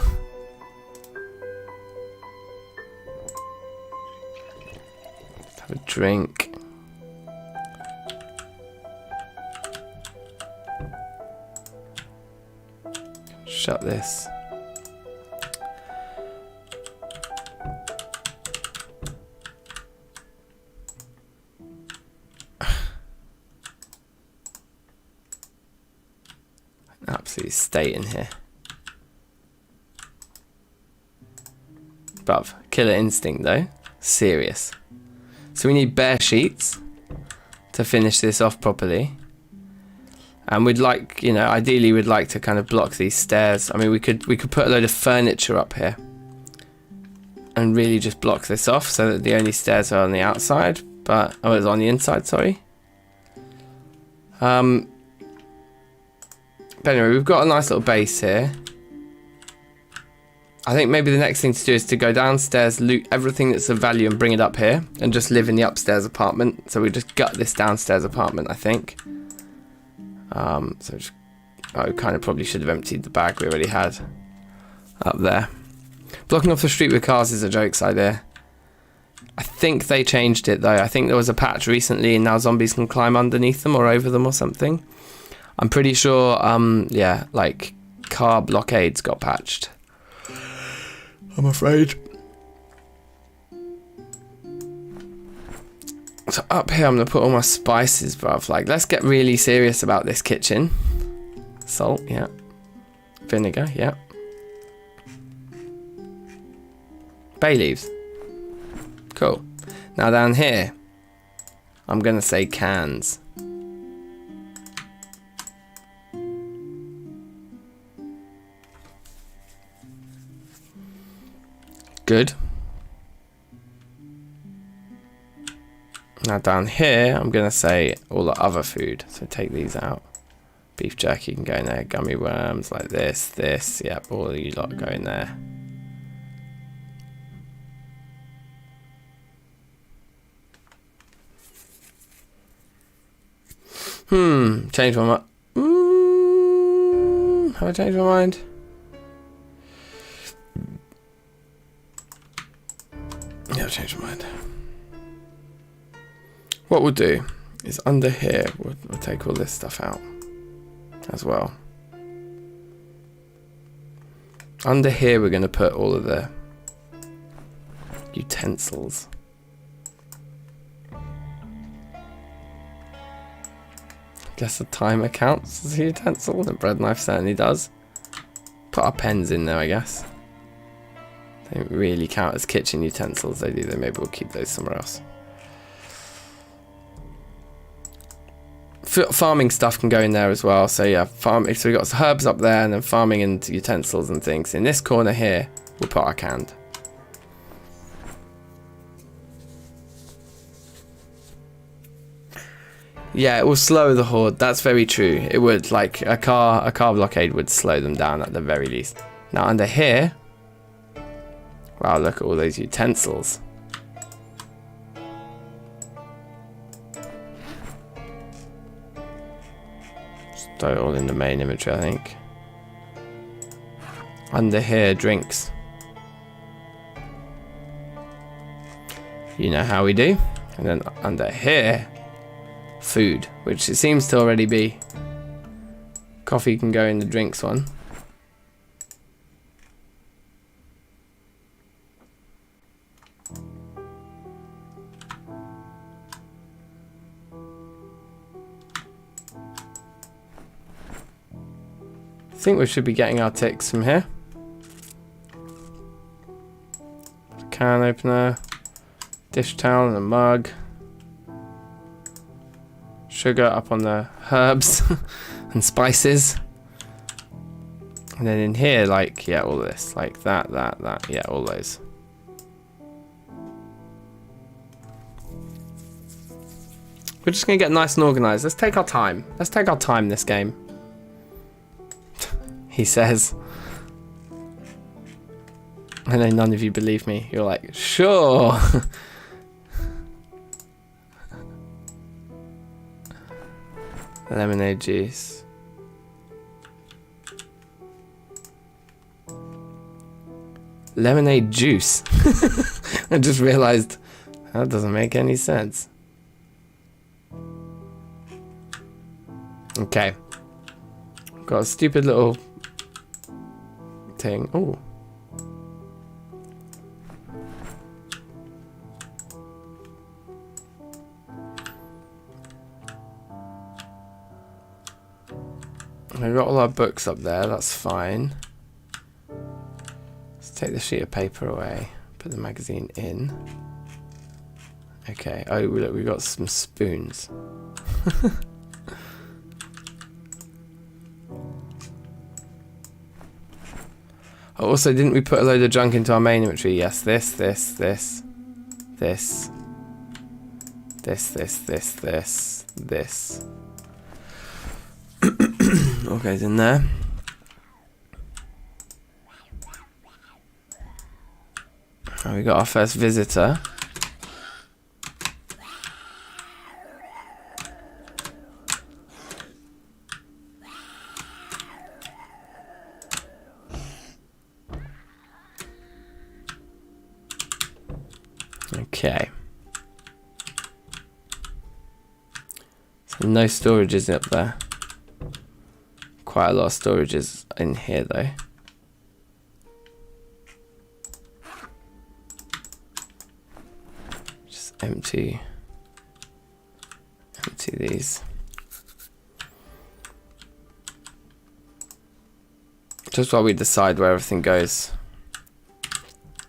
Let's have a drink. Shut this. Absolute state in here. Bruv, killer instinct though. Serious. So we need bare sheets to finish this off properly. And we'd like, you know, ideally we'd like to kind of block these stairs. I mean, we could put a load of furniture up here and really just block this off so that the only stairs are on the outside, but oh, it's on the inside, sorry. But anyway, we've got a nice little base here. I think maybe the next thing to do is to go downstairs, loot everything that's of value and bring it up here and just live in the upstairs apartment. So we just gut this downstairs apartment, I think. So just, I kind of probably should have emptied the bag we already had up there. Blocking off the street with cars is a joke's idea. I think they changed it though. I think there was a patch recently and now zombies can climb underneath them or over them or something. I'm pretty sure, yeah, like car blockades got patched. I'm afraid. So up here I'm going to put all my spices, bruv. Like, let's get really serious about this kitchen. Salt, yeah. Vinegar, yeah. Bay leaves. Cool. Now down here, I'm going to say cans. Good. Now down here, I'm going to say all the other food. So take these out. Beef jerky can go in there. Gummy worms like this. Yep, all of you lot go in there. Change my mind. Have I changed my mind? Yeah, I've changed my mind. What we'll do is under here, we'll take all this stuff out as well. Under here we're going to put all of the utensils. Guess the timer counts as a utensil. The bread knife certainly does. Put our pens in there, I guess. They don't really count as kitchen utensils, they do. Then maybe we'll keep those somewhere else. Farming stuff can go in there as well. So yeah, so we've got herbs up there, and then farming and utensils and things. In this corner here, we'll put our canned. Yeah, it will slow the horde. That's very true. It would. Like a car blockade would slow them down at the very least. Now under here, wow, look at all those utensils. Just throw it all in the main inventory, I think. Under here, drinks. You know how we do. And then under here, food, which it seems to already be. Coffee can go in the drinks one. I think we should be getting our ticks from here. Can opener, dish towel and a mug. Sugar up on the herbs and spices. And then in here, like, yeah, all this. Like that, yeah, all those. We're just going to get nice and organized. Let's take our time. Let's take our time this game. He says. I know none of you believe me. You're like, sure. Lemonade juice. Lemonade juice. I just realized that doesn't make any sense. Okay. Got a stupid little thing. Oh. We've got all our books up there, that's fine. Let's take the sheet of paper away, put the magazine in. Okay, oh look, we've got some spoons. Oh, also, didn't we put a load of junk into our main inventory? Yes, this. All goes in there. Oh, we got our first visitor. Okay. So no storages up there. Quite a lot of storages in here though. Just empty these. Just while we decide where everything goes.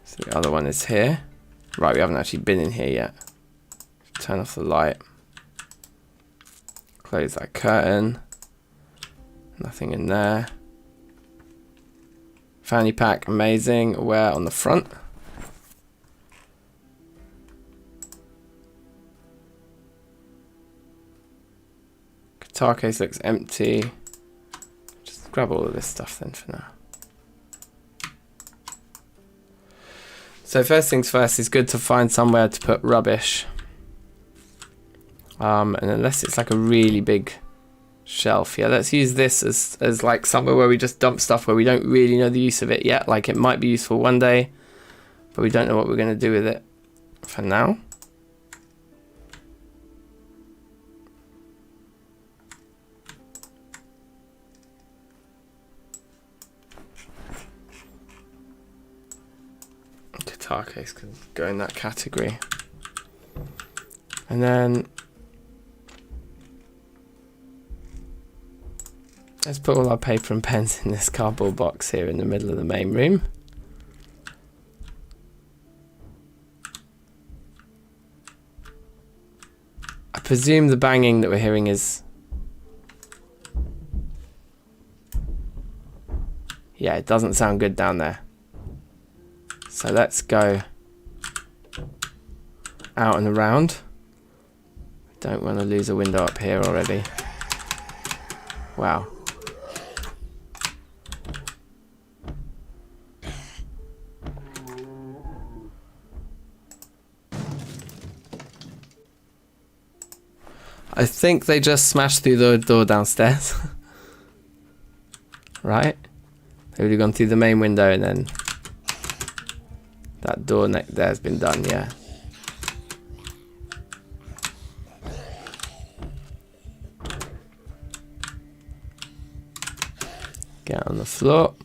So the other one is here. Right, we haven't actually been in here yet. Turn off the light. Close that curtain. Nothing in there. Fanny pack, amazing. Where on the front? Guitar case looks empty. Just grab all of this stuff then for now. So first things first, it's good to find somewhere to put rubbish. And unless it's like a really big shelf, yeah, let's use this as like somewhere where we just dump stuff where we don't really know the use of it yet. Like it might be useful one day, but we don't know what we're going to do with it for now. okay, it's going to go in that category. And then let's put all our paper and pens in this cardboard box here in the middle of the main room. I presume the banging that we're hearing is... yeah, it doesn't sound good down there. So let's go out and around. Don't want to lose a window up here already. Wow. I think they just smashed through the door downstairs. Right? They would have gone through the main window and then that door neck there has been done, yeah. Get on the floor.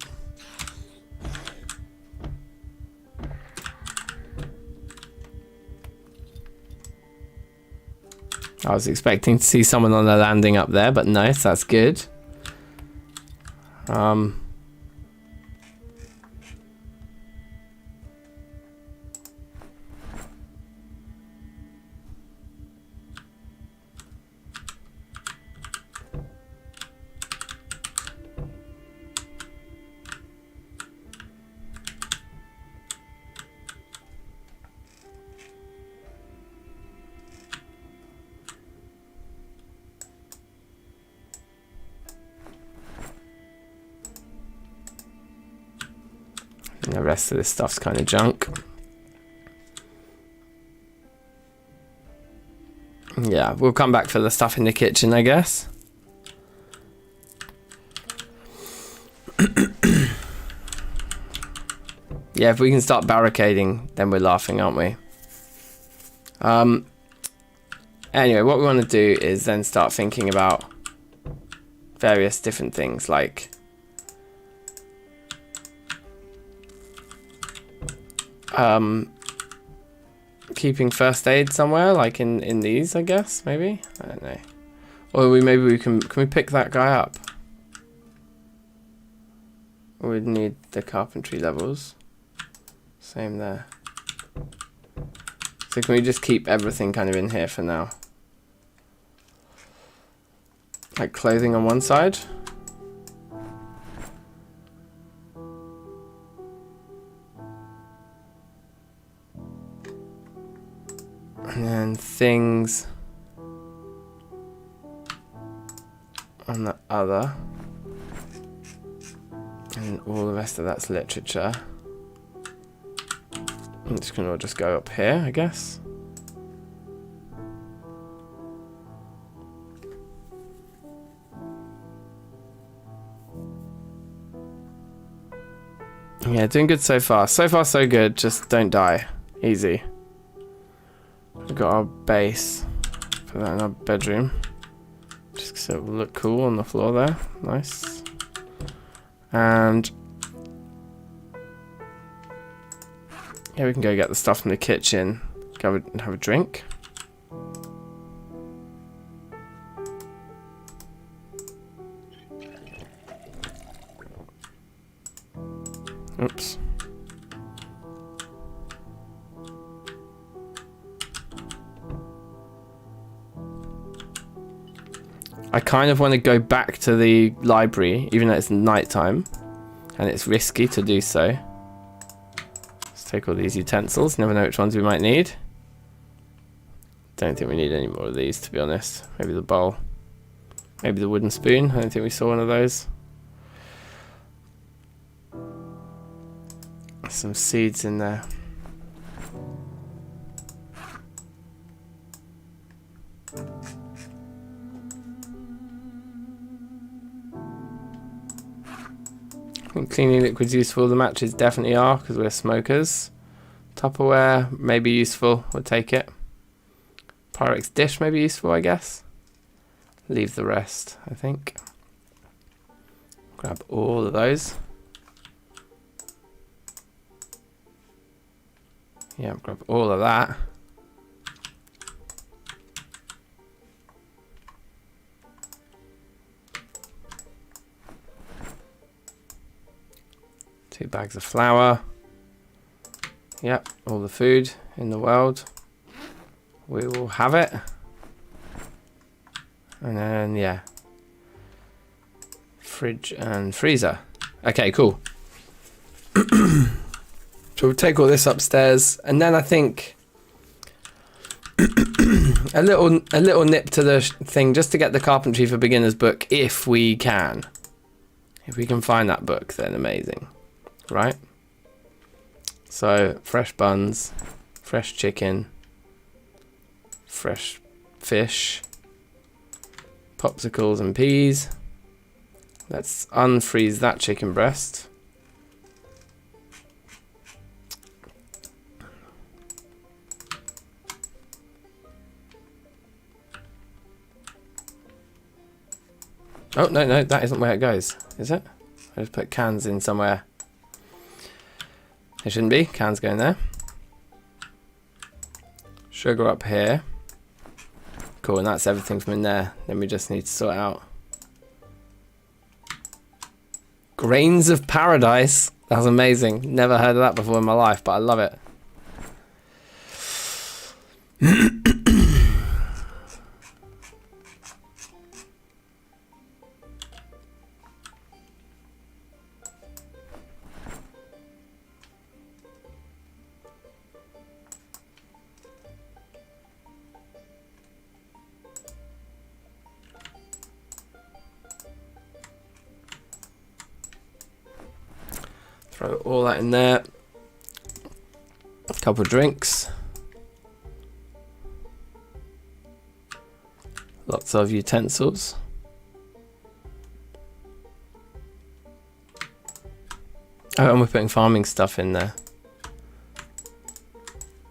I was expecting to see someone on the landing up there, but nice, that's good. And the rest of this stuff's kind of junk. Yeah, we'll come back for the stuff in the kitchen, I guess. Yeah, if we can start barricading, then we're laughing, aren't we? Anyway, what we want to do is then start thinking about various different things, like keeping first aid somewhere, like in these, I guess, maybe? I don't know. Or maybe we can we pick that guy up? We'd need the carpentry levels. Same there. So can we just keep everything kind of in here for now? Like clothing on one side. And then things on the other. And all the rest of that's literature. I'm just going to just go up here, I guess. Yeah, doing good so far. So far, so good. Just don't die. Easy. We've got our base. Put that in our bedroom. Just so it will look cool on the floor there. Nice. And yeah, we can go get the stuff from the kitchen. Go and have a drink. Oops. I kind of want to go back to the library, even though it's nighttime, and it's risky to do so. Let's take all these utensils. Never know which ones we might need. Don't think we need any more of these, to be honest. Maybe the bowl. Maybe the wooden spoon. I don't think we saw one of those. Some seeds in there. I think cleaning liquid's useful. The matches definitely are, because we're smokers. Tupperware may be useful. We'll take it. Pyrex dish may be useful, I guess. Leave the rest, I think. Grab all of those. Yeah, grab all of that. Two bags of flour. Yep, all the food in the world. We will have it. And then, yeah. Fridge and freezer. Okay, cool. So we'll take all this upstairs, and then I think a little nip to the thing just to get the Carpentry for Beginners book if we can. If we can find that book, then amazing, right? So fresh buns, fresh chicken, fresh fish, popsicles and peas. Let's unfreeze that chicken breast. Oh, no, that isn't where it goes, is it? I just put cans in somewhere. It shouldn't be. Cans going there. Sugar up here. Cool, and that's everything from in there. Then we just need to sort out. Grains of Paradise. That's amazing. Never heard of that before in my life, but I love it. Throw all that in there. A couple of drinks. Lots of utensils. Oh, and we're putting farming stuff in there.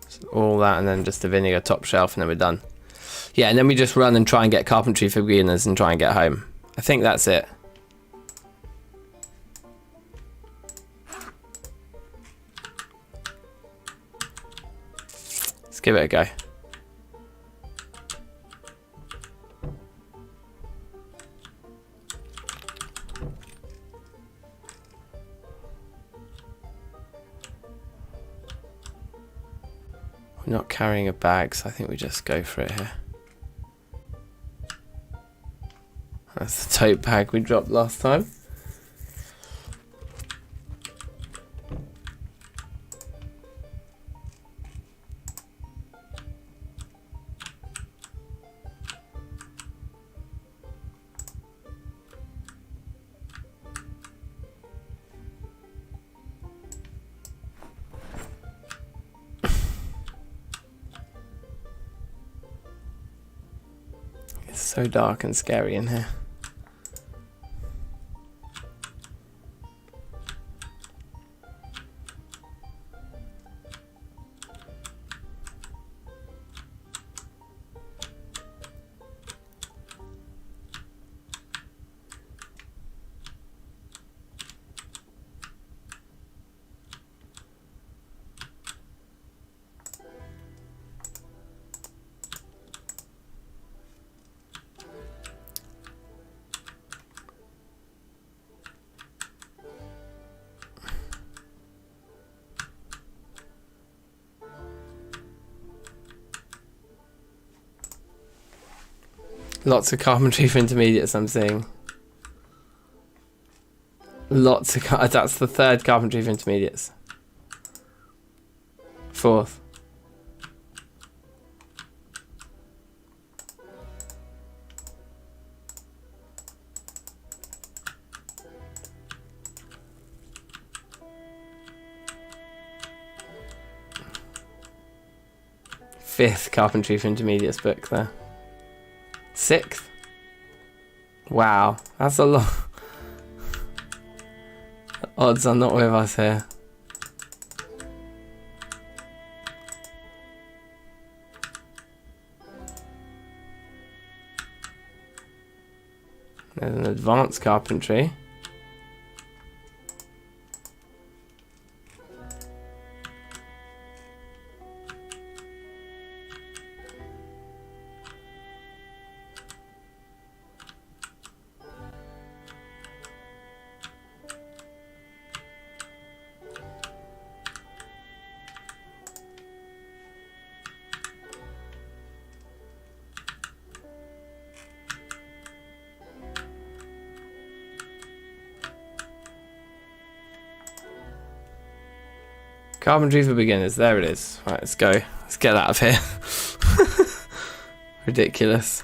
So all that, and then just the vinegar top shelf, and then we're done. Yeah, and then we just run and try and get Carpentry for Beginners and try and get home. I think that's it. Give it a go. We're not carrying a bag, so I think we just go for it here. That's the tote bag we dropped last time. It's so dark and scary in here. Lots of Carpentry for Intermediates, I'm seeing. Lots of... That's the third Carpentry for Intermediates. Fourth. Fifth Carpentry for Intermediates book there. Sixth. Wow, that's a lot. The odds are not with us here. There's an advanced Carpentry. Carpentry for beginners. There it is. Right, let's go. Let's get out of here. Ridiculous.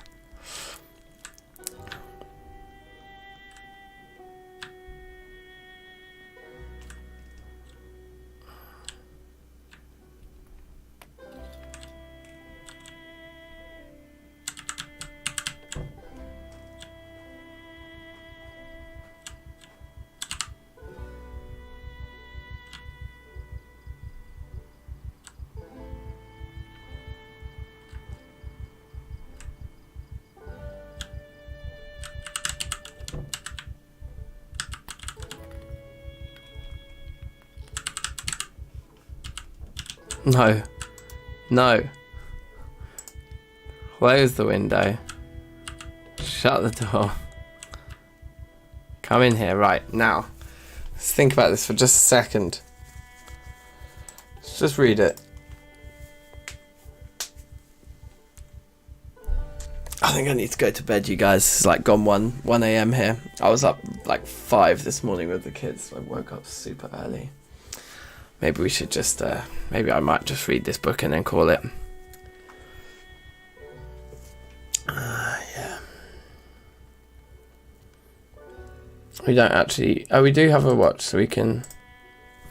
No. No. Close the window. Shut the door. Come in here. Right, now. Let's think about this for just a second. Let's just read it. I think I need to go to bed, you guys. It's like gone 1 a.m. here. I was up like 5 this morning with the kids. I woke up super early. Maybe we should just, maybe I might just read this book and then call it. Yeah. We don't actually, oh, we do have a watch, so we can,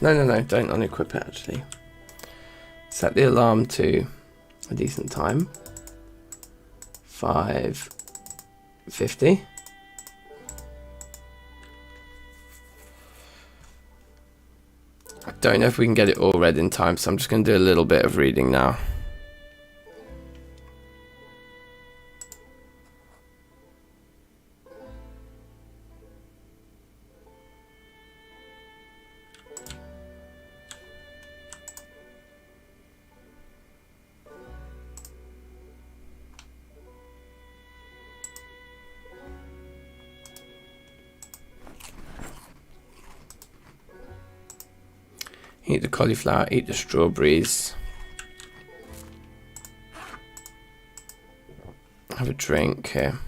no, don't unequip it actually. Set the alarm to a decent time. 5:50. I don't know if we can get it all read in time, so I'm just going to do a little bit of reading now. Eat the cauliflower, eat the strawberries. Have a drink here.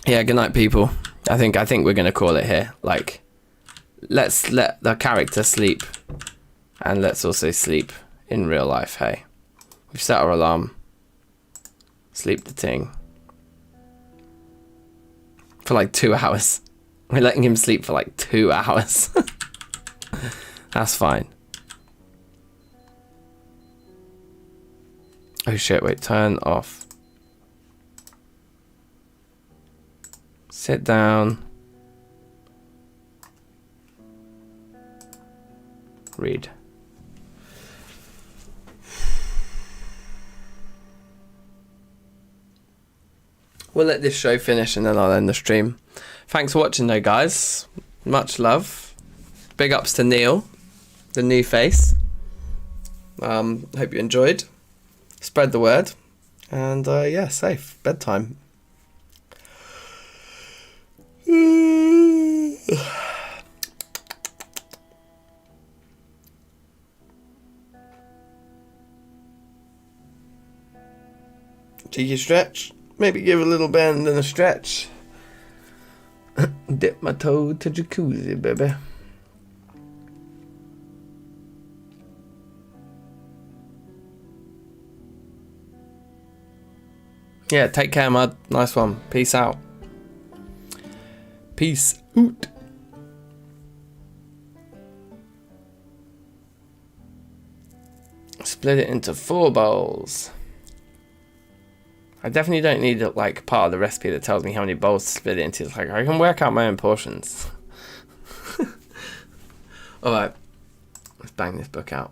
Yeah, good night, people. I think we're gonna call it here. Like, let's let the character sleep, and let's also sleep in real life. Hey. We've set our alarm. Sleep the ting. For like 2 hours. We're letting him sleep for like 2 hours. That's fine. Oh shit, wait, turn off. Sit down. Read. We'll let this show finish and then I'll end the stream. Thanks for watching though, guys. Much love. Big ups to Neil, the new face. Hope you enjoyed. Spread the word. And yeah, safe. Bedtime. Cheeky stretch. Maybe give a little bend and a stretch. Dip my toe to jacuzzi, baby. Yeah, take care, Mud. Nice one. Peace out. Peace out. Split it into 4 bowls. I definitely don't need like part of the recipe that tells me how many bowls to split it into. It's like I can work out my own portions. Alright, let's bang this book out.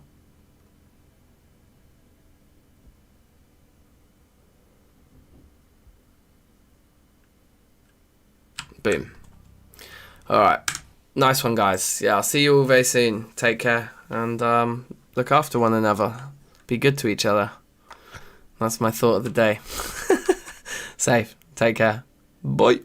Boom. Alright, nice one, guys. Yeah, I'll see you all very soon. Take care and look after one another. Be good to each other. That's my thought of the day. Safe. Take care. Bye.